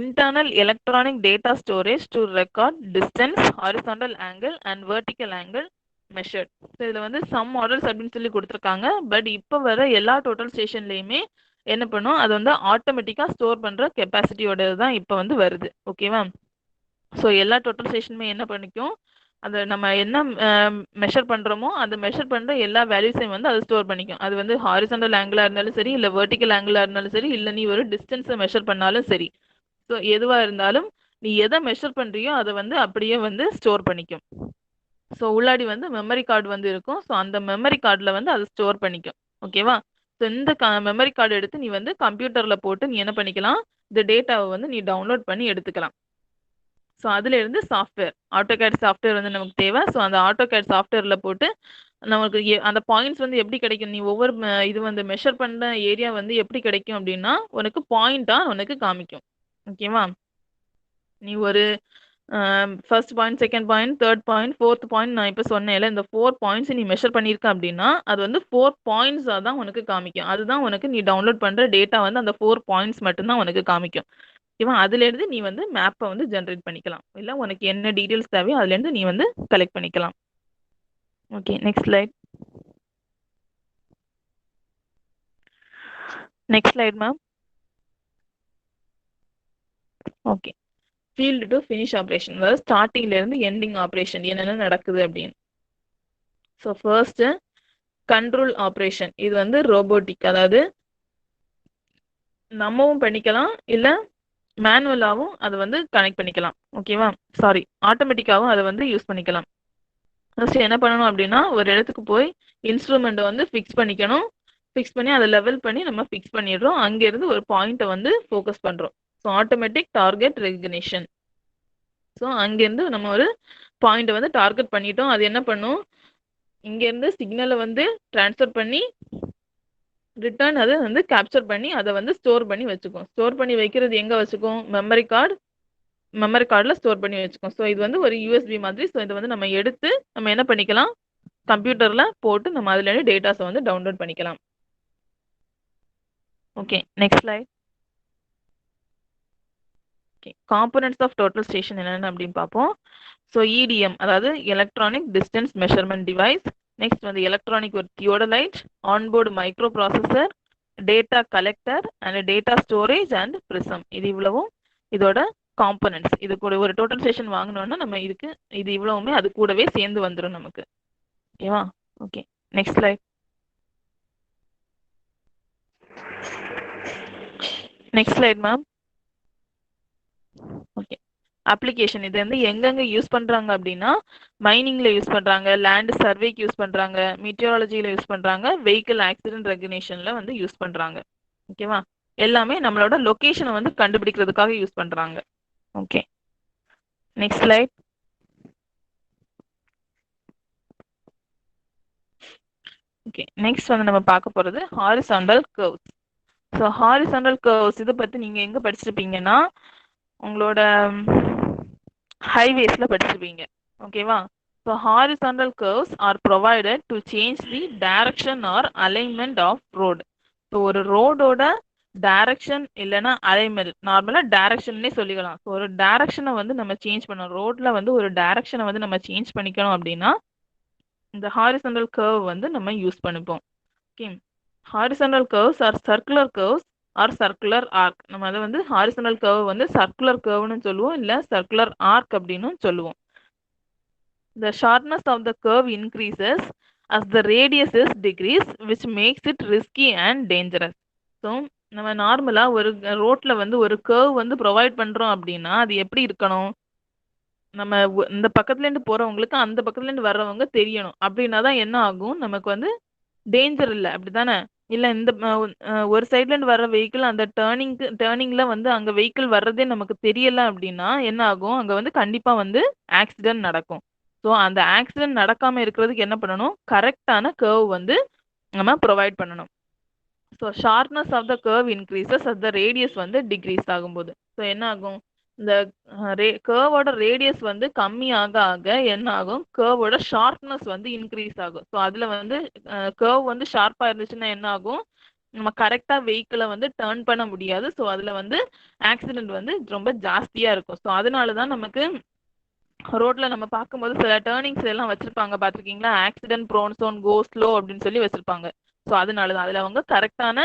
internal electronic data storage to record distance, horizontal angle and vertical angle measured. So இதில் வந்து சம் மாடல்ஸ் அப்படின்னு சொல்லி கொடுத்துருக்காங்க. பட் இப்போ வர எல்லா டோட்டல் ஸ்டேஷன்லையுமே என்ன பண்ணும், அது வந்து ஆட்டோமேட்டிக்காக ஸ்டோர் பண்ணுற கெப்பாசிட்டியோட தான் இப்போ வந்து வருது. ஓகேவா? ஸோ எல்லா டோட்டல் ஸ்டேஷனுமே என்ன பண்ணிக்கும், அதை நம்ம என்ன மெஷர் பண்ணுறோமோ அந்த மெஷர் பண்ணுற எல்லா வேல்யூஸையும் வந்து அது ஸ்டோர் பண்ணிக்கும். அது வந்து ஹாரிசாண்டல் ஆங்கிளாக இருந்தாலும் சரி, இல்லை வெர்டிக்கல் ஆங்கிளாக இருந்தாலும் சரி, இல்லை நீ ஒரு டிஸ்டன்ஸை மெஷர் பண்ணாலும் சரி. ஸோ எதுவாக இருந்தாலும் நீ எதை மெஷர் பண்ணுறியோ அதை வந்து அப்படியே வந்து ஸ்டோர் பண்ணிக்கும். ஸோ உள்ளாடி வந்து மெமரி கார்டு வந்து இருக்கும். ஸோ அந்த மெமரி கார்டில் வந்து அதை ஸ்டோர் பண்ணிக்கும். ஓகேவா? ஸோ இந்த மெமரி கார்டு எடுத்து நீ வந்து கம்ப்யூட்டரில் போட்டு நீ என்ன பண்ணிக்கலாம், இந்த டேட்டாவை வந்து நீ டவுன்லோட் பண்ணி எடுத்துக்கலாம். ஸோ அதுலேருந்து சாஃப்ட்வேர், ஆட்டோகேட் சாஃப்ட்வேர் வந்து நமக்கு தேவை. ஸோ அந்த ஆட்டோகேட் சாஃப்ட்வேரில் போட்டு நமக்கு அந்த பாயிண்ட்ஸ் வந்து எப்படி கிடைக்கும், நீ ஒவ்வொரு இது வந்து மெஷர் பண்ண ஏரியா வந்து எப்படி கிடைக்கும் அப்படின்னா உனக்கு பாயிண்ட்டாக உனக்கு காமிக்கும். ஓகேவா? நீ ஒரு first point, second point, third point, fourth point நான் இப்போ சொன்னேன்ல, இந்த 4 பாயிண்ட்ஸ் நீ மெஷர் பண்ணியிருக்க அப்படின்னா அது வந்து 4 பாயிண்ட்ஸாக தான் உனக்கு காமிக்கும். அதுதான் உனக்கு நீ டவுன்லோட் பண்ணுற டேட்டா வந்து அந்த 4 பாயிண்ட்ஸ் மட்டும்தான் உனக்கு காமிக்கும். ஓகேவா? அதுலேருந்து நீ வந்து மேப்பை வந்து ஜென்ரேட் பண்ணிக்கலாம். இல்லை உனக்கு என்ன டீட்டெயில்ஸ் தேவையோ அதுலேருந்து நீ வந்து கலெக்ட் பண்ணிக்கலாம். Okay, next slide. Next slide ma'am. Okay, field to finish operation, அதாவது ஸ்டார்டிங்லேருந்து எண்டிங் ஆப்ரேஷன் என்னென்ன நடக்குது அப்படின்னு. So first control operation. இது வந்து ரோபோட்டிக், அதாவது நம்மவும் பண்ணிக்கலாம், இல்லை மேனுவலாகவும் அதை வந்து கனெக்ட் பண்ணிக்கலாம். ஓகேவா? சாரி, ஆட்டோமேட்டிக்காகவும் அதை வந்து யூஸ் பண்ணிக்கலாம். ஃபர்ஸ்ட் என்ன பண்ணணும் அப்படின்னா ஒரு இடத்துக்கு போய் இன்ஸ்ட்ருமெண்ட்டை வந்து ஃபிக்ஸ் பண்ணிக்கணும். ஃபிக்ஸ் பண்ணி அதை லெவல் பண்ணி நம்ம ஃபிக்ஸ் பண்ணிடுறோம். அங்கேருந்து ஒரு பாயிண்ட்டை வந்து ஃபோக்கஸ் பண்ணுறோம். So automatic target recognition. So அங்கேருந்து நம்ம ஒரு பாயிண்ட்டை வந்து டார்கெட் பண்ணிட்டோம். அது என்ன பண்ணும், இங்கேருந்து சிக்னலை வந்து ட்ரான்ஸ்ஃபர் பண்ணி ரிட்டர்ன் அதை வந்து கேப்சர் பண்ணி அதை வந்து ஸ்டோர் பண்ணி வச்சுக்கும். ஸ்டோர் பண்ணி வைக்கிறது எங்கே வச்சுக்கும், மெமரி கார்டில் ஸ்டோர் பண்ணி வச்சுக்கோம். ஸோ இது வந்து ஒரு யூஎஸ்பி மாதிரி. ஸோ இதை வந்து நம்ம எடுத்து நம்ம என்ன பண்ணிக்கலாம், கம்ப்யூட்டரில் போட்டு நம்ம அதுலேருந்து டேட்டாஸை வந்து டவுன்லோட் பண்ணிக்கலாம். Okay, next slide. Okay, components of total station என்னென்ன அப்படின்னு பார்ப்போம். ஸோ இடிஎம், அதாவது electronic distance measurement device. Next வந்து எலக்ட்ரானிக் ஒரு theodolite, onboard micro processor, data collector and data storage and prism. இது இவ்வளவும் இதோட காம்போனன்ட்ஸ். இது கூட ஒரு டோட்டல் ஸ்டேஷன் வாங்கினோம்னா நம்ம இது இவ்வளவுமே அது கூடவே சேர்ந்து வந்துடும் நமக்கு. ஓகேவா? Okay, next slide. Next slide ma'am. Okay, application. இது வந்து எங்கெங்க யூஸ் பண்றாங்க அப்படின்னா மைனிங்ல யூஸ் பண்றாங்க, லேண்ட் சர்வேக்கு யூஸ் பண்றாங்க, மீட்டியாலஜில யூஸ் பண்றாங்க, வெஹிக்கிள் ஆக்சிடென்ட் ரெகக்னிஷன்ல வந்து யூஸ் பண்றாங்க. ஓகேவா? எல்லாமே நம்மளோட லொகேஷனை வந்து கண்டுபிடிக்கிறதுக்காக யூஸ் பண்றாங்க. Okay, next slide. Okay, next வந்து நம்ம பார்க்க போறது horizontal curves. So horizontal curves இதை பத்தி நீங்க எங்க படிச்சிருப்பீங்கன்னா உங்களோட ஹைவேஸ்ல படிச்சிருப்பீங்க. ஓகேவா? So horizontal curves are provided to change the direction or alignment of road. So ஒரு ரோடோட டைரக்ஷன் இல்லைன்னா அலைன்மெண்ட், நார்மலாக டைரக்ஷன்னே சொல்லிக்கலாம். ஸோ ஒரு டைரக்ஷனை வந்து நம்ம சேஞ்ச் பண்ணோம், ரோட்ல வந்து ஒரு டைரக்ஷனை வந்து நம்ம சேஞ்ச் பண்ணிக்கணும் அப்படின்னா இந்த ஹாரிசாண்டல் கர்வ் வந்து நம்ம யூஸ் பண்ணிப்போம். Okay, horizontal curves or circular curves or circular arc. நம்ம அதை வந்து ஹாரிசாண்டல் கர்வ் வந்து சர்க்குலர் கர்வ்னு சொல்லுவோம், இல்லை சர்க்குலர் ஆர்க் அப்படின்னு சொல்லுவோம். The shortness of the curve increases as the radius is decreased, which makes it risky and dangerous. So நம்ம நார்மலா ஒரு ரோட்ல வந்து ஒரு கர்வ் வந்து ப்ரொவைட் பண்றோம் அப்படின்னா அது எப்படி இருக்கணும், நம்ம இந்த பக்கத்துல இருந்து போறவங்களுக்கு அந்த பக்கத்துல இருந்து வர்றவங்க தெரியணும். அப்படின்னா தான் என்ன ஆகும், நமக்கு வந்து டேஞ்சர் இல்லை. அப்படித்தானே? இல்ல இந்த ஒரு சைட்ல இருந்து வர்ற வெஹிக்கிள் அந்த டேர்னிங்ல வந்து அங்க வெஹிக்கிள் வர்றதே நமக்கு தெரியல அப்படின்னா என்ன ஆகும், அங்க வந்து கண்டிப்பா வந்து ஆக்சிடென்ட் நடக்கும். ஸோ அந்த ஆக்சிடென்ட் நடக்காம இருக்கிறதுக்கு என்ன பண்ணணும், கரெக்டான கர்வ் வந்து நம்ம ப்ரொவைட் பண்ணணும். So sharpness of the curve increases at the radius வந்து டிக்ரீஸ் ஆகும்போது ஸோ என்ன ஆகும், இந்த கர்வோட ரேடியஸ் வந்து கம்மி ஆக ஆக என்ன ஆகும், கர்வோட ஷார்ப்னஸ் வந்து இன்க்ரீஸ் ஆகும். ஸோ அதுல வந்து கர்வ் வந்து ஷார்ப்பா இருந்துச்சுன்னா என்ன ஆகும், நம்ம கரெக்டா வெஹிக்கிளை வந்து டர்ன் பண்ண முடியாது. ஸோ அதுல வந்து ஆக்சிடென்ட் வந்து ரொம்ப ஜாஸ்தியா இருக்கும். ஸோ அதனாலதான் நமக்கு ரோட்ல நம்ம பார்க்கும்போது சில டேர்னிங்ஸ் எல்லாம் வச்சிருப்பாங்க பாத்திருக்கீங்களா, accident prone zone go slow அப்படின்னு சொல்லி வச்சிருப்பாங்க. ஸோ அதனாலதான் அதுல அவங்க கரெக்டான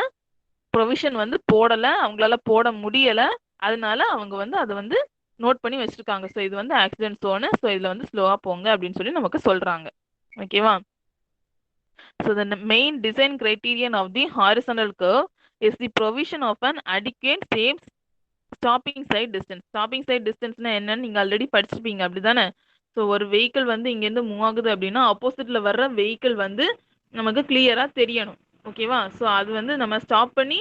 ப்ரொவிஷன் வந்து போடல, அவங்களால போட முடியல, அதனால அவங்க வந்து அதை வந்து நோட் பண்ணி வச்சிருக்காங்க. ஸோ இது வந்து ஆக்சிடென்ட் ஜோனு, ஸோ இதுல வந்து ஸ்லோவா போங்க அப்படின்னு சொல்லி நமக்கு சொல்றாங்க. ஓகேவா? So the main design criterion of the horizontal curve is the provision of an adequate safe stopping side distance. Stopping side distance என்னன்னு நீங்க ஆல்ரெடி படிச்சிருப்பீங்க அப்படிதானே? ஸோ ஒரு வெஹிக்கிள் வந்து இங்கேருந்து மூவ் ஆகுது அப்படின்னா ஆப்போசிட்ல வர்ற வெஹிக்கிள் வந்து நமக்கு கிளியரா தெரியணும். ஓகேவா? ஸோ அது வந்து நம்ம ஸ்டாப் பண்ணி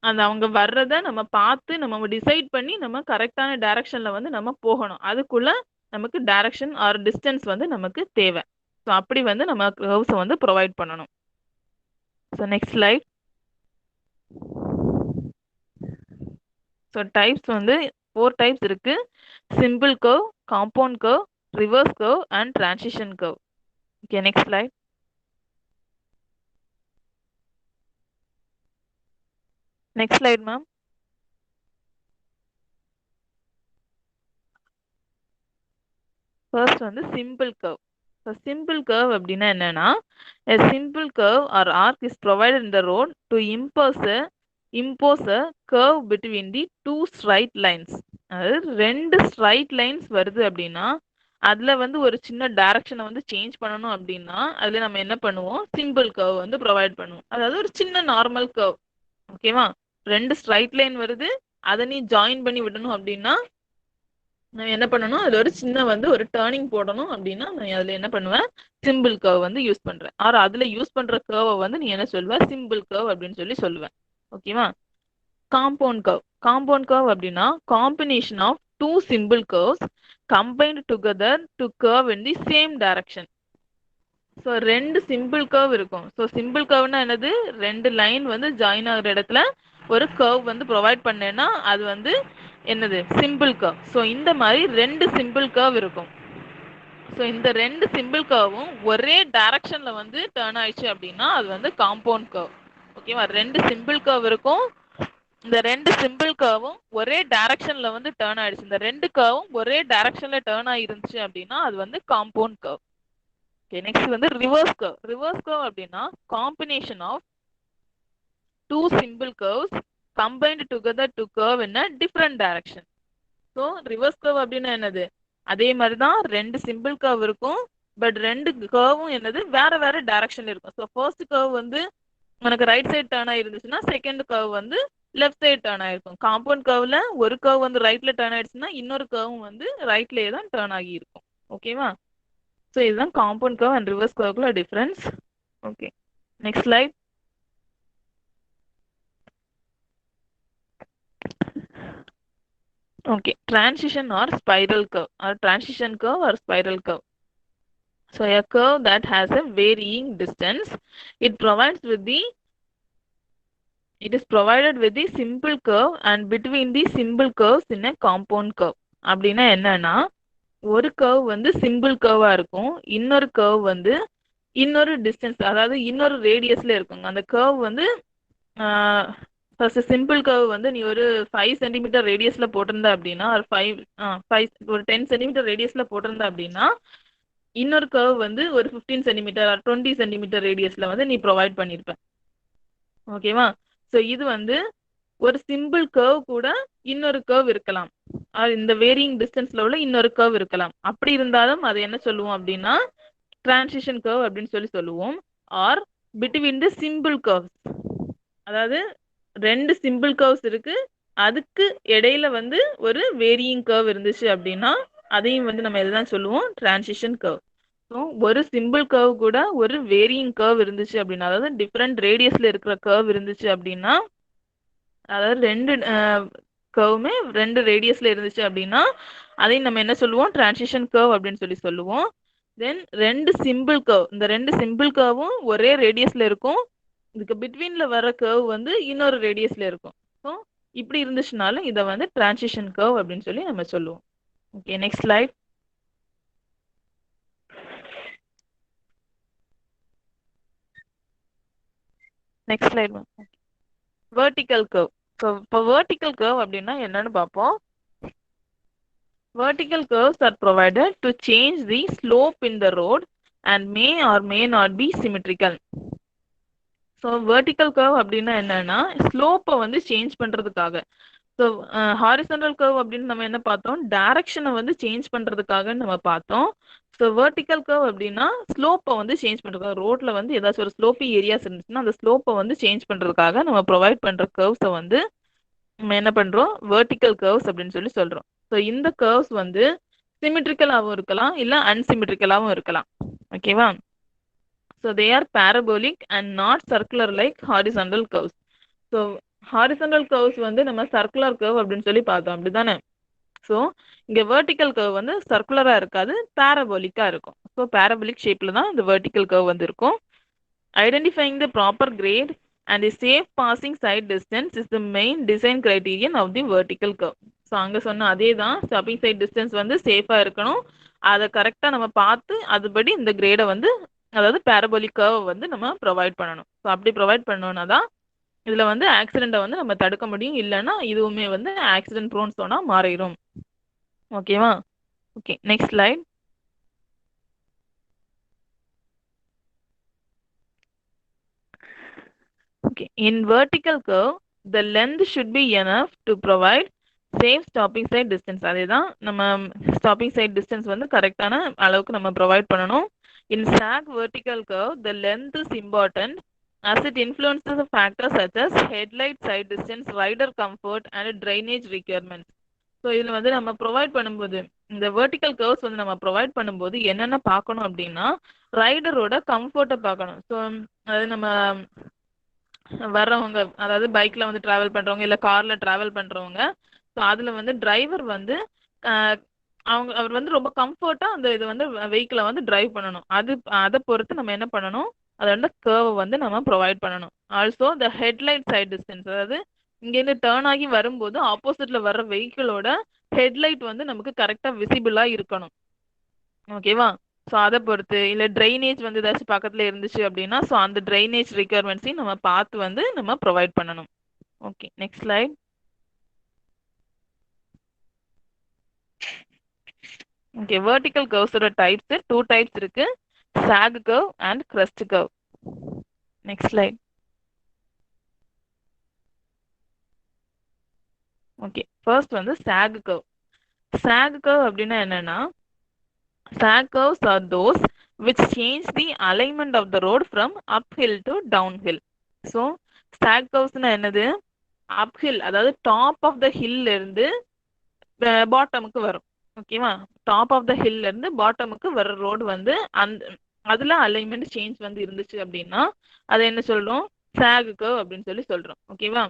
அந்த அவங்க வர்றத நம்ம பார்த்து நம்ம டிசைட் பண்ணி நம்ம கரெக்டான டைரக்ஷன்ல வந்து நம்ம போகணும். அதுக்குள்ள நமக்கு டைரக்ஷன் ஆர் டிஸ்டன்ஸ் வந்து நமக்கு தேவை. ஸோ அப்படி வந்து நம்ம கர்வ்ஸை வந்து ப்ரொவைட் பண்ணணும். So next slide. So types வந்து 4 டைப்ஸ் இருக்கு. Simple curve, compound curve, reverse curve and transition curve. Okay, next slide. Next slide ma'am. First வந்து simple curve. So simple curve அப்படின்னா என்னன்னா, a simple curve or arc is provided in the road to impose a curve between the two straight lines. அதாவது 2 straight lines வருது அப்படின்னா அதுல வந்து ஒரு சின்ன டைரக்ஷனை வந்து சேஞ்ச் பண்ணணும் அப்படின்னா அதுல நம்ம என்ன பண்ணுவோம், சிம்பிள் கர்வ் வந்து ப்ரொவைட் பண்ணுவோம். அதாவது ஒரு சின்ன நார்மல் கர்வ். ஓகேவா? 2 ஸ்ட்ரைட் லைன் வருது, அதை நீ ஜாயின் பண்ணி விடணும் அப்படின்னா நான் என்ன பண்ணணும், அதுல ஒரு சின்ன வந்து ஒரு டேர்னிங் போடணும் அப்படின்னா நான் அதுல என்ன பண்ணுவேன், சிம்பிள் கர்வ் வந்து யூஸ் பண்றேன். ஆர் அதுல யூஸ் பண்ற கர்வை வந்து நீ என்ன சொல்லுவ, சிம்பிள் கர்வ் அப்படின்னு சொல்லி சொல்லுவேன். ஓகேவா? Compound curve. காம்பவுண்ட் கர்வ் அப்படின்னா combination of 2 simple curves combined together to curve in the same direction. So 2 simple curve இருக்கும். ஸோ சிம்பிள் கர்வ்னா என்னது, 2 லைன் வந்து ஜாயின் ஆகிற இடத்துல ஒரு கர்வ் வந்து ப்ரொவைட் பண்ணேன்னா அது வந்து என்னது, சிம்பிள் கர்வ். ஸோ இந்த மாதிரி 2 சிம்பிள் கர்வ் இருக்கும். ஸோ இந்த 2 சிம்பிள் கர்வும் ஒரே டைரக்ஷன்ல வந்து டர்ன் ஆயிடுச்சு அப்படின்னா அது வந்து காம்பவுண்ட் கர்வ். ஓகேவா? 2 சிம்பிள் கர்வ் இருக்கும், இந்த 2 சிம்பிள் கர்வும் ஒரே டைரக்ஷன்ல வந்து டர்ன் ஆயிடுச்சு, இந்த 2 கர்வும் ஒரே டைரக்ஷன்ல டர்ன் ஆயிருந்துச்சு அப்படின்னா அது வந்து காம்பவுண்ட் கர்வ். ஓகே, நெக்ஸ்ட் வந்து ரிவர்ஸ் கர்வ். ரிவர்ஸ் கர்வ் அப்படின்னா combination of 2 simple curves combined together to curve in a different direction. So reverse curve அப்படின்னா என்னது, அதே மாதிரி தான் 2 சிம்பிள் கர்வ் இருக்கும், பட் 2 கர்வும் என்னது வேற வேற டைரக்ஷன்ல இருக்கும். ஸோ ஃபர்ஸ்ட் கர்வ் வந்து உனக்கு ரைட் சைடு டர்ன் ஆயிருந்துச்சுன்னா செகண்ட் கர்வ் வந்து லெஃப்ட் சைடு டர்ன் ஆயிருக்கும். காம்பவுண்ட் கர்வ்ல ஒரு கர்வ் வந்து ரைட்ல டர்ன் ஆயிடுச்சுன்னா இன்னொரு கர்வும் வந்து ரைட்லயே தான் டர்ன் ஆகி இருக்கும். ஓகேவா? ஸோ இதுதான் காம்பவுண்ட் கர்வ் அண்ட் ரிவர்ஸ் கர்வ்க்குள்ள difference. Okay, next slide. Okay, transition or spiral curve or transition curve or spiral curve. So a curve that has a varying distance, it is provided with the simple curve and between the simple curves in a compound curve. அப்படின்னா என்னன்னா, ஒரு curve வந்து simple கர்வா இருக்கும், இன்னொரு curve வந்து இன்னொரு distance அதாவது இன்னொரு ரேடியஸ்ல இருக்குங்க. அந்த கர்வ் வந்து ஃபர்ஸ்ட் சிம்பிள் கர்வ் வந்து நீ ஒரு 5 சென்டிமீட்டர் ரேடியஸ்ல போட்டிருந்த அப்படின்னா ஒரு 10 சென்டிமீட்டர் ரேடியஸ்ல போட்டிருந்த அப்படின்னா இன்னொரு கர்வ் வந்து ஒரு 15 சென்டிமீட்டர் 20 சென்டிமீட்டர் ரேடியஸ்ல வந்து நீ ப்ரொவைட் பண்ணிருப்ப. ஓகேவா? ஸோ இது வந்து ஒரு சிம்பிள் கர்வ் கூட இன்னொரு கர்வ் இருக்கலாம், இந்த வேரியிங் டிஸ்டன்ஸ்ல உள்ள இன்னொரு கர்வ் இருக்கலாம். அப்படி இருந்தாலும் அது என்ன சொல்லுவோம் அப்படின்னா டிரான்சிஷன் கர்வ் அப்படின்னு சொல்லி சொல்லுவோம். Or between the simple curves, அதாவது 2 சிம்பிள் கர்வ்ஸ் இருக்கு, அதுக்கு இடையில வந்து ஒரு வேரியிங் கர்வ் இருந்துச்சு அப்படின்னா அதையும் வந்து நம்ம எதுதான் சொல்லுவோம், டிரான்சிஷன் கர்வ். ஸோ ஒரு சிம்பிள் கர்வ் கூட ஒரு வேரியிங் கர்வ் இருந்துச்சு அப்படின்னா, அதாவது டிஃப்ரெண்ட் ரேடியஸ்ல இருக்கிற கர்வ் இருந்துச்சு அப்படின்னா, அதாவது 2 கர்வுமே 2 ரேடியஸ்ல இருந்துச்சு அப்படின்னா அதையும் நம்ம என்ன சொல்லுவோம், டிரான்சிஷன் கர்வ் அப்படின்னு சொல்லுவோம். தென் 2 சிம்பிள் கர்வ், இந்த 2 சிம்பிள் கர்வும் ஒரே ரேடியஸ்ல இருக்கும். இதுக்கு பிட்வீன்ல வர கர்வ் வந்து இன்னொரு ரேடியஸ்ல இருக்கும். ஸோ இப்படி இருந்துச்சுனாலும் இதை வந்து டிரான்சிஷன் கர்வ் அப்படின்னு சொல்லி நம்ம சொல்லுவோம். Okay, next slide. Next slide. Vertical curve. So இப்போ வெர்டிக்கல் கர்வ் அப்படின்னா என்னன்னு பார்ப்போம். Vertical curves are provided to change the slope in the road and may or may not be symmetrical. So vertical curve அப்படின்னா என்னன்னா ஸ்லோப்பை வந்து change பண்றதுக்காக. So horizontal curve அப்படின்னு நம்ம என்ன பார்த்தோம், டைரக்ஷனை வந்து சேஞ்ச் பண்றதுக்காக நம்ம பார்த்தோம். ஸோ வெர்டிக்கல் கர்வ் அப்படின்னா ஸ்லோப்பை வந்து சேஞ்ச் பண்றதுக்காக, ரோட்ல வந்து ஏதாச்சும் ஒரு ஸ்லோப்பி ஏரியாஸ் இருந்துச்சுன்னா அந்த ஸ்லோப்பை வந்து சேஞ்ச் பண்றதுக்காக நம்ம ப்ரொவைட் பண்ற கர்வ்ஸை வந்து நம்ம என்ன பண்றோம், வெர்டிக்கல் கர்வ்ஸ் அப்படின்னு சொல்றோம். ஸோ இந்த கர்வ்ஸ் வந்து சிமெட்ரிக்கலாகவும் இருக்கலாம், இல்லை அன்சிமெட்ரிக்கலாகவும் இருக்கலாம். ஓகேவா? So they are parabolic and not circular like horizontal curves. So horizontal curves வந்து நம்ம சர்க்குலர் கர்வ் அப்படின்னு சொல்லி பார்த்தோம், அப்படிதானே? ஸோ இங்கே வெர்டிக்கல் கர்வ் வந்து சர்க்குலராக இருக்காது, பேரபோலிக்காக இருக்கும். ஸோ பேரபோலிக் ஷேப்பில் தான் இந்த வெர்டிக்கல் கர்வ் வந்து இருக்கும். Identifying the proper grade and a safe passing side distance is the main design criterion of the vertical curve. So அங்கே சொன்ன அதே தான், ஸ்டாப்பிங் சைட் டிஸ்டன்ஸ் வந்து சேஃபாக இருக்கணும், அதை கரெக்டாக நம்ம பார்த்து அதுபடி இந்த கிரேடை வந்து, அதாவது பேரபோலிக் கர்வ் வந்து நம்ம ப்ரொவைட் பண்ணணும். ஸோ அப்படி ப்ரொவைட் பண்ணோன்னா தான் இதில் வந்து ஆக்சிடெண்ட்டை வந்து நம்ம தடுக்க முடியும், இல்லைன்னா இதுவுமே வந்து ஆக்சிடென்ட் ப்ரோன் சோனாக மாறிடும். ஓகேவா? Okay, next slide. Okay, in vertical curve, the length should be enough to provide safe stopping side distance. அதேதான் நம்ம stopping side distance வந்து கரெக்டான அளவுக்கு நம்ம ப்ரொவைட் பண்ணணும். In sag vertical curve, the length is important as it influences the factors such as headlight side distance, rider comfort and drainage requirements. So இதில் வந்து நம்ம ப்ரொவைட் பண்ணும்போது, இந்த வெர்டிக்கல் கர்வ்ஸ் வந்து நம்ம ப்ரொவைட் பண்ணும்போது என்னென்ன பார்க்கணும் அப்படின்னா, ரைடரோட கம்ஃபர்ட்டை பார்க்கணும். ஸோ அது நம்ம வர்றவங்க, அதாவது பைக்ல வந்து டிராவல் பண்றவங்க இல்ல கார்ல டிராவல் பண்றவங்க, ஸோ அதுல வந்து டிரைவர் வந்து அவர் வந்து ரொம்ப கம்ஃபர்ட்டா அந்த இது வந்து வெஹிக்கிளை வந்து டிரைவ் பண்ணணும். அதை பொறுத்து நம்ம என்ன பண்ணணும், அதோட கர்வ் வந்து நம்ம ப்ரொவைட் பண்ணணும். Also the headlight sight distance, அதாவது இங்கேருந்து டேர்ன் ஆகி வரும்போது ஆப்போசிட்ல வர்ற வெஹிக்கிளோட ஹெட்லைட் வந்து நமக்கு கரெக்டா விசிபிளா இருக்கணும். ஓகேவா? ஸோ அதை பொறுத்து, இல்லை ட்ரைனேஜ் வந்து ஏதாச்சும் பக்கத்தில் இருந்துச்சு அப்படின்னா, ஸோ அந்த ட்ரைனேஜ் ரிக்யர்மெண்ட்ஸையும் நம்ம பார்த்து வந்து நம்ம ப்ரொவைட் பண்ணணும். Okay, next slide. Okay, vertical கர்வ்ஸோட டைப்ஸ் 2 டைப்ஸ் இருக்கு, sag curve and crest curve. Next slide. Okay, first வந்து சாக் கர்வ். சாக் கர்வ் அப்படின்னா என்னன்னா, sag curves are those which change the alignment of the road from uphill to downhill. So sag curves னா என்னது, uphill அதாவது top of the ஹில்ல இருந்து பாட்டமுக்கு வரும். ஓகேவா? Top of the ஹில்ல இருந்து பாட்டமுக்கு வர ரோடு வந்து அந்த அதுல அலைன்மெண்ட் சேஞ்ச் வந்து இருந்துச்சு அப்படின்னா அதை என்ன சொல்றோம், சாக் கர்வ் அப்படின்னு சொல்றோம். ஓகேவா?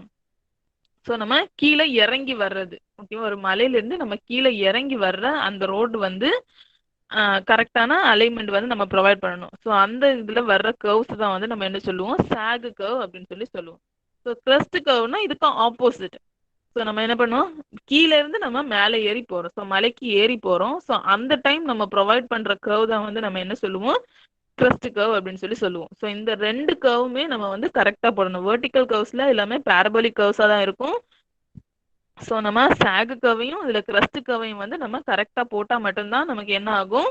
ஸோ நம்ம கீழே இறங்கி வர்றது, ஓகேவா, ஒரு மலையில இருந்து நம்ம கீழே இறங்கி வர்ற அந்த ரோடு வந்து கரெக்டான அலைன்மெண்ட் வந்து நம்ம ப்ரொவைட் பண்ணணும். ஸோ அந்த இதுல வர்ற கர்வ்ஸ் தான் வந்து நம்ம என்ன சொல்லுவோம், சாக் கர்வ் அப்படின்னு சொல்லுவோம். ஸோ கிரஸ்ட் கர்வ்னா இதுக்கு ஆப்போசிட். ஸோ நம்ம என்ன பண்ணுவோம், கீழே இருந்து நம்ம மேலே ஏறி போறோம், ஸோ மலைக்கு ஏறி போறோம். ஸோ அந்த டைம் நம்ம ப்ரொவைட் பண்ற கர்வ் தான் வந்து நம்ம என்ன சொல்லுவோம், கிரஸ்ட் கர்வ் அப்படின்னு சொல்லுவோம். ஸோ இந்த 2 கர்வுமே நம்ம வந்து கரெக்டா போடணும். வெர்டிக்கல் கர்வ்ஸ்ல எல்லாமே பேரபோலிக் கர்வ்ஸா தான் இருக்கும். ஸோ நம்ம சாக் கர்வையும் இதுல கிரஸ்ட் கர்வையும் வந்து நம்ம கரெக்டா போட்டா மட்டும்தான் நமக்கு என்ன ஆகும்,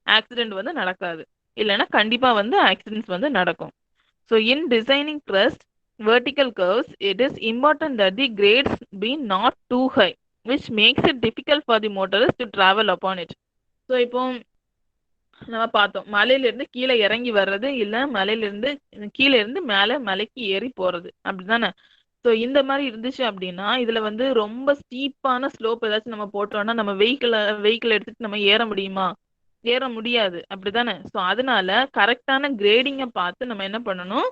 ஆக்சிடென்ட் வந்து நடக்காது, இல்லைன்னா கண்டிப்பா வந்து ஆக்சிடென்ட்ஸ் வந்து நடக்கும். So in designing crust vertical curves, it is important that the grades be not too high, which makes it difficult for the motorist to travel upon it. So இப்போ நம்ம பார்த்தோம், மலையில இருந்து கீழே இறங்கி வர்றது, இல்ல மலையில இருந்து கீழே இருந்து மேலே மலைக்கு ஏறி போறது, அப்படிதானே? ஸோ இந்த மாதிரி இருந்துச்சு அப்படின்னா இதுல வந்து ரொம்ப ஸ்டீப்பான ஸ்லோப் ஏதாச்சும் நம்ம போட்டோம்னா நம்ம வெஹிக்கிள் எடுத்துட்டு நம்ம ஏற முடியுமா, ஏற முடியாது, அப்படிதானே? ஸோ அதனால கரெக்டான கிரேடிங்கை பார்த்து நம்ம என்ன பண்ணணும்,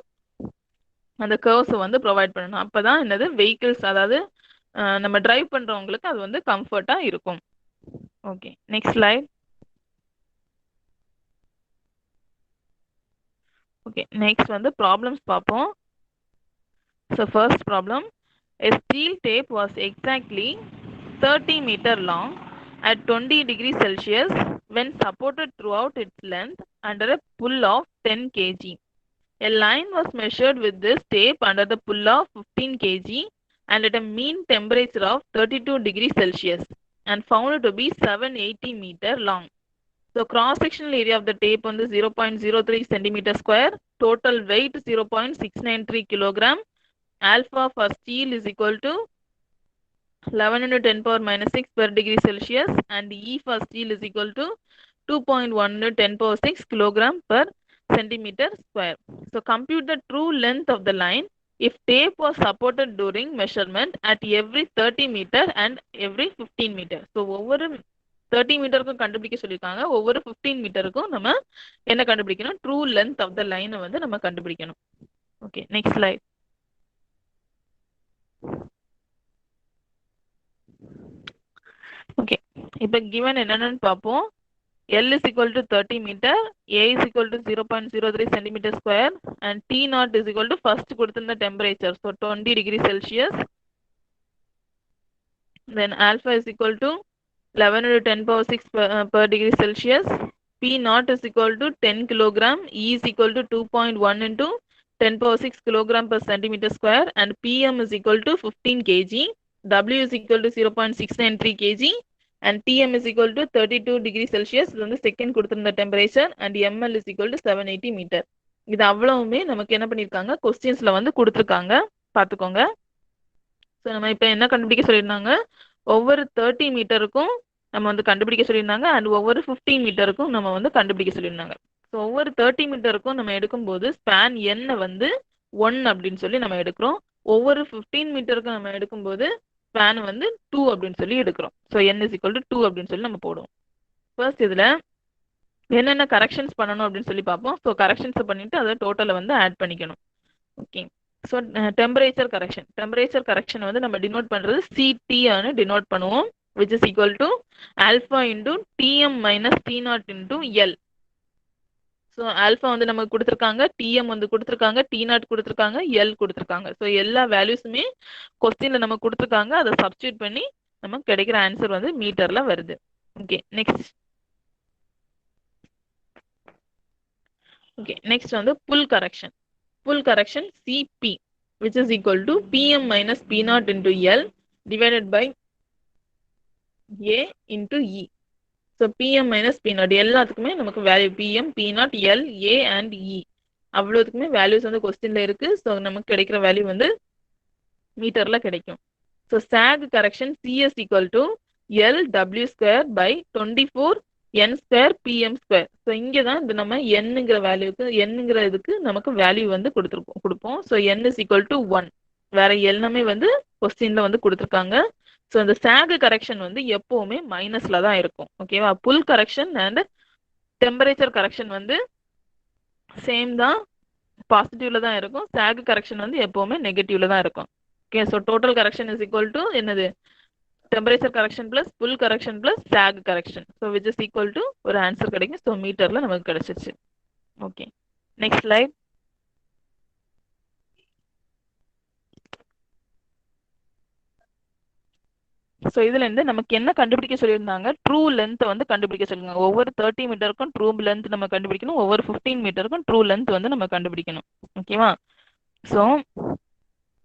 அந்த கர்வ்ஸை வந்து ப்ரொவைட் பண்ணணும். அப்பதான் என்னது வெஹிக்கிள்ஸ், அதாவது நம்ம டிரைவ் பண்றவங்களுக்கு அது வந்து கம்ஃபர்ட்டா இருக்கும். Okay, next slide. Okay, next வந்து ப்ராப்ளம்ஸ் பார்ப்போம். So first problem, a steel tape was exactly 30 meter long at 20 degrees Celsius when supported throughout its length under a pull of 10 kg. A line was measured with this tape under the pull of 15 kg and at a mean temperature of 32 degrees Celsius and found to be 780 meter long. So cross-sectional area of the tape on the 0.03 centimeter square, total weight 0.693 kilogram, alpha for steel is equal to 11 into 10 power minus 6 per degree Celsius and E for steel is equal to 2.1 into 10 power 6 kilogram per centimeter square. So compute the true length of the line if tape was supported during measurement at every 30 meter and every 15 meter. So ஒவ்வொரு 30 மீட்டருக்கும் கண்டுபிடிக்க சொல்லியிருக்காங்க, ஒவ்வொரு 15 மீட்டருக்கும் நம்ம என்ன கண்டுபிடிக்கணும், true length of the லைனை வந்து நம்ம கண்டுபிடிக்கணும். Okay, next slide. ஓகே, இப்போ கிவன் என்னன்னு பார்ப்போம். L is equal to 30 meter, A is equal to 0.03 centimeter square and T naught is equal to first கொடுத்திருந்த temperature, so 20 degree Celsius. Then alpha is equal to 11 into 10 power 6 per degree Celsius. P naught is equal to 10 kilogram, E is equal to 2.1 into 10 power 6 kilogram per centimeter square and PM is equal to 15 kg. W is equal to 0.693 kg and TM is equal to 32 degree Celsius. இது வந்து second கொடுத்திருந்த temperature and ML is equal to 780 metre. இது அவ்வளவுமே நமக்கு என்ன பண்ணிருக்காங்க, கொஸ்டின்ஸ்ல வந்து கொடுத்துருக்காங்க, பார்த்துக்கோங்க. ஸோ நம்ம இப்போ என்ன கண்டுபிடிக்க சொல்லியிருந்தாங்க, ஒவ்வொரு 30 மீட்டருக்கும் நம்ம வந்து கண்டுபிடிக்க சொல்லியிருந்தாங்க அண்ட் ஒவ்வொரு 15 மீட்டருக்கும் நம்ம வந்து கண்டுபிடிக்க சொல்லியிருந்தாங்க. ஸோ ஒவ்வொரு 30 மீட்டருக்கும் நம்ம எடுக்கும்போது ஸ்பேன் என்ன வந்து 1 அப்படின்னு சொல்லி நம்ம எடுக்கிறோம். ஒவ்வொரு 15 மீட்டருக்கும் நம்ம எடுக்கும்போது ஸ்பேன் வந்து 2 அப்படின்னு சொல்லி எடுக்கிறோம். So n is equal to 2 அப்படின்னு சொல்லி நம்ம போடுவோம். ஃபர்ஸ்ட் இதில் என்னென்ன கரெக்ஷன்ஸ் பண்ணணும் அப்படின்னு சொல்லி பார்ப்போம். ஸோ கரெக்ஷன்ஸ் பண்ணிட்டு அதை டோட்டலை வந்து ஆட் பண்ணிக்கணும். ஓகே, ஸோ டெம்பரேச்சர் கரெக்ஷன் வந்து நம்ம டினோட் பண்ணுறது CT ஆனு டினோட் பண்ணுவோம், which is equal to alpha into TM minus T0 into L. So alpha வந்து நமக்கு கொடுத்துருக்காங்க, TM வந்து கொடுத்துருக்காங்க, T0 கொடுத்துருக்காங்க, L கொடுத்துருக்காங்க. ஸோ எல்லா வேல்யூஸுமே கொஸ்டின்ல நம்ம கொடுத்துருக்காங்க, அதை சப்ஸ்டியூட் பண்ணி நமக்கு கிடைக்கிற ஆன்சர் வந்து மீட்டர்ல வருது. ஓகே, நெக்ஸ்ட் வந்து புல் correction CP, which is equal to PM minus P0 into L divided by A into E. So PM minus P0 எல்லாத்துக்குமே நமக்கு value PM, P0, L, A and E அவ்வளோத்துக்குமே values வந்து கொஸ்டின்ல இருக்கு. So நமக்கு கிடைக்கிற value வந்து மீட்டர்ல கிடைக்கும். So sag correction CS equal to L W square by 24 N square PM square. So இங்கே தான் இந்த நம்ம என்னங்கிற வேல்யூக்கு என்னங்கிற இதுக்கு நமக்கு வேல்யூ வந்து கொடுப்போம். So N is equal to 1. வேற எல்லாமே வந்து கொஸ்டின்ல வந்து கொடுத்துருக்காங்க. ஸோ இந்த சாக் கரெக்ஷன் வந்து எப்பவுமே மைனஸ்ல தான் இருக்கும். ஓகேவா, புல் கரெக்ஷன் அண்ட் டெம்பரேச்சர் கரெக்ஷன் வந்து சேம் தான், பாசிட்டிவ்ல தான் இருக்கும். சாக் கரெக்ஷன் வந்து எப்பவுமே நெகட்டிவ்ல தான் இருக்கும். Okay, so total correction is equal to என்னது, temperature correction plus pull correction plus sag correction. So which is equal to ஒரு ஆன்சர் கிடைக்கும். ஸோ மீட்டர்ல நமக்கு கிடைச்சிருச்சு. Okay, next slide. ஸோ இதுல இருந்து நமக்கு என்ன கண்டுபிடிக்க சொல்லியிருந்தாங்க, ட்ரூ லென்த் வந்து கண்டுபிடிக்க சொல்லியிருந்தாங்க. ஒவ்வொரு 30 மீட்டருக்கும் ட்ரூ லென்த் நம்ம கண்டுபிடிக்கணும், ஒவ்வொரு 15 மீட்டருக்கும் ட்ரூ லென்த் வந்து நம்ம கண்டுபிடிக்கணும். ஓகேவா, ஸோ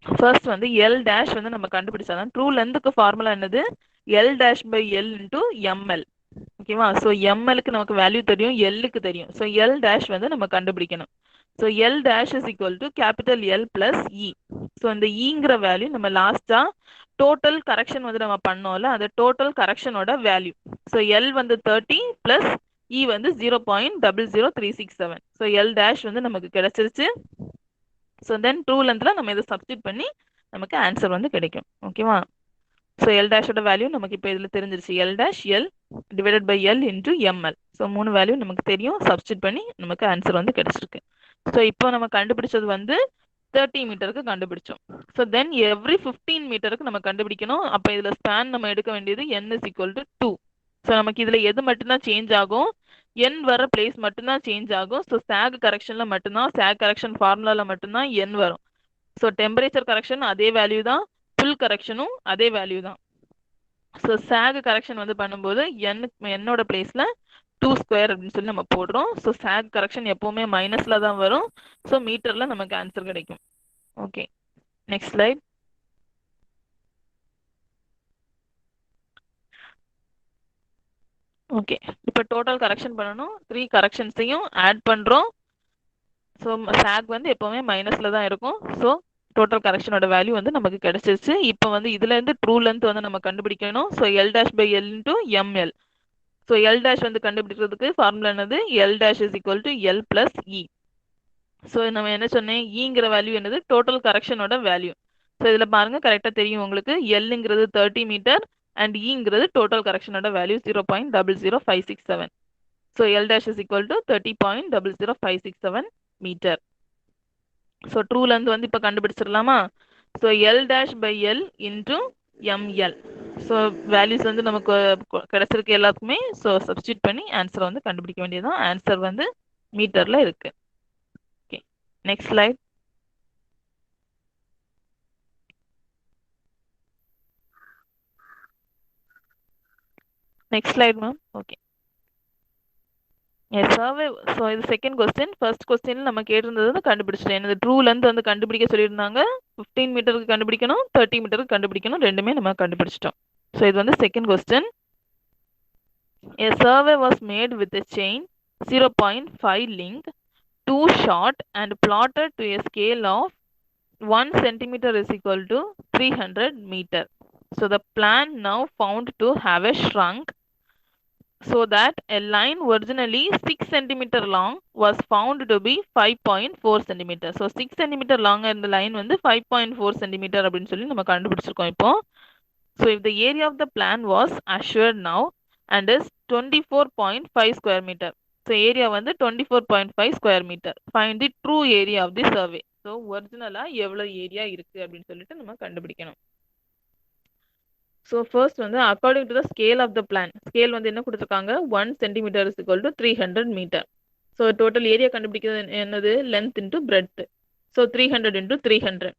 ஃபர்ஸ்ட் வந்து L டேஷ் வந்து நம்ம கண்டுபிடிச்சாதான். ட்ரூ லென்த்துக்கு ஃபார்முலா என்னது, L dash by L into ML. ஓகேவா, ஸோ MLக்கு நமக்கு வேல்யூ தெரியும், Lக்கு தெரியும். ஸோ L டேஷ் வந்து நம்ம கண்டுபிடிக்கணும். So L dash is equal to capital L plus E. So இந்த ஈங்கிற வேல்யூ நம்ம லாஸ்டா டோட்டல் கரெக்ஷன் வந்து நம்ம பண்ணோம்ல, அந்த டோட்டல் கரெக்ஷனோட வேல்யூ. ஸோ L வந்து 30 பிளஸ் E வந்து 0.00367. ஸோ L டேஷ் வந்து நமக்கு கிடைச்சிருச்சு. ஸோ தென் ட்ரூ லென்த்ல நம்ம இதை சப்ஸ்டியூட் பண்ணி நமக்கு ஆன்சர் வந்து கிடைக்கும். ஓகேவா, ஸோ L டேஷோட வேல்யூ நமக்கு இப்போ இதில் தெரிஞ்சிருச்சு, L dash L divided by L into ML. So 3 value நமக்கு தெரியும், சப்ஸ்டியூட் பண்ணி நமக்கு ஆன்சர் வந்து கிடைச்சிருக்கு. ஸோ இப்போ நம்ம கண்டுபிடிச்சது வந்து 30 மீட்டருக்கு கண்டுபிடிச்சோம். ஸோ தென் எவ்ரி 15 மீட்டருக்கு நம்ம கண்டுபிடிக்கணும். அப்போ இதில் ஸ்பேன் நம்ம எடுக்க வேண்டியது n is equal to 2. So நமக்கு இதில் எது மட்டும்தான் சேஞ்ச் ஆகும், n வர பிளேஸ் மட்டும்தான் சேஞ்ச் ஆகும். ஸோ சாக் கரெக்ஷனில் மட்டும்தான், சாக் கரெக்ஷன் ஃபார்முலாவில் மட்டும்தான் n வரும். ஸோ டெம்பரேச்சர் கரெக்ஷன் அதே வேல்யூ தான், ஃபுல் கரெக்ஷனும் அதே வேல்யூ தான். ஸோ சாக் கரெக்ஷன் வந்து பண்ணும்போது என்னோட பிளேஸில் 2 ஸ்கொயர் அப்படின்னு சொல்லி நம்ம போடுறோம். ஸோ சாக் கரெக்ஷன் எப்போவுமே மைனஸில் தான் வரும். ஸோ மீட்டரில் நமக்கு ஆன்சர் கிடைக்கும். Okay, next slide. ஓகே, இப்போ டோட்டல் கரெக்ஷன் பண்ணணும். 3 கரெக்ஷன்ஸையும் ஆட் பண்ணுறோம். ஸோ சாக் வந்து எப்போவுமே மைனஸில் தான் இருக்கும். ஸோ டோட்டல் கரெக்ஷனோட வேல்யூ வந்து நமக்கு கிடைச்சிருச்சு. இப்போ வந்து இதுலேருந்து ட்ரூ லென்த் வந்து நம்ம கண்டுபிடிக்கணும். So L'/L into ML. So L' வந்து கண்டுபிடிக்கிறதுக்கு ஃபார்முலா என்னது, L' is equal to L plus E. So நம்ம என்ன சொன்னேன், ஈங்கிற வேல்யூ என்னது, டோட்டல் கரெக்ஷனோட வேல்யூ. ஸோ இதில் பாருங்க கரெக்டாக தெரியும் உங்களுக்கு, எல்லுங்கிறது 30 மீட்டர் அண்ட் ஈங்கிறது டோட்டல் கரெக்ஷனோட value 0.00567. So L' is equal to 30.00567 meter. So true length வந்து இப்போ கண்டுபிடிச்சிடலாமா. So L'/L into ML. So values வந்து நமக்கு கிடைச்சிருக்கு எல்லாத்துக்குமே. ஸோ சப்ஸ்டியூட் பண்ணி ஆன்சரை வந்து கண்டுபிடிக்க வேண்டியதுதான். ஆன்சர் வந்து மீட்டரில் இருக்கு. Okay, next slide. Next slide ma'am. Okay, survey. So இது செகண்ட் கொஸ்டின். ஃபர்ஸ்ட் கொஸ்டின் நம்ம கேட்டிருந்தது வந்து கண்டுபிடிச்சிட்டேன். எனது ட்ரூ லென்த் வந்து கண்டுபிடிக்க சொல்லியிருந்தாங்க. 15 மீட்டருக்கு கண்டுபிடிக்கணும், 30 மீட்டருக்கு கண்டுபிடிக்கணும், ரெண்டுமே நம்ம கண்டுபிடிச்சிட்டோம். ஸோ இது வந்து second question. A survey was made with a chain 0.5 length, 2 short and plotted to a scale of 1 centimeter is equal to 300 meter. So the plan now found to have a shrunk so that a line originally 6 centimeter long was found to be 5.4 centimeter. So 6 centimeter long இந்த line வந்து 5.4 centimeter அப்படின்னு சொல்லி நம்ம கண்டுபிடிச்சிருக்கோம் இப்போ. So if the area of the plan was assured now and is 24.5 square meter. So area வந்து 24.5 square meter. Find the true area of the survey. So ஒரிஜினலா எவ்வளவு ஏரியா இருக்கு அப்படின்னு சொல்லிட்டு நம்ம கண்டுபிடிக்கணும். ஸோ ஃபர்ஸ்ட் வந்து according to the scale of the plan, scale வந்து என்ன கொடுத்துருக்காங்க, 1 centimetre is equal to 300 metre. So total area கண்டுபிடிக்கிறது என்னது, length into breadth. So 300 into 300.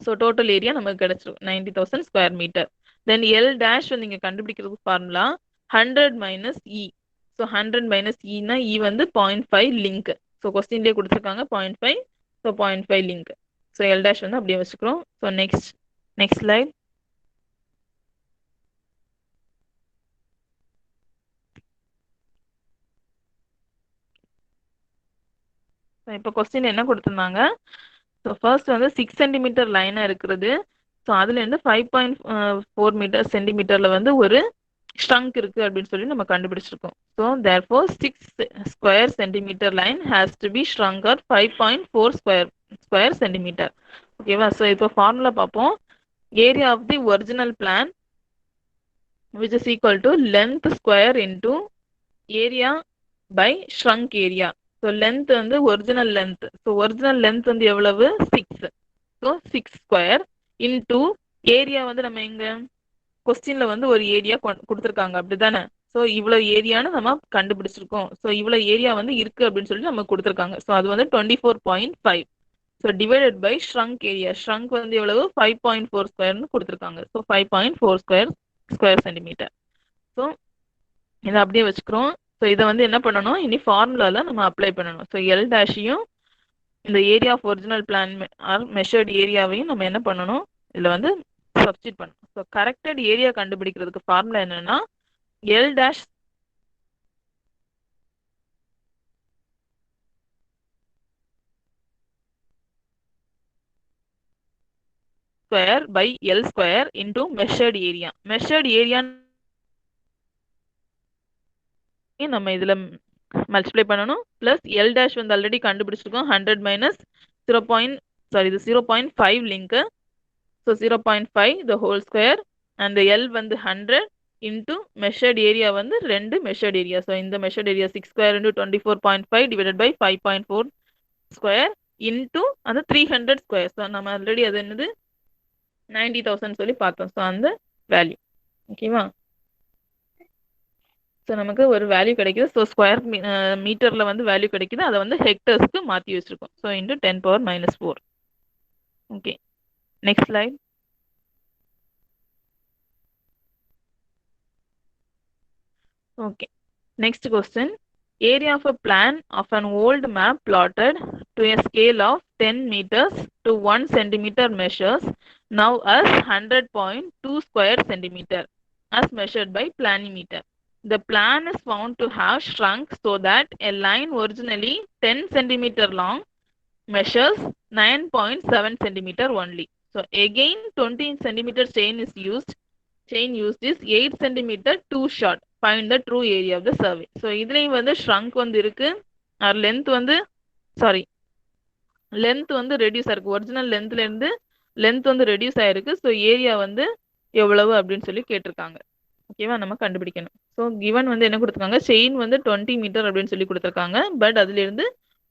So total area நமக்கு கிடைச்சிரும் 90,000 ஸ்கொயர் மீட்டர். தென் L' வந்து இங்கே கண்டுபிடிக்கிறதுக்கு ஃபார்முலா 100 மைனஸ் இ. ஸோ 100 மைனஸ் இனா இ வந்து 0.5 லிங்க். ஸோ கொஸ்டின்லேயே கொடுத்துருக்காங்க 0.5. So 0.5 link. ஸோ L' வந்து அப்படியே வச்சுக்கிறோம். So next slide. இப்போ கொஸ்டின் என்ன கொடுத்துருந்தாங்க, ஸோ ஃபர்ஸ்ட் வந்து 6 சென்டிமீட்டர் லைனாக இருக்கிறது. ஸோ அதுலேருந்து 5.4 மீட்டர் சென்டிமீட்டரில் வந்து ஒரு ஸ்ட்ரங்க் இருக்குது அப்படின்னு சொல்லி நம்ம கண்டுபிடிச்சிருக்கோம். So therefore 6 square centimeter line has to be stronger 5.4 square centimeter. ஓகேவா. ஸோ இப்போ ஃபார்முலா பார்ப்போம். Area of the original plan which is equal to length square into area by shrunk area. So length வந்து original length. So original length வந்து எவ்வளவு, 6. So 6 square into area வந்து நம்ம எங்க கொஸ்டின்ல வந்து ஒரு ஏரியா கொடுத்துருக்காங்க அப்படிதானே. ஸோ இவ்வளவு ஏரியான்னு நம்ம கண்டுபிடிச்சிருக்கோம். ஸோ இவ்வளவு ஏரியா வந்து இருக்கு அப்படின்னு சொல்லி நம்ம கொடுத்துருக்காங்க. ஸோ அது வந்து 24.5. So divided by shrunk area. Shrunk வந்து எவ்வளவு, 5.4 ஸ்கொயர்னு கொடுத்துருக்காங்க. So 5.4 square centimetre. ஸோ இதை அப்படியே வச்சுக்கிறோம். ஸோ இதை வந்து என்ன பண்ணணும், இனி ஃபார்முலால நம்ம அப்ளை பண்ணணும். ஸோ L' இந்த area of original plan or measured ஏரியாவையும் நம்ம என்ன பண்ணணும், இதில் வந்து சப்ஸ்டிட் பண்ணணும். ஸோ கரெக்டட் ஏரியா கண்டுபிடிக்கிறதுக்கு ஃபார்முலா என்னன்னா L' square by L square into measured area. Measured area நம்ம இதுல மல்டிப்ளை பண்ணணும். பிளஸ் L' வந்து ஆல்ரெடி கண்டுபிடிச்சிருக்கோம். 100 minus 0.5 link. So 0.5 the whole square and L வந்து 100 இன்டூ மெஷர்ட் ஏரியா வந்து 2 மெஷர்ட் ஏரியா. ஸோ இந்த measured area 6 square into 24.5 divided by 5.4 square into அது 300 square. So நம்ம ஆல்ரெடி அது என்னது 90,000 சொல்லி பார்த்தோம். ஸோ அந்த வேல்யூ. ஓகேவா? ஸோ நமக்கு ஒரு வேல்யூ கிடைக்குது. ஸோ ஸ்கொயர் மீட்டரில் வந்து வேல்யூ கிடைக்குது. அதை வந்து ஹெக்டர்ஸ்க்கு மாற்றி வச்சிருக்கோம். So into 10⁻⁻⁴. Okay, next slide. Okay. Next question. Area of a plan of an old map plotted to a scale of 10 meters to 1 centimeter measures now as 100.2 square centimeter as measured by planimeter. The plan is found to have shrunk so that a line originally 10 centimeter long measures 9.7 centimeter only. So again 20 centimeter chain is used. Chain used is 8 centimeter too short. Find the true area of the survey. So இதுலயும் வந்து shrunk வந்து இருக்கு, length வந்து length வந்து reduce ஆயிருக்கு. Original லென்த்ல இருந்து length வந்து reduce ஆயிருக்கு. ஸோ ஏரியா வந்து எவ்வளவு அப்படின்னு சொல்லி கேட்டிருக்காங்க. ஓகேவா? நம்ம கண்டுபிடிக்கணும். ஸோ கிவன் வந்து என்ன கொடுத்துருக்காங்க, செயின் வந்து 20 மீட்டர் அப்படின்னு சொல்லி கொடுத்துருக்காங்க. பட் அதுல இருந்து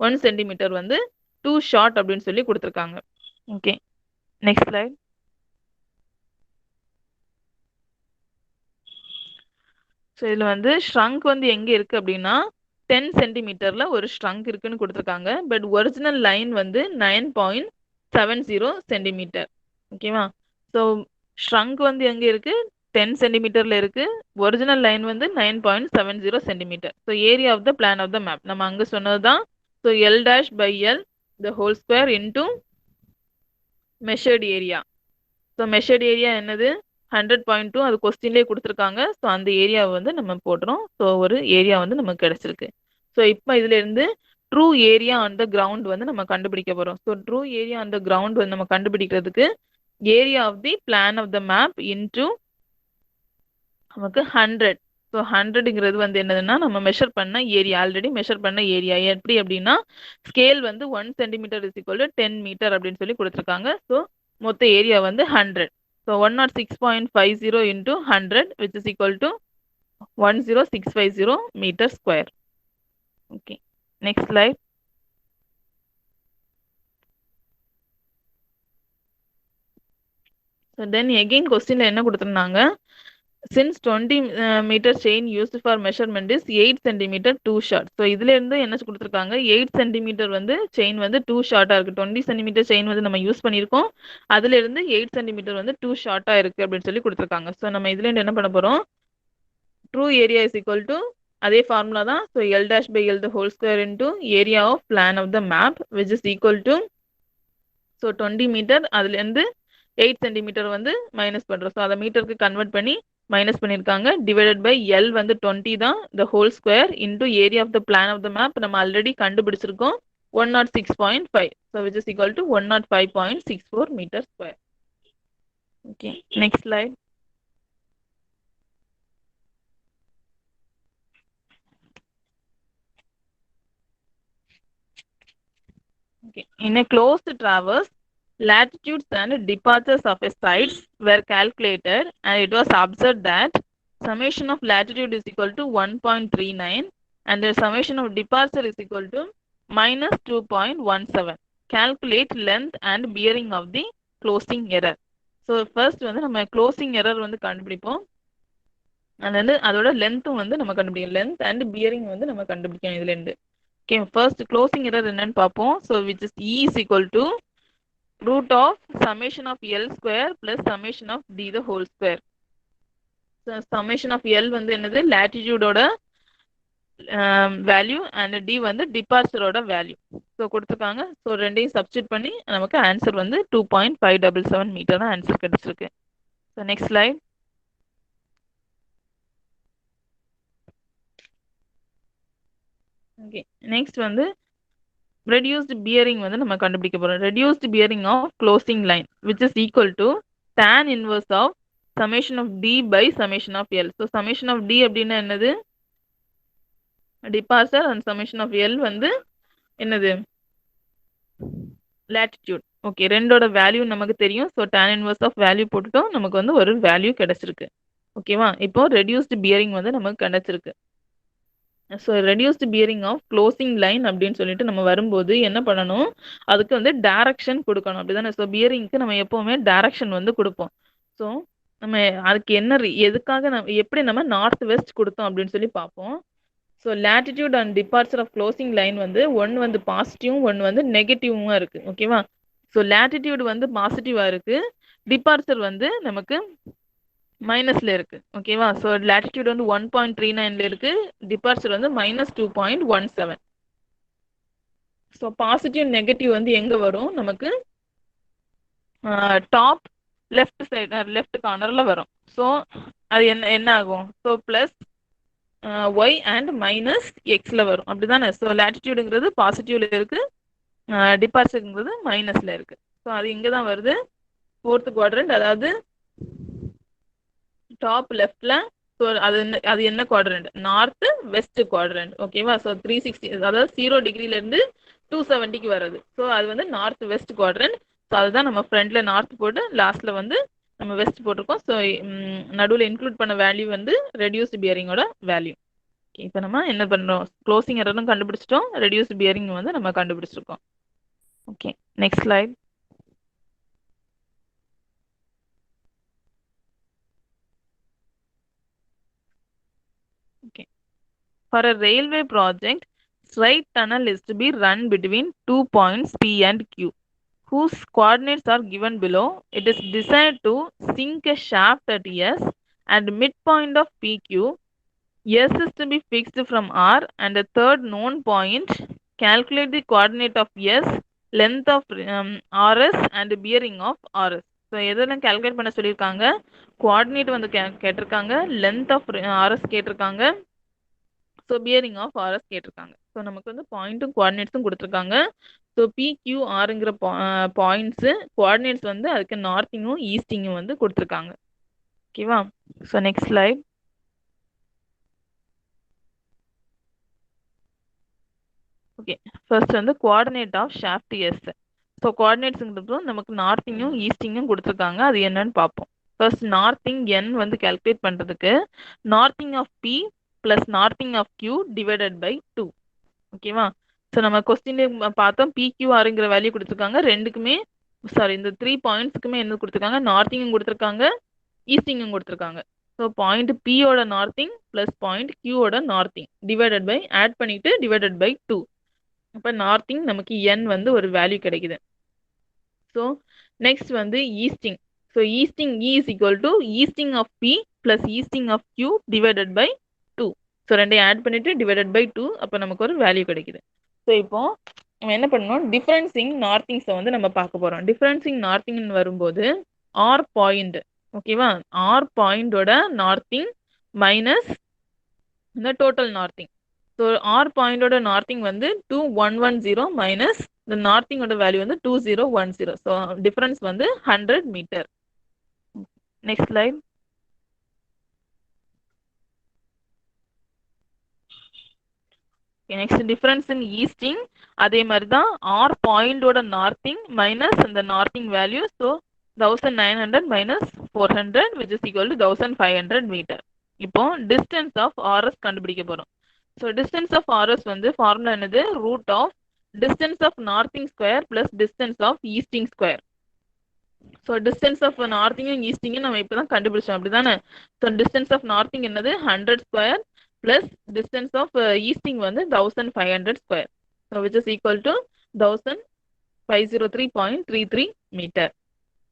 1 சென்டிமீட்டர் வந்து டூ ஷார்ட் அப்படின்னு சொல்லி கொடுத்துருக்காங்க. Okay, next slide. ஸோ இதில் வந்து ஷ்ரங்க் வந்து எங்கே இருக்குது அப்படின்னா 10 சென்டிமீட்டரில் ஒரு ஷ்ரங்க் இருக்குன்னு கொடுத்துருக்காங்க. பட் ஒரிஜினல் லைன் வந்து 9.70 சென்டிமீட்டர். ஓகேவா? ஸோ ஷ்ரங்க் வந்து எங்கே இருக்குது, 10 சென்டிமீட்டரில் இருக்குது. ஒரிஜினல் லைன் வந்து 9.70 centimetre. So area of the plan of the map நம்ம அங்கே சொன்னது தான். So L'/L the whole square into measured area. So measured area என்னது 100.2, அது கொஸ்டின்லேயே கொடுத்துருக்காங்க. ஸோ அந்த ஏரியாவை வந்து நம்ம போடுறோம். ஸோ ஒரு ஏரியா வந்து நமக்கு கிடைச்சிருக்கு. ஸோ இப்போ இதுல இருந்து true area on the ground வந்து நம்ம கண்டுபிடிக்க போறோம். So true area on the ground வந்து நம்ம கண்டுபிடிக்கிறதுக்கு area of the plan of the map into நமக்கு 100. ஸோ 100ங்கிறது வந்து என்னதுன்னா நம்ம மெஷர் பண்ண ஏரியா, ஆல்ரெடி மெஷர் பண்ண ஏரியா. எப்படி அப்படின்னா ஸ்கேல் வந்து 1 centimetre is equal to 10 metre அப்படின்னு சொல்லி கொடுத்துருக்காங்க. ஸோ மொத்த ஏரியா வந்து 100. So 106.50 into 100 which is equal to 10650 meter square. Okay, next slide. So then again question la enna kuduthiranga, since 20 meter chain used for measurement is 8 centimeter too short. So இதுல இருந்து என்ன கொடுத்திருக்காங்க, 8 centimeter வந்து chain வந்து too short ஆ இருக்கு. 20 centimeter chain வந்து நம்ம use பண்ணியிருக்கோம். அதுல இருந்து 8 centimeter வந்து too short ஆ இருக்கு அப்படின்னு சொல்லி கொடுத்திருக்காங்க. ஸோ நம்ம இதுல இருந்து என்ன பண்ண போறோம், true area is equal to அதே ஃபார்முலா தான். So L'/L the whole square into area of plan of the map which is equal to, so 20 metre அதுல இருந்து 8 சென்டிமீட்டர் வந்து மைனஸ் பண்றோம். ஸோ அதை மீட்டருக்கு கன்வெர்ட் பண்ணி மைனஸ் பண்ணியிருக்காங்க. டிவைடட் பை எல் வந்து 20 தான், the whole square into area of the plan of the map நம்ம ஆல்ரெடி கண்டுபிடிச்சிருக்கோம் 106.5. So which is equal to 105.64 metre square. Okay, next slide. Okay. In a closed traverse, latitudes and departures of a sites were calculated and it was observed that summation of latitude is equal to 1.39 and the summation of departure is equal to minus 2.17. Calculate length and bearing of the closing error. So first வந்து நம்ம closing error வந்து கண்டுபிடிப்போம். and then அதோட லென்த்தும் வந்து நம்ம கண்டுபிடிக்கணும். Length and bearing வந்து நம்ம கண்டுபிடிக்கணும் இதுல இருந்து. Okay, first closing error என்னன்னு பார்ப்போம். So which is E is equal to root of summation of L square plus summation of D the whole square. So summation of L வந்து என்னது latitude ஓட வேல்யூ and D வந்து departure ஓட value. So கொடுத்துருக்காங்க. So ரெண்டையும் substitute பண்ணி நமக்கு answer வந்து 2.577 மீட்டர் தான் ஆன்சர் கிடைச்சிருக்கு. So next slide. Okay, next வந்து ரெடியூஸ்டு பியரிங் வந்து நம்ம கண்டுபிடிக்க போறோம். Reduced bearing of closing line which is equal to tan inverse of summation of D by summation of L. So summation of D அப்படின்னா என்னது departure and summation of L வந்து என்னது latitude. Okay, ரெண்டோட value நமக்கு தெரியும். So tan inverse of value போட்டுட்டோம், நமக்கு வந்து ஒரு வேல்யூ கிடைச்சிருக்கு. ஓகேவா? இப்போ ரெடியூஸ்டு பியரிங் வந்து நமக்கு கிடைச்சிருக்கு. So reduced bearing of closing line அப்படின்னு சொல்லிட்டு நம்ம வரும்போது என்ன பண்ணணும், அதுக்கு வந்து டைரக்ஷன் கொடுக்கணும், அப்படிதானே? ஸோ பியரிங்க்கு நம்ம எப்பவுமே டைரக்ஷன் வந்து கொடுப்போம். ஸோ நம்ம அதுக்கு என்ன எதுக்காக நம்ம எப்படி நம்ம நார்த் வெஸ்ட் கொடுத்தோம் அப்படின்னு சொல்லி பார்ப்போம். So latitude and departure of closing line வந்து ஒன்று வந்து பாசிட்டிவும் ஒன்று வந்து நெகட்டிவும் இருக்கு. ஓகேவா? ஸோ லேட்டிடியூட் வந்து பாசிட்டிவா இருக்கு, டிபார்ச்சர் வந்து நமக்கு மைனஸ்ல இருக்கு. ஓகேவா? ஸோ லேட்டிடியூட் வந்து 1.39ல இருக்கு, டிபார்ச்சர் வந்து -2.17. ஸோ பாசிட்டிவ் நெகட்டிவ் வந்து எங்க வரும் நமக்கு? டாப் லெஃப்ட் சைடு லெஃப்ட் கார்னர்ல வரும். ஸோ அது என்ன என்ன ஆகும்? So plus Y and minus எக்ஸ்ல வரும், அப்படிதானே? ஸோ லேட்டிடியூடுங்கிறது பாசிட்டிவ்ல இருக்கு, டிபார்ச்சருங்கிறது மைனஸ்ல இருக்கு. ஸோ அது இங்கே தான் வருது, ஃபோர்த் குவாட்ரண்ட், அதாவது டாப் லெஃப்ட்ல. ஸோ அது என்ன குவாட்ரண்ட்? North west quadrant. ஓகேவா? ஸோ 360, அதாவது 0 டிகிரில இருந்து 270க்கு வருது. ஸோ அது வந்து நார்த் வெஸ்ட் குவாட்ரண்ட். ஸோ அதுதான் நம்ம ஃப்ரண்ட்ல நார்த் போட்டு லாஸ்ட்ல வந்து நம்ம வெஸ்ட் போட்டிருக்கோம். ஸோ நடுவில் இன்க்ளூட் பண்ண வேல்யூ வந்து ரெடியூஸ்டு பியரிங்கோட வேல்யூ. இப்போ நம்ம என்ன பண்றோம்? க்ளோசிங் எரரும் கண்டுபிடிச்சிட்டோம், ரெடியூஸ்டு பியரிங் வந்து நம்ம கண்டுபிடிச்சிருக்கோம். Okay, next slide. Okay. For a railway project, straight tunnel is to be run between 2 points P and Q, whose coordinates are given below. It is decided to sink a shaft at S and midpoint of PQ. S is to be fixed from R and a third known point. Calculate the coordinate of S, length of RS and bearing of RS. So எதெல்லாம் calculate பண்ண சொல்லியிருக்காங்க? Coordinate வந்து கேட்டிருக்காங்க, length of RS கேட்டிருக்காங்க, so bearing of RS கேட்டிருக்காங்க. So நமக்கு வந்து பாயிண்ட்டும் கோஆர்டினேட்ஸும் கொடுத்துருக்காங்க. ஸோ PQRங்கிற பாயிண்ட்ஸு கோஆர்டினேட்ஸ் வந்து அதுக்கு நார்த்திங்கும் ஈஸ்டிங்கும் வந்து கொடுத்துருக்காங்க. ஓகேவா? So next slide. Okay, first வந்து coordinate of shaft S. So கோஆர்டினேட்ஸுங்கிறதும் நமக்கு நார்த்திங்கும் ஈஸ்டிங்கும் கொடுத்துருக்காங்க, அது என்னன்னு பார்ப்போம். ஃபர்ஸ்ட் நார்த்திங் என் வந்து கால்குலேட் பண்ணுறதுக்கு northing of P plus northing of Q divided by 2. ஓகேவா? ஸோ நம்ம கொஸ்டின் பார்த்தோம், PQRங்கிற வேல்யூ கொடுத்துருக்காங்க ரெண்டுக்குமே. சாரி, இந்த 3 பாயிண்ட்ஸுக்குமே என்ன கொடுத்துருக்காங்க? நார்த்திங்கும் கொடுத்துருக்காங்க, ஈஸ்டிங்கும் கொடுத்துருக்காங்க. ஸோ பாயிண்ட் பியோட நார்த்திங் ப்ளஸ் பாயிண்ட் கியூவோட நார்த்திங் டிவைடட் பை ஆட் பண்ணிட்டு டிவைடட் பை 2. அப்போ நார்த்திங் நமக்கு என் வந்து ஒரு வேல்யூ கிடைக்குது. ஸோ நெக்ஸ்ட் வந்து easting. So easting E is equal to easting of P plus easting of Q divided by 2. So ரெண்டையும் add பண்ணிட்டு டிவைடட் பை 2, அப்போ நமக்கு ஒரு வேல்யூ கிடைக்குது. ஸோ இப்போ நம்ம என்ன பண்ணணும்? டிஃபரன்சிங் நார்த்திங்ஸை வந்து நம்ம பார்க்க போகிறோம். டிஃபரன்சிங் நார்த்திங்னு வரும்போது ஆர் பாயிண்ட், ஓகேவா, ஆர் பாயிண்டோட நார்த்திங் மைனஸ் இந்த டோட்டல் நார்த்திங். ஸோ ஆர் பாயிண்டோட நார்த்திங் வந்து 2110 மைனஸ் இந்த நார்த்திங்கோட வேல்யூ வந்து 2010. ஸோ டிஃபரன்ஸ் வந்து 100 metre. Next slide. Next difference in easting. அதே மாதிரி தான் ஆர் பாயிண்டோட நார்த்திங் மைனஸ் இந்த northing value. So 1900 minus 400 which is equal to 1500 metre. இப்போ டிஸ்டன்ஸ் ஆஃப் RS கண்டுபிடிக்க போறோம். ஸோ டிஸ்டன்ஸ் ஆஃப் RS வந்து ஃபார்முலா என்னது? Root of distance of northing square plus distance of easting square. So distance of நார்த்திங்கும் ஈஸ்டிங்கும் நம்ம இப்போ தான் கண்டுபிடிச்சோம், அப்படிதானே? ஸோ டிஸ்டன்ஸ் ஆஃப் நார்த்திங் என்னது? 100 square plus distance of easting வந்து 1500 square. So which is equal to 1503.33 metre.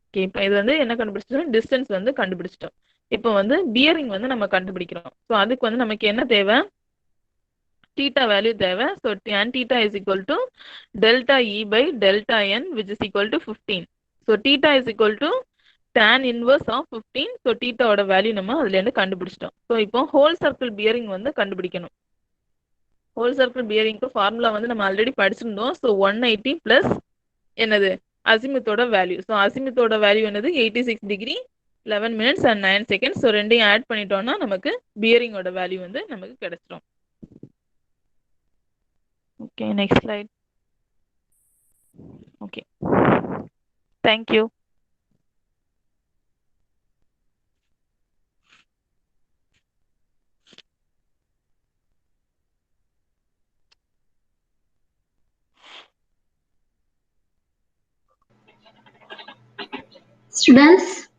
Okay, இப்போ இது வந்து என்ன கண்டுபிடிச்சிட்டோம்? டிஸ்டன்ஸ் வந்து கண்டுபிடிச்சிட்டோம். இப்போ வந்து பியரிங் வந்து நம்ம கண்டுபிடிக்கிறோம். ஸோ அதுக்கு வந்து நமக்கு என்ன தேவை? theta வேல்யூ தேவை. So tan theta is equal to delta E by delta N which is equal to 15. So theta is equal to tan inverse of 15. So thetaவோட வேல்யூ நம்ம அதுலேருந்து கண்டுபிடிச்சிட்டோம். ஸோ இப்போ ஹோல் சர்க்கிள் பியரிங் வந்து கண்டுபிடிக்கணும். Whole circle பியரிங்க்கு formula வந்து நம்ம already படிச்சிருந்தோம். So 180 plus என்னது? அசிமுத்தோட வேல்யூ. ஸோ அசிமுத்தோட வேல்யூ என்னது? 86 degree 11 minutes and 9 seconds. So ரெண்டையும் ஆட் பண்ணிட்டோம்னா நமக்கு பியரிங்கோட வேல்யூ வந்து நமக்கு கிடைச்சிடும். Okay, next slide. Okay. Thank you.
Students,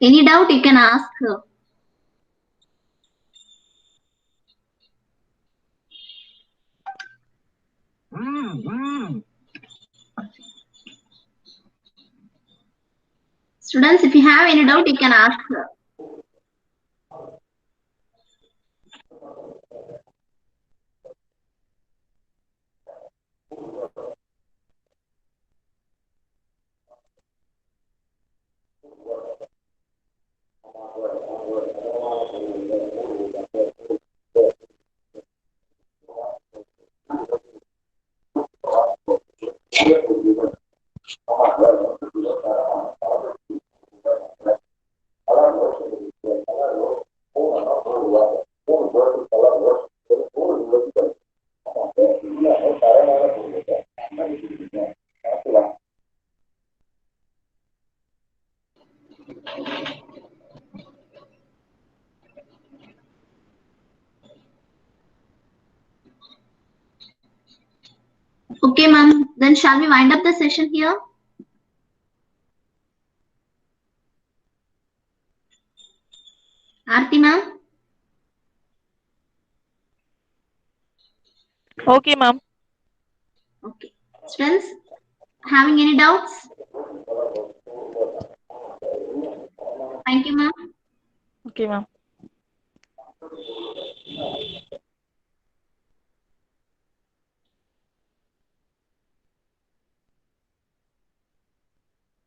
any doubt you can ask her. Students, if you have any doubt, you can ask her. Okay, ma'am. Then shall we wind up the session here? Aarti, ma'am.
Okay, ma'am.
Okay. Students, having any doubts? Thank you, ma'am.
Okay, ma'am.